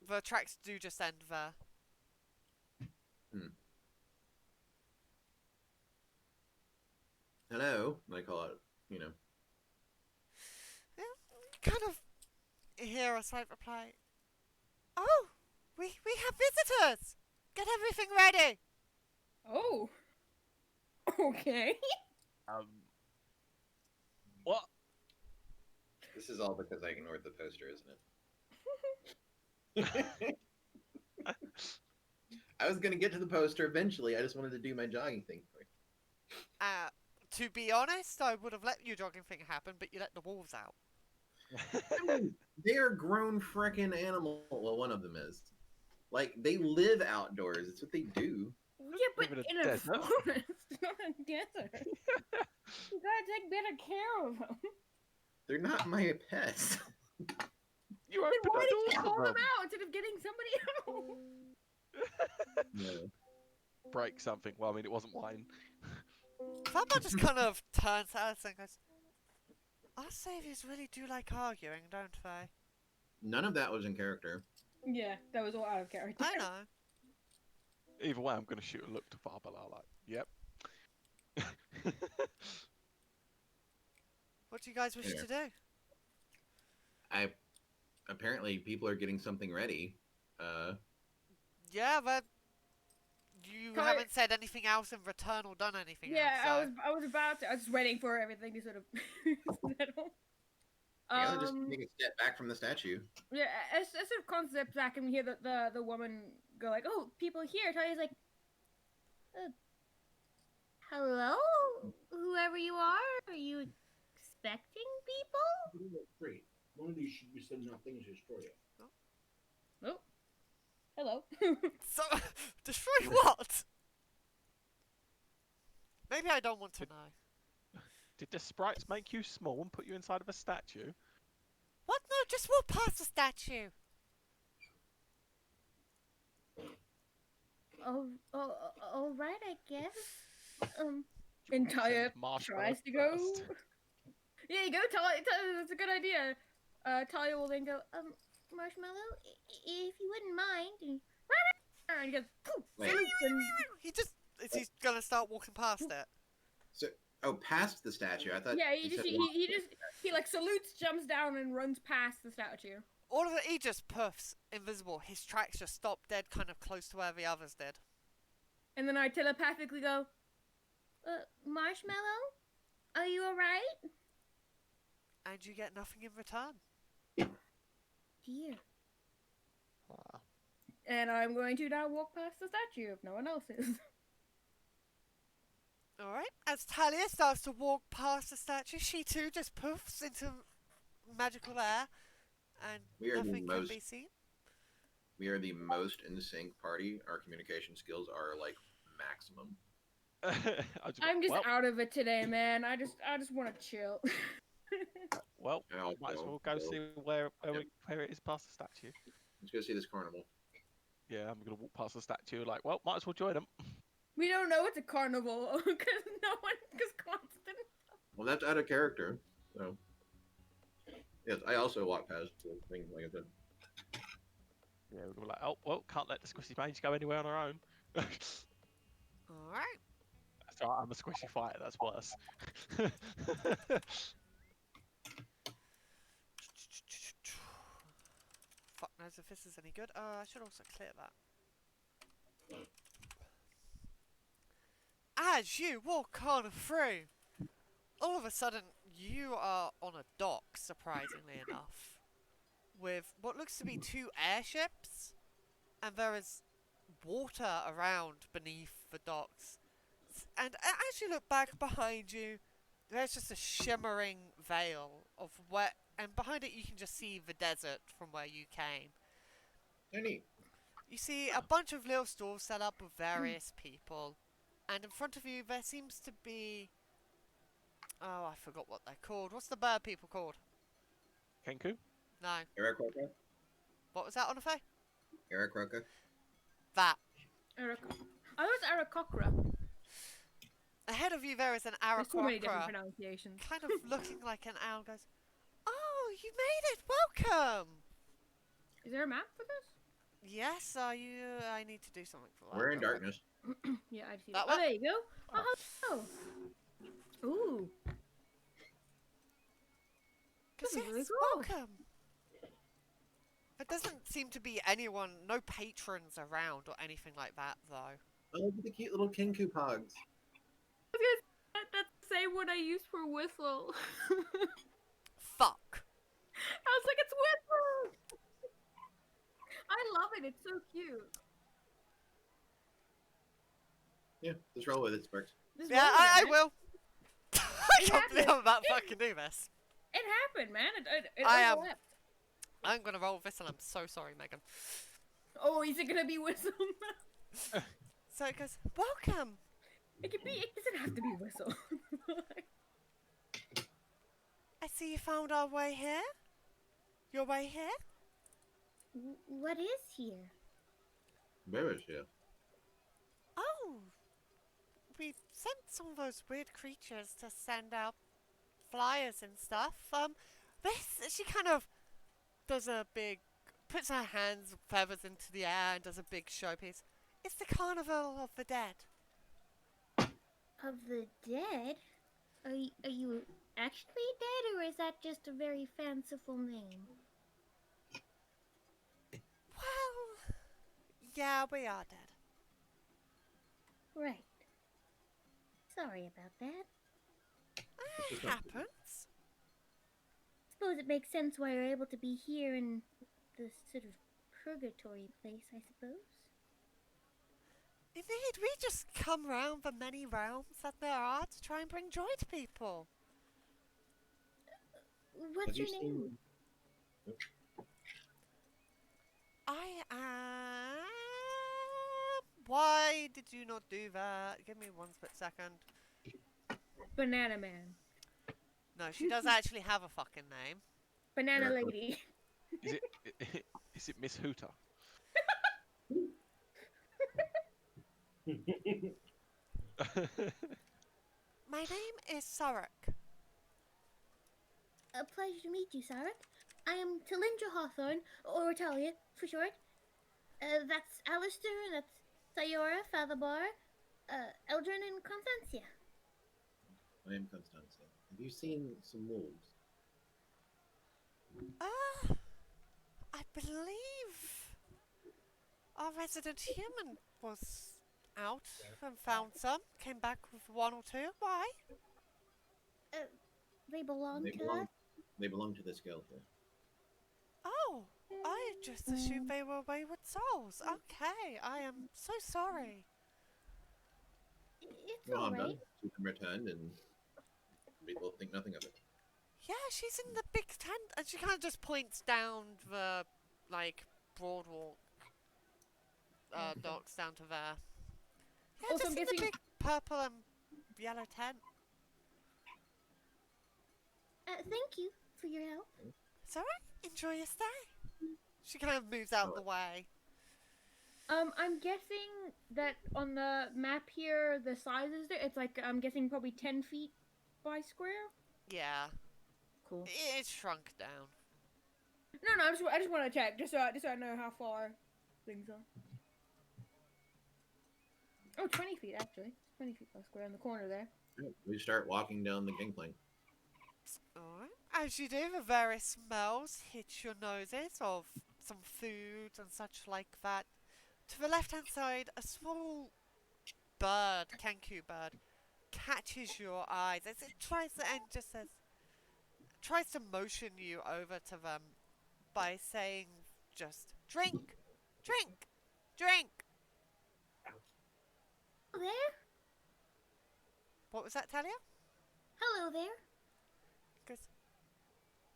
The tracks do just end there. Hello, I call out, you know. Yeah, kind of hear a slight reply. Oh, we have visitors. Get everything ready. Oh. Okay. What? This is all because I ignored the poster, isn't it? I was gonna get to the poster eventually. I just wanted to do my jogging thing first. To be honest, I would have let your jogging thing happen, but you let the wolves out. I mean, they are grown frickin' animal. Well, one of them is. Like, they live outdoors. It's what they do. Yeah, but Live in in a a desert. forest, not a desert. You gotta take better care of them. They're not my pets. You Then opened why the did you door call for them them. out instead of getting somebody else? No. Break something. Well, I mean, it wasn't wine. Fabba just kind of turns to us and goes, our saviors really do like arguing, don't they? None of that was in character. Yeah, that was all out of character. I know. Either way, I'm going to shoot a look to Barbara. Like, yep. What do you guys wish Yeah. to do? Apparently, people are getting something ready. Yeah, but you Kai- haven't said anything else in return or done anything Yeah, else. So. I was about to. I was just waiting for everything to sort of settle. Yeah, just take a step back from the statue. Yeah, as sort of concept back, and we hear the woman go like, "Oh, people here." Talia's like, Hello? Whoever you are you expecting people? Great. One of these should be sending out things to destroy it. "Oh, hello." So, destroy what? Maybe I don't want to know. Did the sprites make you small and put you inside of a statue? What? No, just walk past the statue. Oh, all right, I guess. And Talia Send marshmallow tries to go. first. Yeah, you go, Talia. That's a good idea. Talia will then go, Marshmallow, if you wouldn't mind. and he goes, poof, Wait. and He's gonna start walking past it. So, past the statue. I thought. yeah, you said walk. he like salutes, jumps down, and runs past the statue. All of it, he just puffs, invisible. His tracks just stop dead, kind of close to where the others did. And then I telepathically go, Marshmallow, are you alright? And you get nothing in return. Dear. Ah. and I'm going to now walk past the statue if no one else is. Alright, as Talia starts to walk past the statue, she too just puffs into magical air, and We are the nothing can most- be seen. We are the most in sync party. Our communication skills are like maximum. I'm just well, out of it today, man. I just want to chill. well, I'll might as go, well go go. see where it is past the statue. Let's go see this carnival. Yeah, I'm gonna walk past the statue. Like, well, might as well join them. We don't know it's a carnival because Constant. Well, that's out of character. So, yes, I also walk past the thing, like I said. Yeah, we're like, oh, well, can't let the squishy mage go anywhere on her own. Alright. That's alright, I'm a squishy fighter. That's worse. Fuck knows if this is any good. I should also clear that. As you walk on through, all of a sudden you are on a dock, surprisingly enough, with what looks to be two airships, and there is water around beneath the docks. And as you look back behind you, there's just a shimmering veil of wet, and behind it you can just see the desert from where you came. Oh, neat. You see a bunch of little stalls set up with various people, and in front of you there seems to be... Oh, I forgot what they're called. What's the bird people called? Kenku? No. Eric Roca? What was that, Onofe? Eric Roca? That. I was Arakokra. Ahead of you there is an There's so many different Arakocra, pronunciations. kind of looking like an owl, goes, "Oh, you made it! Welcome!" Is there a map for this? Yes, are you... I need to do something for that. We're in real quick. darkness. Yeah, I see That that. one? Oh, there you go. Oh, hello. Ooh. This is really Yes, cool. welcome! There doesn't seem to be anyone, no patrons around or anything like that, though. Oh, look at the cute little Kenku pogs. That's the same one I used for whistle. Fuck! I was like, it's whistle! I love it. It's so cute. Yeah, just roll with it, Sparks. Just Yeah, roll with I it. will! I It can't believe happened. I'm about to fucking do this. It happened, man. It I am- overlapped. I'm gonna roll this and I'm so sorry, Megan. Oh, is it gonna be whistle? So it goes, welcome! It can be. It doesn't have to be whistle. I see you found our way here. Your way here? What is here? Bearish, yeah. Oh! We sent some of those weird creatures to send out flyers and stuff. She kind of does a big, puts her hands, feathers into the air and does a big showpiece. It's the Carnival of the Dead. Of the dead? Are you actually dead, or is that just a very fanciful name? Well, yeah, we are dead. Right. Sorry about that. It happens. Suppose it makes sense why you're able to be here in this sort of purgatory place, I suppose. Indeed, we just come round the many realms that there are to try and bring joy to people. What's your name? I am... Why did you not do that? Give me one split second. Banana Man. No, she does actually have a fucking name. Banana Eric. Lady. Is it Miss Hooter? My name is Sarek. A pleasure to meet you, Sarek. I am Talindra Hawthorne, or Talia, for short. That's Alistair, that's Sayora, Fatherbar, Eldrin, and Constancia. I am Constanza. Have you seen some wolves? I believe our resident human was out and found some. Came back with one or two. Why? They belong They to belong. us. They belong to this guild. Yeah. Oh, I just assumed they were wayward souls. Okay, I am so sorry. It's Well, I'm alright. done. Keep them returned, and people think nothing of it. Yeah, she's in the big tent, and she kind of just points down the, like, broadwalk docks down to there. Yeah, Also, just I'm in the guessing- big purple and yellow tent. Thank you for your help. It's alright. Enjoy your stay. She kind of moves out the way. I'm guessing that on the map here, the size is there. It's like, I'm guessing probably 10 feet by square. Yeah, Cool. it's shrunk down. No, I just want to check, just so I know how far things are. Oh, 20 feet actually. 20 feet by square in the corner there. Yeah, we start walking down the gangplank. Alright. As you do, the various smells hit your noses of some food and such like that. To the left-hand side, a small bird, Kenku bird, catches your eyes as it tries to, and just says, tries to motion you over to them by saying just, drink, drink, drink. Hello there. What was that, Talia? Hello there. Goes,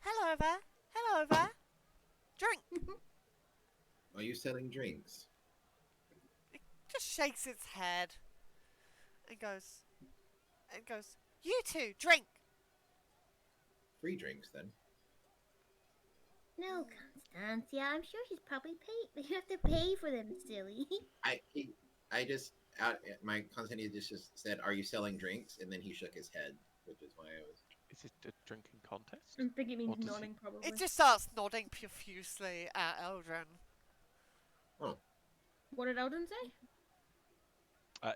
hello there, hello there, drink. Are you selling drinks? shakes its head and goes, "You two, drink." Free drinks then. No, Constancia, I'm sure she's probably paid. You have to pay for them, silly. I just my Constantine just said, "Are you selling drinks?" And then he shook his head, which is why I was. Is it a drinking contest? I think it means Or does he- nodding, probably. It just starts nodding profusely at Eldrin. What did Eldon say?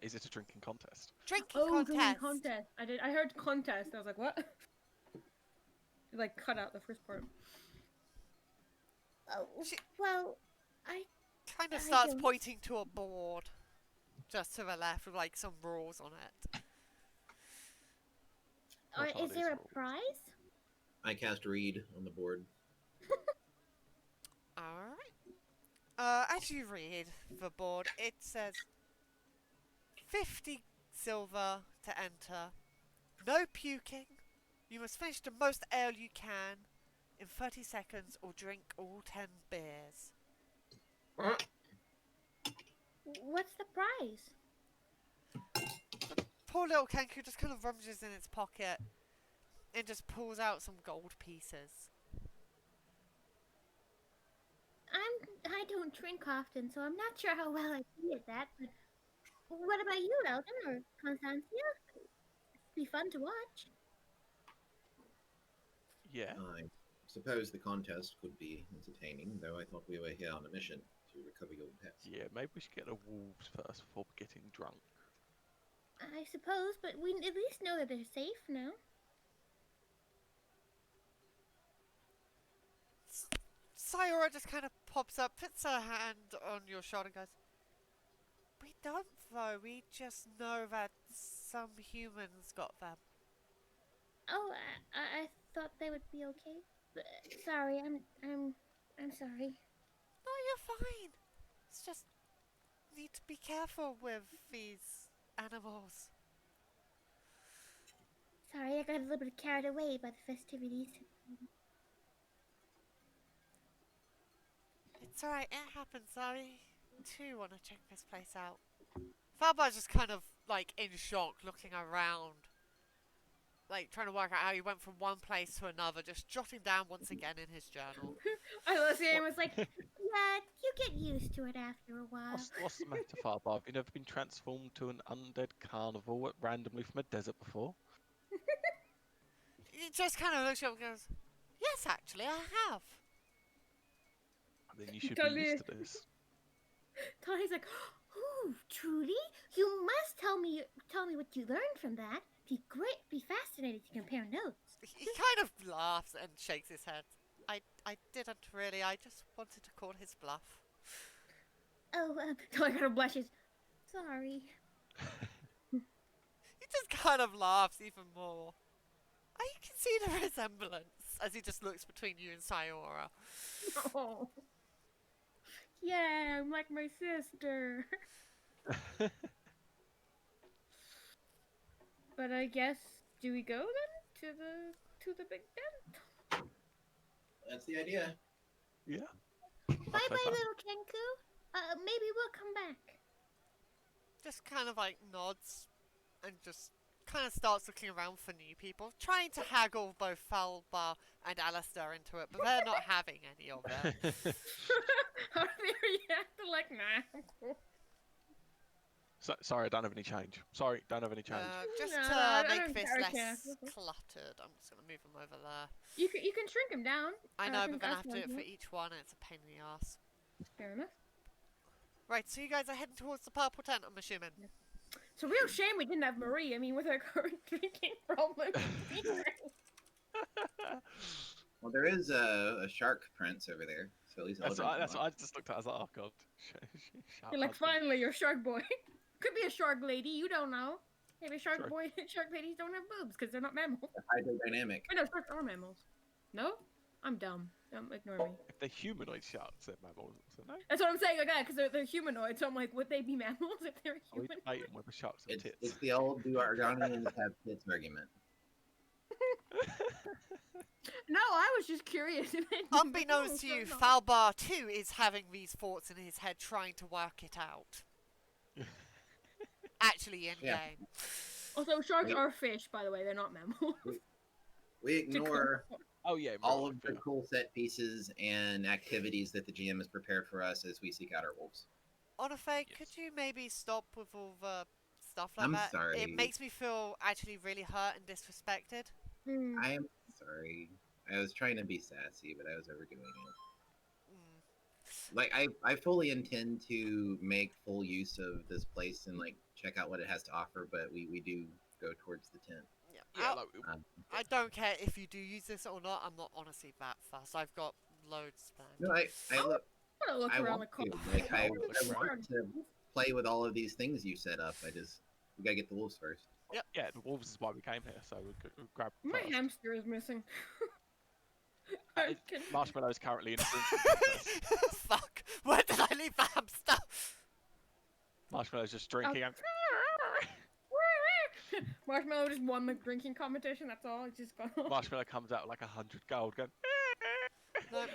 Is it a drinking contest? Drinking Oh, contest. drinking contest. I heard contest. I was like, what? It, like, cut out the first part. Oh, She- well, I Kind of I starts don't- pointing to a board just to the left with like some rules on it. What are is there these a rules? prize? I cast read on the board. Alright. As you read the board, it says 50 silver to enter. No puking. You must finish the most ale you can in 30 seconds or drink all 10 beers. What's the prize? Poor little Kenku just kind of rummages in its pocket and just pulls out some gold pieces. I don't drink often, so I'm not sure how well I do at that. But what about you, Eldon or Constancia? It'd be fun to watch. Yeah. I suppose the contest could be entertaining, though I thought we were here on a mission to recover your pets. Yeah, maybe we should get the wolves first before getting drunk. I suppose, but we at least know that they're safe now. Sayora just kind of pops up, puts her hand on your shoulder and goes, "We don't though, we just know that some humans got them." Oh, I thought they would be okay. But, sorry, I'm sorry. No, you're fine. It's just, need to be careful with these animals. Sorry, I got a little bit carried away by the festivities. It's alright, it happens. I too want to check this place out. Falbar's just kind of like in shock, looking around. Like trying to work out how he went from one place to another, just jotting down once again in his journal. I was saying, was like, Yeah, you get used to it after a while. What's the matter, Farbar? Have you never been transformed to an undead carnivore randomly from a desert before? He just kind of looks up and goes, "Yes, actually, I have." Then you should Totally be used is. to this. Tony's like, Oh, truly? You must tell me what you learned from that. Be fascinated to compare notes. He kind of laughs and shakes his head. I didn't really, I just wanted to call his bluff. Oh, Tony kind of blushes. sorry. He just kind of laughs even more. I can see the resemblance as he just looks between you and Sayora. Oh. Yeah, I'm like my sister. But I guess, do we go then to the big den? That's the idea. Yeah. Bye I'll bye, take that. little Kenku. Maybe we'll come back. Just kind of like nods and just kind of starts looking around for new people, trying to haggle both Falbar and Alistair into it, but they're not having any of it. How do they react? They're like, nah, I'm cool. Sorry, I don't have any change. Sorry, don't have any change. Just No, to I make don't this care, less okay. cluttered, I'm just going to move them over there. You can shrink him down. I know, but think then I that's have to do it one for thing. each one, and it's a pain in the ass. Fair enough. Right, so you guys are heading towards the purple tent, I'm assuming. It's a real shame we didn't have Marie. I mean, with her current drinking problem. Well, there is a shark prince over there, so at least That's Eldrin what can I watch. just looked at. I was like, oh god. Shout You're like, husband. finally, you're shark boy. Could be a shark lady. You don't know. Maybe shark Sure. boy, shark ladies don't have boobs because they're not mammals. Hydrodynamic. Wait, no, sharks are mammals. No, I'm dumb. Ignore me. If they're humanoid sharks, they're mammals. So no. That's what I'm saying, like, because they're humanoid. So I'm like, would they be mammals if they're Are we human? debating whether sharks have tits? It's the old do Argonians have tits argument. No, I was just curious. If they Unbeknownst to you, Falbar too is having these thoughts in his head, trying to work it out. actually in Yeah. game. Also, sharks Wait. are fish, by the way. They're not mammals. We ignore Oh yeah, in all real of life, the yeah. cool set pieces and activities that the GM has prepared for us as we seek out our wolves. Onafe, could Yes. you maybe stop with all the stuff like I'm that? It sorry. makes me feel actually really hurt and disrespected. Hmm. I am sorry. I was trying to be sassy, but I was overdoing it. Mm. Like I fully intend to make full use of this place and like check out what it has to offer, but we do go towards the tent. Yeah, Yeah, like, I don't care if you do use this or not. I'm not honestly that fussed. I've got loads planned. No, I look. I'm gonna look I around want the to. car. Like I look around. want to play with all of these things you set up. We gotta get the wolves first. yeah, the wolves is why we came here, so we'll grab My first. hamster is missing. Marshmallow's currently in a drinking contest. Fuck! Where did I leave the hamster? Marshmallow's just drinking and Marshmallow just won the drinking competition. That's all. It's just gone. Marshmallow comes out like 100 gold going. No.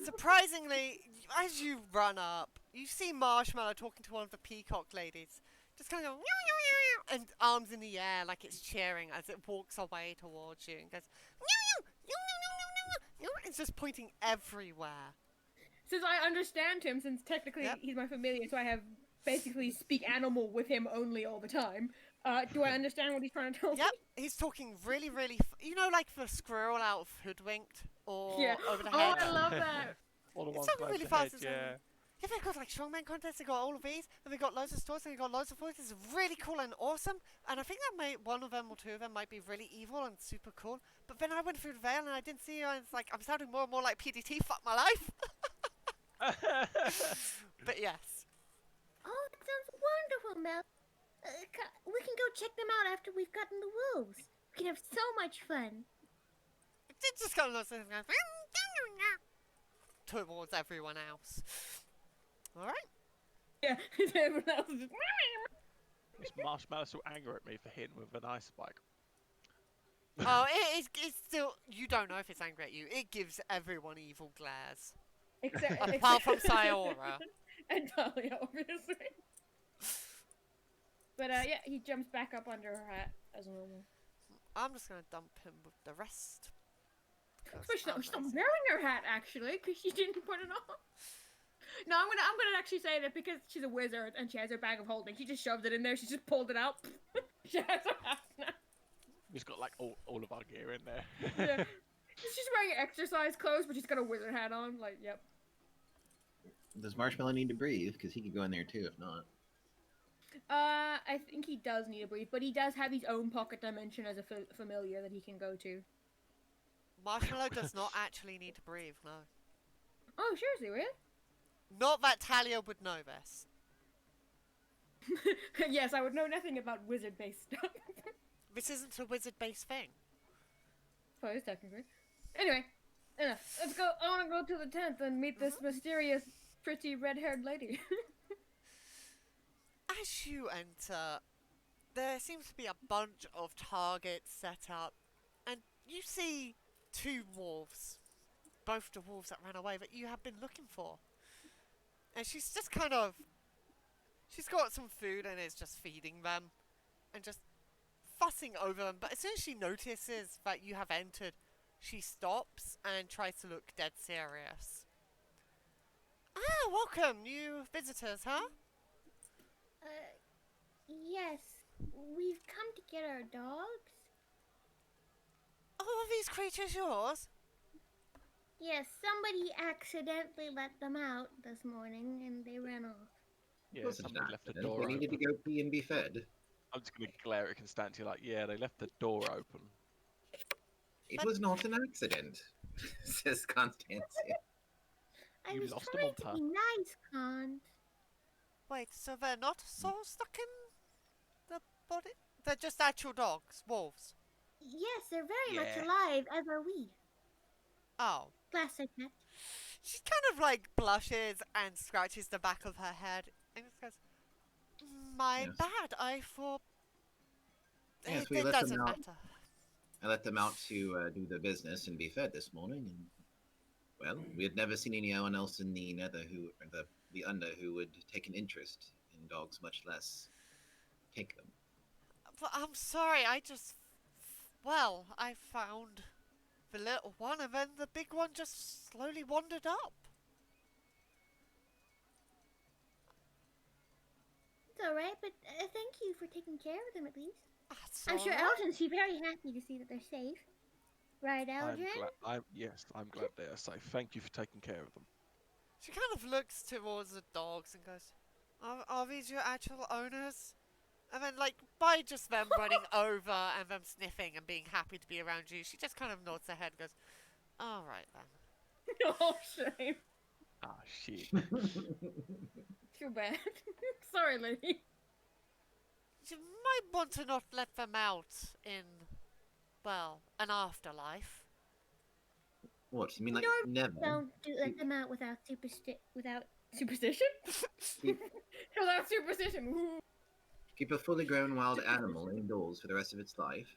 Surprisingly, as you run up, you see Marshmallow talking to one of the peacock ladies. Just kind of go, meow, meow, meow, and arms in the air like it's cheering as it walks away towards you and goes, meow, meow, meow, meow, meow, meow, meow. It's just pointing everywhere. Since I understand him, since technically Yep. he's my familiar, so I have basically speak animal with him only all the time. Do I understand what he's trying to tell me? Yep, he's talking really, really. You know, like the squirrel out of Hoodwinked or Yeah. Over the Oh, Hedge. I love that. All the It's ones something close really to fast, head, isn't it? yeah. Yeah, they've got like strongman contests. They got all of these, and they got loads of stores, and they got loads of voices. It's really cool and awesome. And I think that one of them or two of them might be really evil and super cool. But then I went through the veil and I didn't see you, and it's like I'm sounding more and more like PDT. Fuck my life. But yes, Oh, that sounds wonderful, Mel. We can go check them out after we've gotten the wolves. We can have so much fun. it just kind of looks like towards everyone else. All right. Yeah. Everyone else is just. Is Marshmallow still angry at me for hitting with an ice spike? Oh, it's still. You don't know if it's angry at you. It gives everyone evil glares. Apart from Sayora. And Talia, obviously. But yeah, he jumps back up under her hat as normal. I'm just gonna dump him with the rest. 'cause But she's I'm not lazy. wearing her hat actually, because she didn't put it on. No, I'm gonna actually say that because she's a wizard and she has her bag of holding, she just shoved it in there. She just pulled it out. She has her hat now. We've got like all of our gear in there. Yeah. She's wearing exercise clothes, but she's got a wizard hat on. Like, yep. Does Marshmallow need to breathe? Because he could go in there too if not. I think he does need a breathe, but he does have his own pocket dimension as a familiar that he can go to. Marshmallow does not actually need to breathe, no. Oh, seriously, really? Not that Talia would know this. Yes, I would know nothing about wizard-based stuff. This isn't a wizard-based thing. Suppose, technically. Anyway, enough. Let's go. I want to go to the tent and meet this mysterious, pretty red-haired lady. As you enter, there seems to be a bunch of targets set up, and you see two wolves. Both the wolves that ran away that you have been looking for. And she's just kind of... She's got some food and is just feeding them. And just fussing over them. But as soon as she notices that you have entered, she stops and tries to look dead serious. Ah, welcome, new visitors, huh? Yes. We've come to get our dogs. Oh, are these creatures yours? Yes, somebody accidentally let them out this morning and they ran off. Yeah, Wasn't somebody an left the accident. door They needed to open. go pee and be fed. I'm just gonna glare at Constantia like, yeah, they left the door open. It was not an accident, says Constancia. I You was lost them trying on to purpose. be nice, Con. Wait, so they're not so stuck in the body? They're just actual dogs, wolves. Yes, they're very much Yeah. alive, as are we. Oh. Glass like that. She kind of like blushes and scratches the back of her head and just goes, "My Yes. bad, I thought Yes, it, we it let them doesn't out. matter." I let them out to do the business and be fed this morning, and well, we had never seen anyone else in the Nether or the Under who would take an interest in dogs, much less take them. But I'm sorry, well, I found the little one and then the big one just slowly wandered up. It's alright, but thank you for taking care of them at least. That's I'm sure all right. Elton's be very happy to see that they're safe. Right, Eldrin? I'm glad they are safe. Thank you for taking care of them. She kind of looks towards the dogs and goes, are these your actual owners? And then, like, by just them running over and them sniffing and being happy to be around you, she just kind of nods her head and goes, alright then. Oh, shame. Ah, shit. Too bad. Sorry, lady. You might want to not let them out in, well, an afterlife. What, you mean like Nor- never? Don't let them out without Superstition? Keep, Without superstition. Ooh. keep a fully grown wild animal indoors for the rest of its life?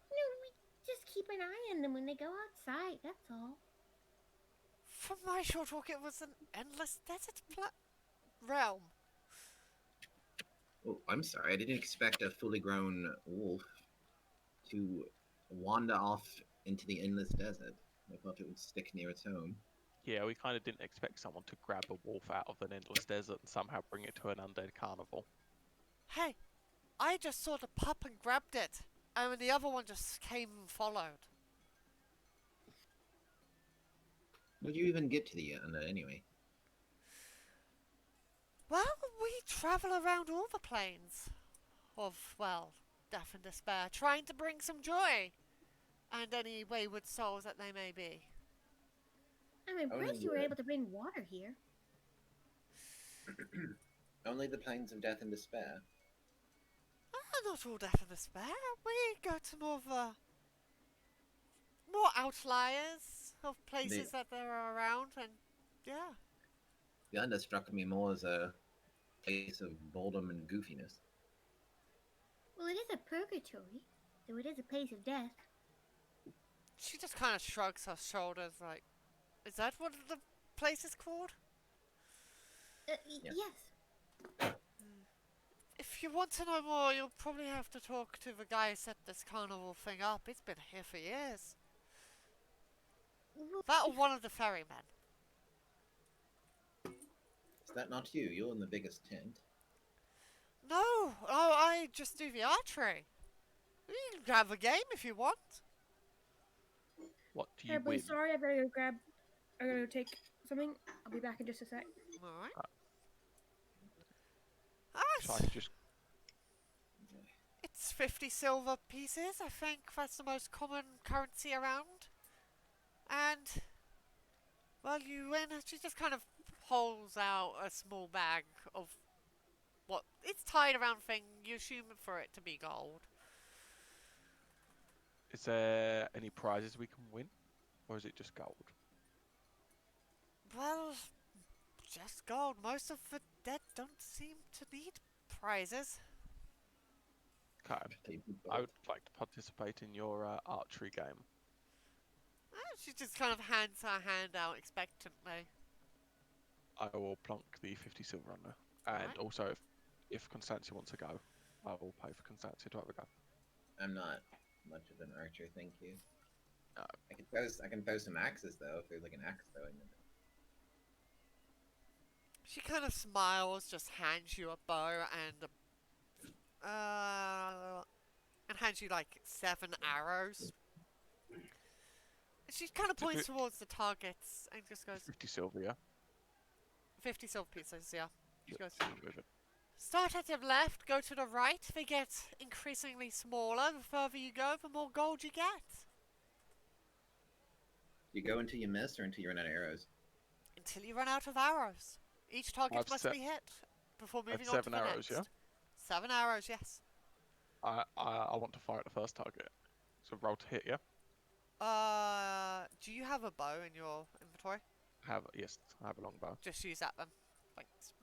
No, we just keep an eye on them when they go outside, that's all. From my short talk, it was an endless desert realm. Oh, I'm sorry. I didn't expect a fully grown wolf to wander off into the endless desert. I thought it would stick near its home. Yeah, we kind of didn't expect someone to grab a wolf out of an endless desert and somehow bring it to an undead carnival. Hey, I just saw the pup and grabbed it, and the other one just came and followed. Would you even get to the undead anyway? Well, we travel around all the planes of, well, death and despair, trying to bring some joy and any wayward souls that they may be. I'm impressed you were able to bring water here. Only the plains of death and despair. Not all death and despair. We go to more outliers of places that there are around, and yeah. The undead struck me more as a place of boredom and goofiness. Well, it is a purgatory, so it is a place of death. She just kind of shrugs her shoulders, like, is that what the place is called? Yeah. Yes. If you want to know more, you'll probably have to talk to the guy who set this carnival thing up. It's been here for years. Well, That or one of the ferrymen. Is that not you? You're in the biggest tent. No, oh, I just do the archery. You can have a game if you want. What do you Terribly win? sorry, I gotta go take something. I'll be back in just a sec. Alright. So I just It's 50 silver pieces. I think that's the most common currency around. And, well, you win. She just kind of pulls out a small bag of what it's tied around thing. You assume for it to be gold. Is there any prizes we can win? Or is it just gold? Well, just gold. Most of the dead don't seem to need prizes. Okay. I would like to participate in your archery game. She just kind of hands her hand out expectantly. I will plonk the 50 silver on there. And Alright. also, if Constantia wants to go, I will pay for Constantia to have a go. I'm not much of an archer, thank you. No. I can throw some axes though, if there's like an axe throwing. She kind of smiles, just hands you a bow and hands you like 7 arrows. And she kind of points towards the targets and just goes, 50 silver, yeah? 50 silver pieces, yeah. She goes, With it. start at your left, go to the right. They get increasingly smaller. The further you go, the more gold you get. You go until you miss or until you run out of arrows? Until you run out of arrows. Each target must be hit before moving on to 7 the arrows, next. yeah? 7 arrows, yes. I want to fire at the first target. So roll to hit, yeah? Do you have a bow in your inventory? Yes, I have a long bow. Just use that then. Thanks.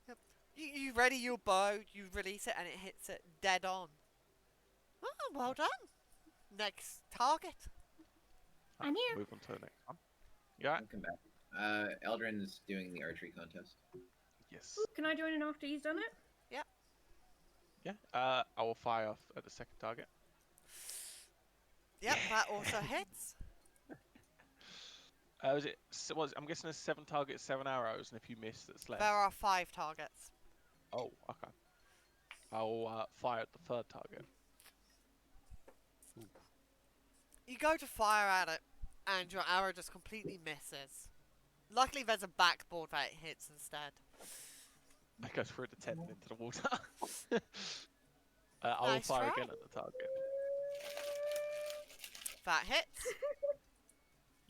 Yep. You ready your bow, you release it, and it hits it dead on. Oh, well done. Next target. I'm here. Move on to the next one. Yeah, I'll come back. Eldrin's doing the archery contest. Yes. Can I join in after he's done it? Yeah. I will fire off at the second target. Yep, that also hits. Was it? I'm guessing there's 7 targets, 7 arrows, and if you miss, that's less. There are 5 targets. Oh, okay. I'll fire at the third target. Ooh. You go to fire at it, and your arrow just completely misses. Luckily, there's a backboard that it hits instead. That goes through the tent and into the water. I will Nice fire try. again at the target. That hits.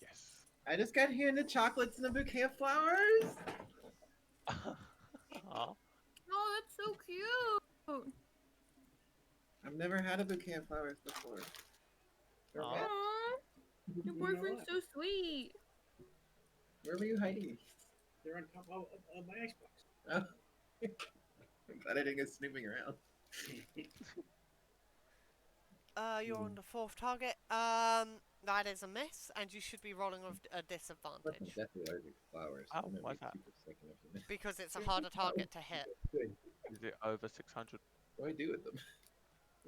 Yes. I just got handed chocolates and a bouquet of flowers. Aw. Oh, that's so cute. I've never had a bouquet of flowers before. They're Aw. red. Aww, your boyfriend's so sweet. Where were you hiding? They're on top of my Xbox. Oh. I'm glad I didn't go snooping around. You're on the 4th target. That is a miss, and you should be rolling with a I'm disadvantage definitely allergic to flowers. Oh, I'm gonna why's be that? super sick in a few minutes. because it's a harder target to hit. Good. Is it over 600? What do I do with them?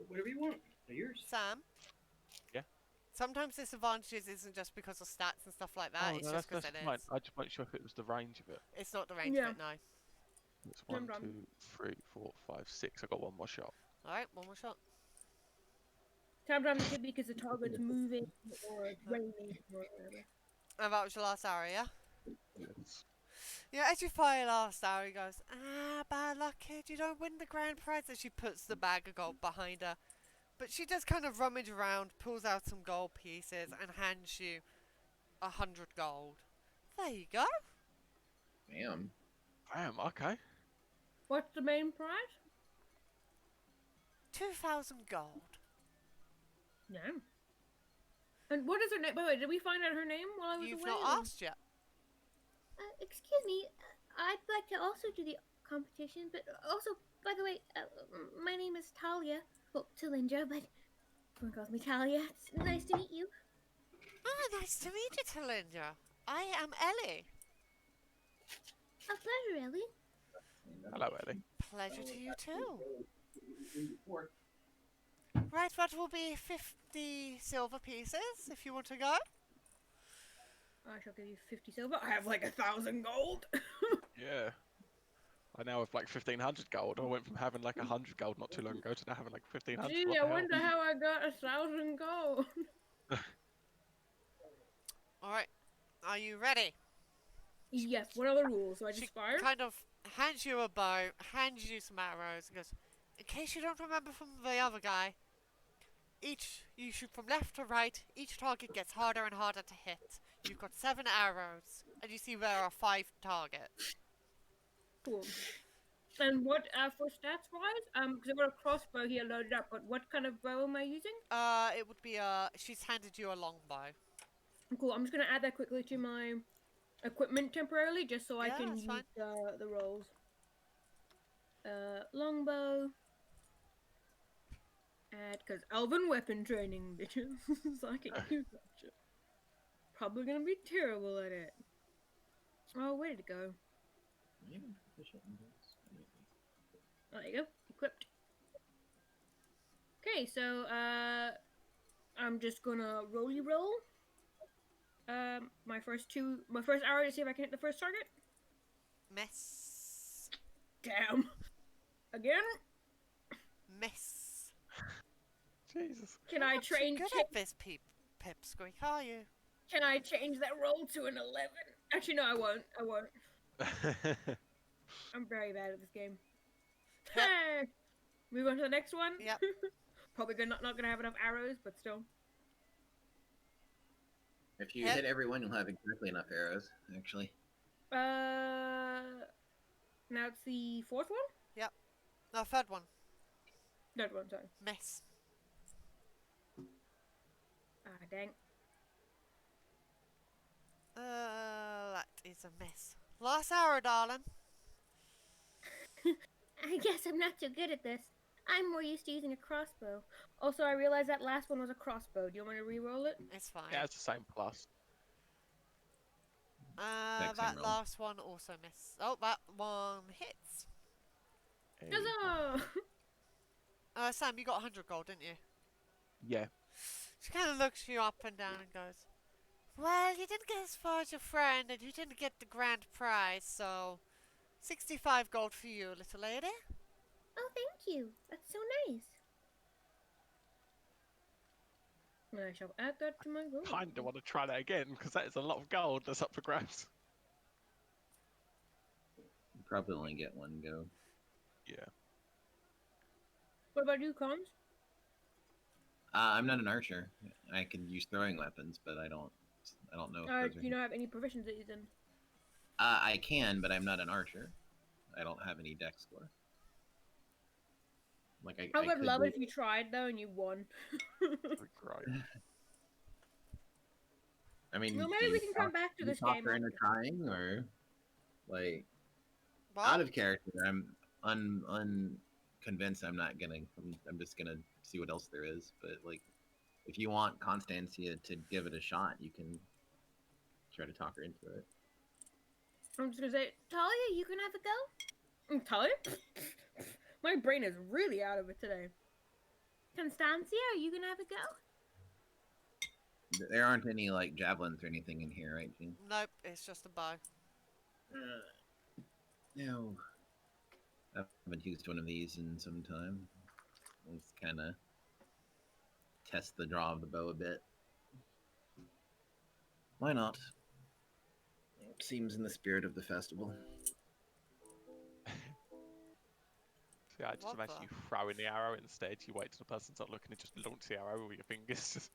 Whatever you want. They're yours. Sam? Yeah? Sometimes disadvantages isn't just because of stats and stuff like that, Oh, it's no, just because that's it fine. is. I just wasn't sure if it was the range of it. It's not the range Yeah. of it, no. It's 1, done. 2, 3, 4, 5, 6. I got one more shot. Alright, one more shot. Sometimes it could be because the target's moving or raining or whatever. And that was your last arrow, yeah? Yes. Yeah, as you fire last arrow, he goes, bad luck, kid, you don't win the grand prize. And she puts the bag of gold behind her. But she does kind of rummage around, pulls out some gold pieces, and hands you 100 gold. There you go. Damn. Damn, okay. What's the main prize? 2,000 gold. No. And what is her name? By the way, did we find out her name while I was You've away? not or- asked yet. Excuse me, I'd like to also do the competition, but also, by the way, my name is Talia. Well, Talinja, but everyone calls me Talia. It's nice to meet you. Nice to meet you, Talinja. I am Ellie. A pleasure, Ellie. Hello, Ellie. Pleasure to you too. Right, that will be 50 silver pieces if you want to go. I shall give you 50 silver. I have like 1,000 gold. Yeah. I now have like 1,500 gold. I went from having like 100 gold not too long ago to now having like 1,500. Gee, What I the hell? wonder how I got 1,000 gold. Alright, are you ready? Yes, what are the rules? So I She just fire? kind of hands you a bow, hands you some arrows, and goes, in case you don't remember from the other guy, you shoot from left to right, each target gets harder and harder to hit. You've got 7 arrows, and you see there are 5 targets. Cool. And what, for stats wise? Because I've got a crossbow here loaded up, but what kind of bow am I using? It would be she's handed you a longbow. Cool, I'm just gonna add that quickly to my equipment temporarily, just so I Yeah, can that's use fine. the rolls. Longbow. Add, because elven weapon training, bitches. So I can use that shit. Probably gonna be terrible at it. Oh, where did it go? Oh, there you go. Equipped. Okay, so, I'm just gonna roly roll. My first arrow to see if I can hit the first target. Miss. Damn. Again? Miss. Jesus. Can You're I not too change? good at this, Pipsqueak, are you? Can I change that roll to an 11? Actually, no, I won't. I won't. I'm very bad at this game. Yep. Hey! Move on to the next one. Yep. Probably not gonna have enough arrows, but still. If you Hit. hit everyone, you'll have exactly enough arrows, actually. Now it's the fourth one? No, 3rd one. Third one, sorry. Miss. Ah, dang. That is a miss. Last arrow, darling. I guess I'm not so good at this. I'm more used to using a crossbow. Also, I realized that last one was a crossbow. Do you want me to re-roll it? It's fine. Yeah, it's the same plus. Dex That roll. last one also missed. Oh, that one hits. Hey. Huzzah! Sam, you got 100 gold, didn't you? Yeah. She kind of looks you up and down and goes, well, you didn't get as far as your friend, and you didn't get the grand prize, so 65 gold for you, little lady. Oh, thank you. That's so nice. I shall add that to my goal. Kinda want to try that again because that is a lot of gold that's up for grabs. You probably only get one go. Yeah. What about you, Cons? I'm not an archer. I can use throwing weapons, but I don't know if those are. Do you not have any proficiencies then? I can, but I'm not an archer. I don't have any dex score. Like I I would could love do it if you tried though and you won. Great. I mean, Well, do maybe you we can come back to do you this talk game. her into trying, or like What? out of character? I'm unconvinced. I'm just gonna see what else there is. But like, if you want Constancia to give it a shot, you can try to talk her into it. I'm just gonna say, Talia, you can have a go. Talia? My brain is really out of it today. Constancia, are you gonna have a go? There aren't any like javelins or anything in here, right, Gene? Nope, it's just a bow. No. I haven't used one of these in some time. Let's kind of test the draw of the bow a bit. Why not? It seems in the spirit of the festival. So yeah, I just What imagine the- you throwing the arrow instead. You wait till the person's not looking and just launch the arrow with your fingers. Just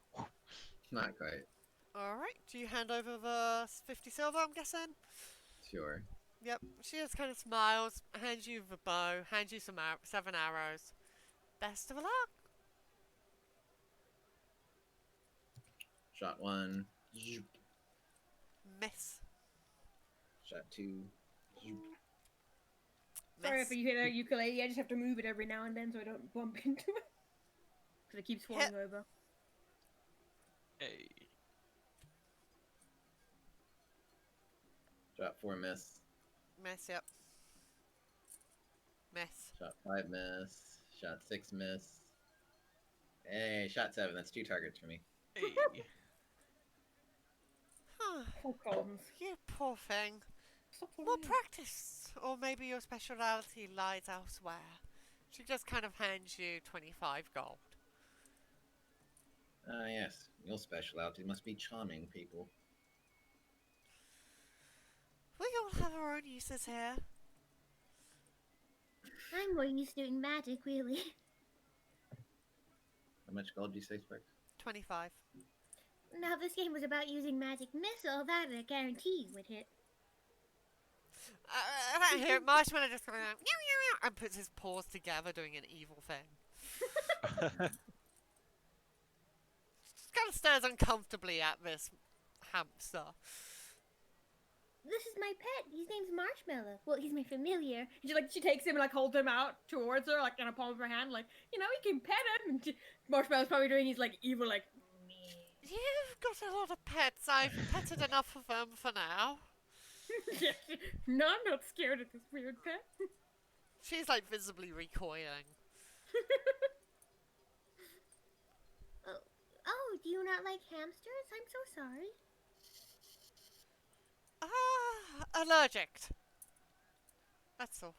Not quite. Alright, do you hand over the 50 silver, I'm guessing? Sure. Yep, she just kind of smiles, hands you the bow, hands you some 7 arrows. Best of luck! Shot one. Zoop. Miss. Shot two. Zoop. Sorry Miss. if you hit a ukulele, I just have to move it every now and then so I don't bump into it. Because it keeps falling over. hey. Shot four, miss. Miss, yep. Miss. Shot five, miss. Shot six, miss. Hey, shot seven. That's 2 targets for me. Hey. Huh, Poor Collins. you poor thing. Stop More falling in. practice, or maybe your speciality lies elsewhere. She just kind of hands you 25 gold. Yes. Your specialty must be charming people. We all have our own uses here. I'm more used to doing magic, really. How much gold do you say, Sparks? 25. Now, if this game was about using magic missile, that I guarantee you would hit. I hear Marshmallow just kind of meow, meow, meow, and puts his paws together doing an evil thing. Just kind of stares uncomfortably at this hamster. This is my pet. His name's Marshmallow. Well, he's my familiar. She takes him and like holds him out towards her, like in a palm of her hand, like, you know, we can pet him. And Marshmallow's probably doing his like evil, like. You've got a lot of pets. I've petted enough of them for now. No, I'm not scared of this weird pet. She's like visibly recoiling. Oh, do you not like hamsters? I'm so sorry. Allergic. That's all.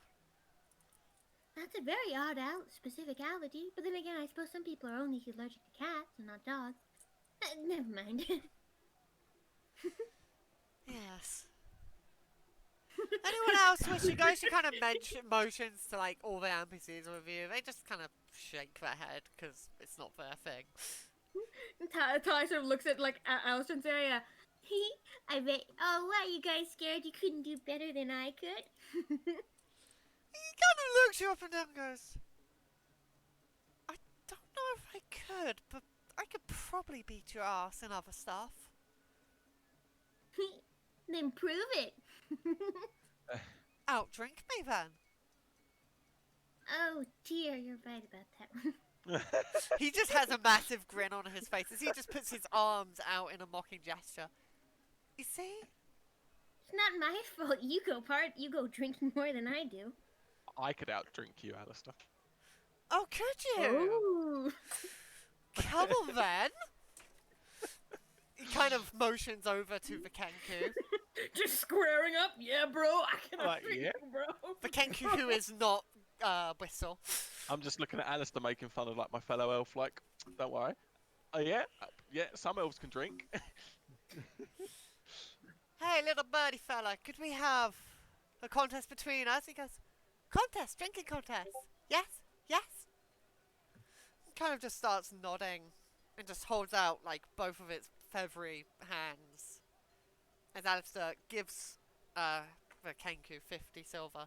That's a very odd specificality. But then again, I suppose some people are only allergic to cats and not dogs. Never mind. Yes. Anyone else wish to go? She kind of motions to like all the NPCs with you. They just kind of shake their head because it's not their thing. Ty sort of looks at like Alistair and Sarah. I bet. Oh, what? You guys scared you couldn't do better than I could? He kind of looks you up and down and goes, I don't know if I could, but I could probably beat your ass in other stuff. Then prove it. Outdrink me then. Oh dear, you're right about that one. He just has a massive grin on his face as he just puts his arms out in a mocking gesture. You see? It's not my fault. You go drinking more than I do. I could outdrink you, Alistair. Oh, could you? Ooh. Come on, then. He kind of motions over to the Kenku. Just squaring up. Yeah, bro. I cannot Like, drink, yeah. bro. The Kenku who is not Whistle. I'm just looking at Alistair making fun of like my fellow elf. Like, don't worry. Oh yeah, yeah. Some elves can drink. Hey, little birdie fella, could we have a contest between us? He goes, contest, drinking contest. Yes, yes. He kind of just starts nodding and just holds out like both of its feathery hands as Alistair gives the Kenku 50 silver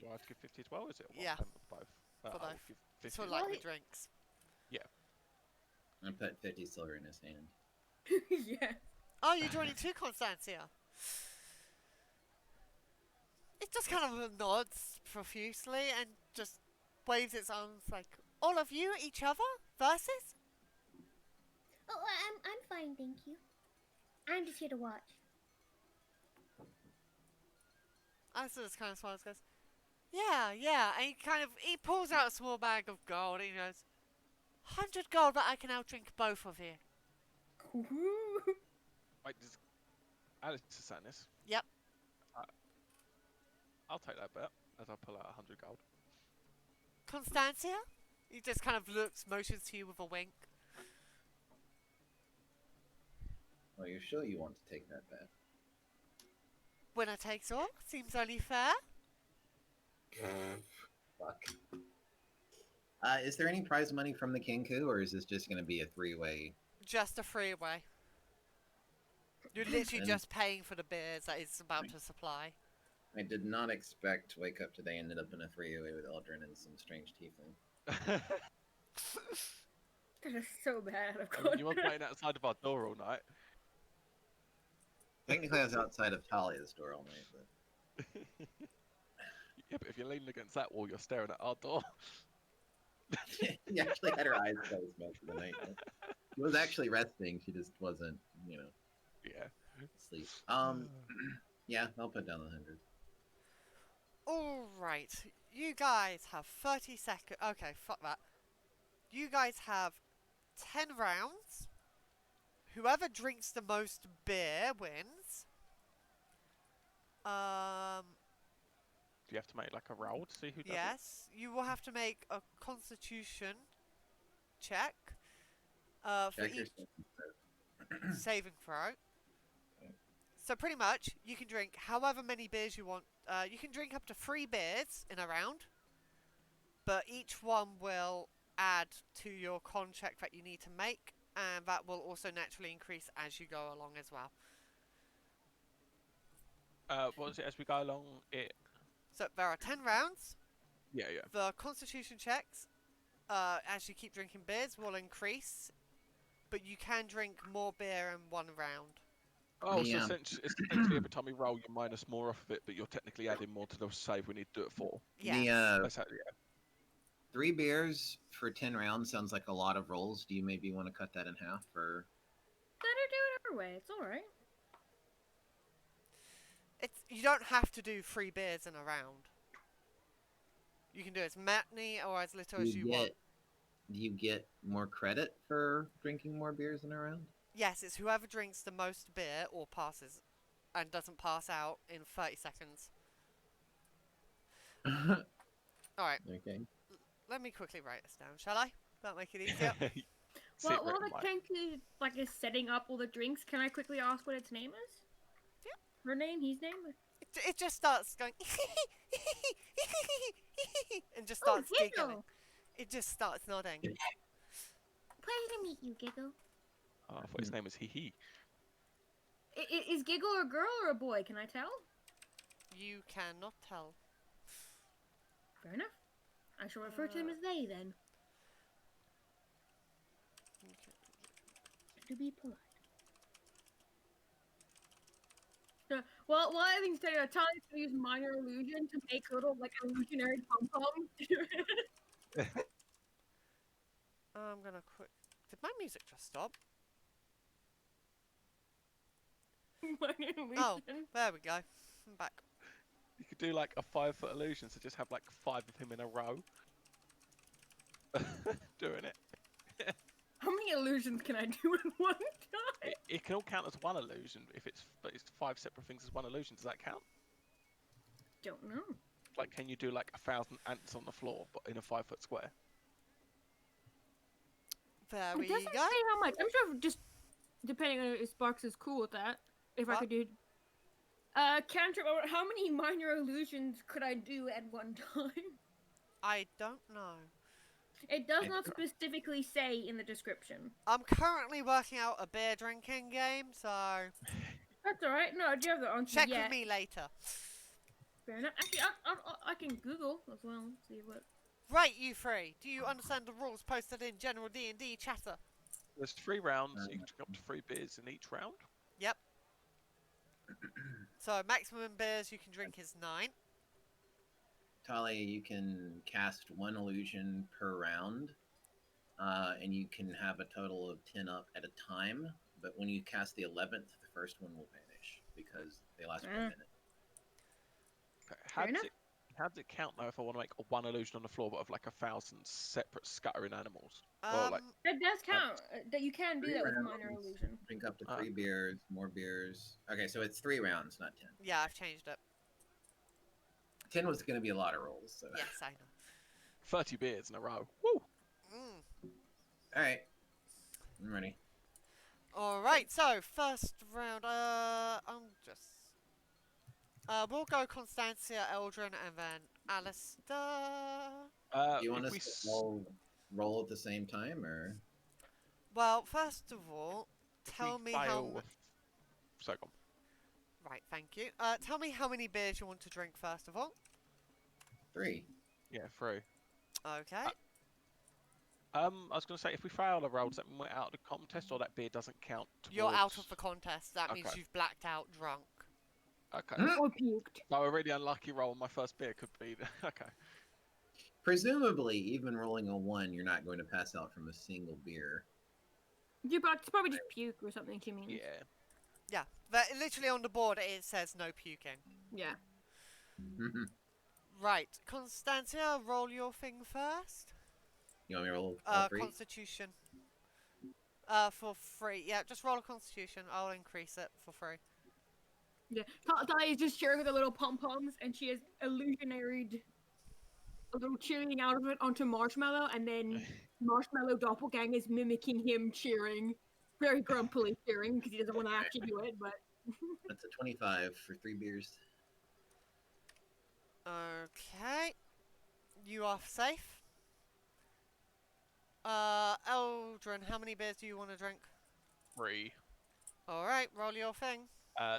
Do I have to give 50 as well? Is it? Or Yeah. Both. For I will both. give 50 for as like well. the drinks. I put 50 silver in his hand. Yeah. Oh, you're joining too, Constancia. It just kind of nods profusely and just waves its arms like, all of you, each other, versus? Oh, I'm fine, thank you. I'm just here to watch. Alistair just kind of smiles and goes, yeah, and he pulls out a small bag of gold and he goes, 100 gold that I can outdrink both of you. Wait, does Alistair saying this? Yep. I'll take that bet as I pull out 100 gold. Constancia? He just kind of motions to you with a wink. Well, you're sure you want to take that bet? Winner takes all. Seems only fair. Fuck. Is there any prize money from the Kenku, or is this just going to be a three-way? Just a freeway. You're literally And- just paying for the beers that it's about to supply. I did not expect to wake up today and end up in a three-way with Eldrin and some strange tiefling. That is so bad. Of I course. mean, you were playing outside of our door all night. Technically, I was outside of Talia's door all night, but Yeah, but if you're leaning against that wall, you're staring at our door. she actually had her eyes closed most of the night. She was actually resting. She just wasn't, Yeah. asleep. Yeah, I'll put down the 100. Alright. You guys have 30 seconds. Okay, fuck that. You guys have 10 rounds. Whoever drinks the most beer wins. Do you have to make like a roll to see who does it? Yes. You will have to make a constitution check. For Check your each saving throw. So pretty much, you can drink however many beers you want. You can drink up to 3 beers in a round, but each one will add to your con check that you need to make, and that will also naturally increase as you go along as well. What was it as we go along? So there are 10 rounds. Yeah. The constitution checks, as you keep drinking beers, will increase, but you can drink more beer in one round. Oh, Yeah. so essentially every time we roll, you minus more off of it, but you're technically adding more to the save we need to do it for. Yeah. That's how, yeah. 3 beers for 10 rounds sounds like a lot of rolls. Do you maybe want to cut that in half, or? Better do it our way. It's all right. You don't have to do 3 beers in a round. You can do as many or as little as you want. Do you get more credit for drinking more beers in a round? Yes, it's whoever drinks the most beer or passes and doesn't pass out in 30 seconds. Alright, Okay. let me quickly write this down, shall I? That'll make it easier. Well, while the Kenku is setting up all the drinks, can I quickly ask what its name is? Yeah. Her name, his name. It just starts going and just starts giggling. Giggle. It just starts nodding. Pleasure to meet you, Giggle. Oh, I thought his name was Hee Hee. Is Giggle a girl or a boy? Can I tell? You cannot tell. Fair enough. I shall refer to them as they then. To be polite. Well, while everything's taking a time to use minor illusion to make little illusionary pom-poms. I'm gonna quit. Did my music just stop? Oh, there we go. I'm back. You could do like a 5-foot illusion, so just have like 5 of him in a row. Doing it. How many illusions can I do in one time? It can all count as one illusion but it's 5 separate things as one illusion. Does that count? Don't know. Like, can you do like 1,000 ants on the floor, but in a 5-foot square? There It we doesn't go. say how much. I'm sure just depending on if Sparks is cool with that. If I What? could do. Cantrip. How many minor illusions could I do at one time? I don't know. It does not specifically say in the description. I'm currently working out a beer drinking game, so That's alright. No, do you have the answer check yet? with me later. Fair enough. Actually, I can Google as well. See what. Right, you three. Do you understand the rules posted in general D&D chatter? There's 3 rounds. You can drink up to 3 beers in each round. Yep. So maximum beers you can drink is 9. Tali, you can cast 1 illusion per round, and you can have a total of 10 up at a time. But when you cast the 11th, the first one will vanish because they last 1 minute. Okay. Fair enough. How does it count though if I want to make one illusion on the floor, but of like 1,000 separate scattering animals? Or like, It does count that you can do 3 that with rounds, minor illusion. Drink up to 3 beers, more beers. Okay, so it's 3 rounds, not 10. Yeah, I've changed it. 10 was going to be a lot of rolls. So. Yes, I know. 30 beers in a row. Woo! All right, I'm ready. Alright, so first round, we'll go Constancia, Eldrin, and then Alistair. Do you want if us to roll at the same time, or? Well, first of all, tell we me how... fail... So go on. Right, thank you. Tell me how many beers you want to drink first of all. 3. Yeah, 3. Okay. I was going to say, if we fail a roll, does that mean we're out of the contest, or that beer doesn't count towards... You're out of the contest. That means Okay. you've blacked out drunk. Okay. Or puked. So a really unlucky roll on my first beer could be... Okay. Presumably, even rolling a 1, you're not going to pass out from a single beer. It's probably just puke or something she means. Yeah. Yeah, but literally on the board it says no puking. Yeah. Right, Constantia, roll your thing first. You want me to roll all 3? Constitution. For free. Yeah, just roll a Constitution. I'll increase it for free. Yeah. Tali is just sharing the little pom-poms, and she has illusionaried a little cheering out of it onto Marshmallow, and then Marshmallow doppelgangers mimicking him cheering. Very grumpily cheering, because he doesn't want to actually do it, but... That's a 25 for 3 beers. Okay. You are safe. Eldrin, how many beers do you want to drink? 3. Alright, roll your thing.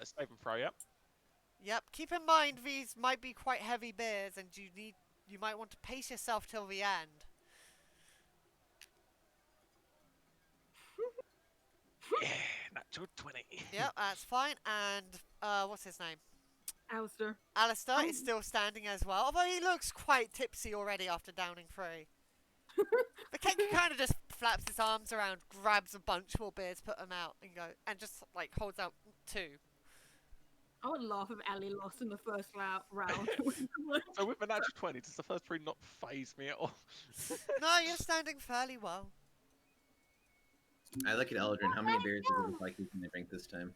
Save and throw, yep. Yep, keep in mind these might be quite heavy beers and you might want to pace yourself till the end. Yeah, natural 20. Yep, that's fine. And, what's his name? Alistair. Alistair is still standing as well, although he looks quite tipsy already after downing 3. The king kind of just flaps his arms around, grabs a bunch more beers, put them out, and just like holds out 2. I would laugh if Ali lost in the first round. So with a natural 20, does the first 3 not phase me at all? No, you're standing fairly well. I look at Eldrin. How many beers does it look like he's going to drink this time?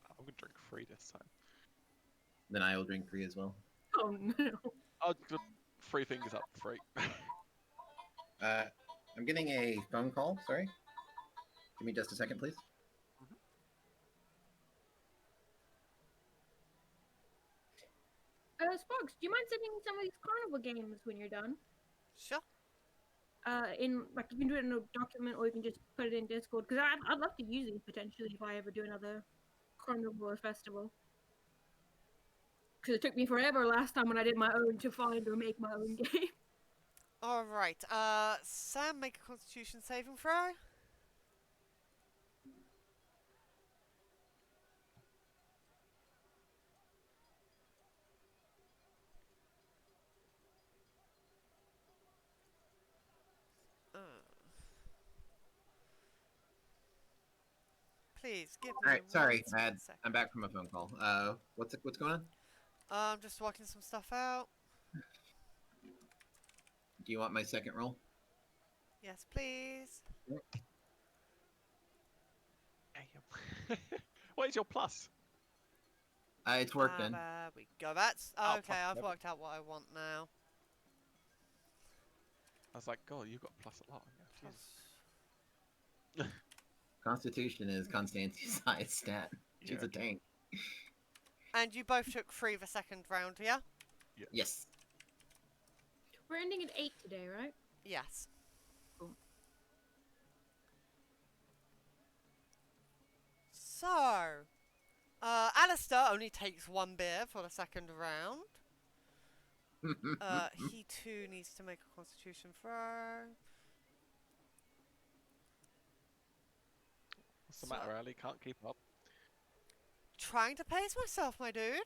I'm going to drink 3 this time. Then I will drink 3 as well. Oh no. I'll do 3 fingers up, 3. I'm getting a phone call. Sorry. Give me just a second, please. Sparks, do you mind sending some of these carnival games when you're done? Sure. You can do it in a document, or you can just put it in Discord. Because I'd love to use these potentially if I ever do another carnival or festival. Because it took me forever last time when I did my own to find or make my own game. Alright, Sam, make a Constitution saving throw. Please give me All right, sorry, one I'm second. back from a phone call. What's going on? I'm just working some stuff out. Do you want my second roll? Yes, please. Damn. What is your plus? It's working. There we go. That's Oh, okay. I've fuck. worked out what I want now. I was like, God, you got plus a lot. Yeah, Plus- Jesus. Constitution is Constantia's highest stat. She's Yeah. a tank. And you both took 3 the second round, yeah? Yes. We're ending at 8 today, right? Yes. Cool. So, Alistair only takes 1 beer for the second round. He too needs to make a Constitution throw. What's the matter, Ali? Can't keep up. Trying to pace myself, my dude.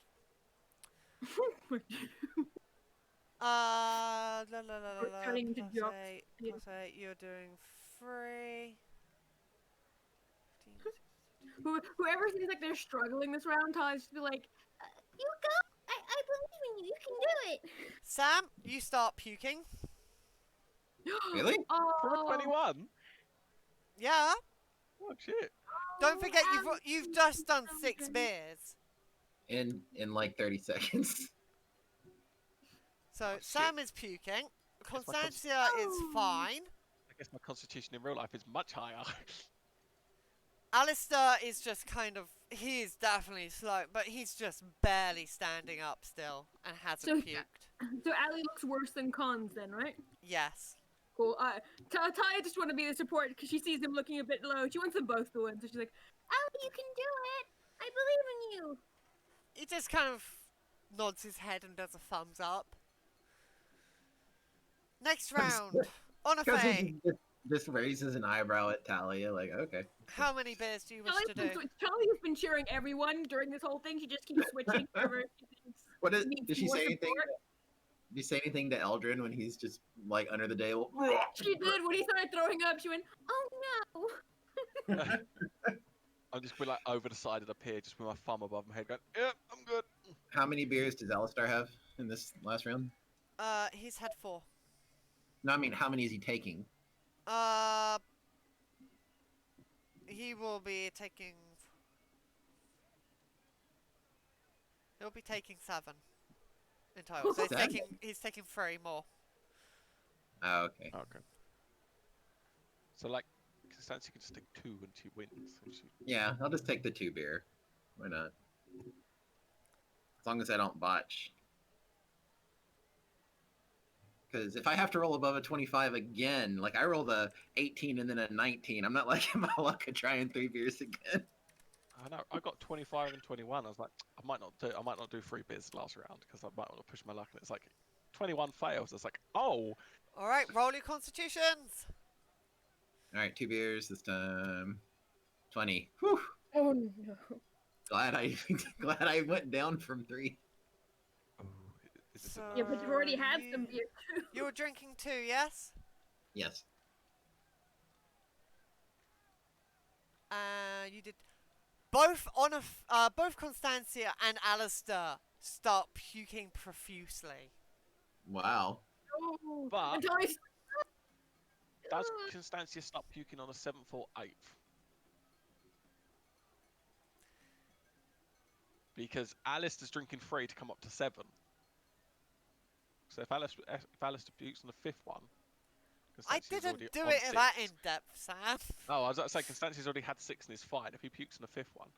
La la la la We're la. turning to Plus jobs. 8, plus 8. You're doing 3. 15. Whoever seems like they're struggling this round, Tyler's just be like, You go. I believe in you. You can do it. Sam, you start puking. Really? For a oh, 21? Yeah. Oh, shit. Don't forget Adam, you've just done 6 something. beers. In like 30 seconds. So shit. Sam is puking. Guess my Constantia is Oh. fine. I guess my constitution in real life is much higher. Alistair is just kind of, he is definitely slow, but he's just barely standing up still and hasn't So- puked. So Allie looks worse than Cons then, right? Yes. Cool. Talia just want to be the support because she sees him looking a bit low. She wants them both to win, so she's like, Allie, you can do it. I believe in you. He just kind of nods his head and does a thumbs up. Next round. On a Because fay. he just raises an eyebrow at Talia, like, okay. How many beers do you wish to do? Talia's been cheering everyone during this whole thing. She just keeps switching whenever she thinks What is? needs Did she more say anything? support. Did you say anything to Eldrin when he's just like under the table? She did. When he started throwing up, she went, Oh no. I'm just be like over the side of the pier, just with my thumb above my head, going, "Yep, I'm good." How many beers does Alistar have in this last round? He's had 4. No, I mean, how many is he taking? He will be taking... He'll be taking 7 in total. So Seven? he's taking 3 more. Oh, okay. Okay. So like, Constantia can just take 2 and she wins. And she... Yeah, I'll just take the 2 beer. Why not? As long as I don't botch. Because if I have to roll above a 25 again, like I rolled a 18 and then a 19, I'm not liking my luck of trying 3 beers again. I know. I got 25 and 21. I was like, I might not do 3 beers last round because I might want to push my luck. And it's like, 21 fails. It's like, oh. All right, roll your constitutions. All right, 2 beers this time. 20. Whew. "Oh no." Glad I went down from 3. Oh, is this So- Yeah, but you've already had you- some beer. You were drinking 2, yes? Yes. You did both Constantia and Alistair start puking profusely. Wow. Oh, But- and Talia's Does Constantia stop puking on a 7th or 8th? Because Alistair's drinking 3 to come up to 7. So if Alistair pukes on the 5th one, I Constantia's didn't already do on it 6. that in depth, Sam. Oh, I was about to say Constantia's already had 6 and is fine. If he pukes on the 5th one,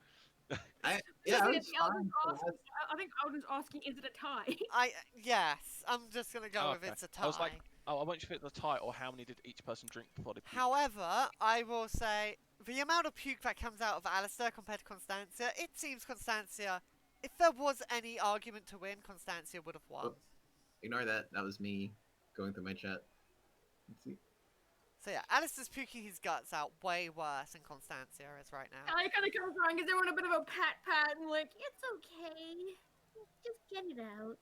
Yeah, I I was fine. think Alden's asking, is it a tie? Yes, I'm just gonna go Oh, with okay. it's a tie. I was like, oh, I want you to fit the tie, or how many did each person drink before they puked? However, I will say the amount of puke that comes out of Alistair compared to Constantia, it seems Constantia, if there was any argument to win, Constantia would have won. Oops. Ignore that. That was me going through my chat. Let's see. So yeah, Alistair's puking his guts out way worse than Constantia is right now. Talia kind of comes around, gives everyone a bit of a pat, and like, It's okay. Just get it out.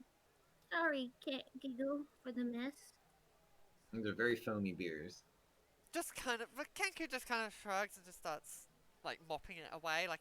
Sorry, can't giggle for the mess. These are very foamy beers. Just kind of, but Kenku just kind of shrugs and just starts like mopping it away, like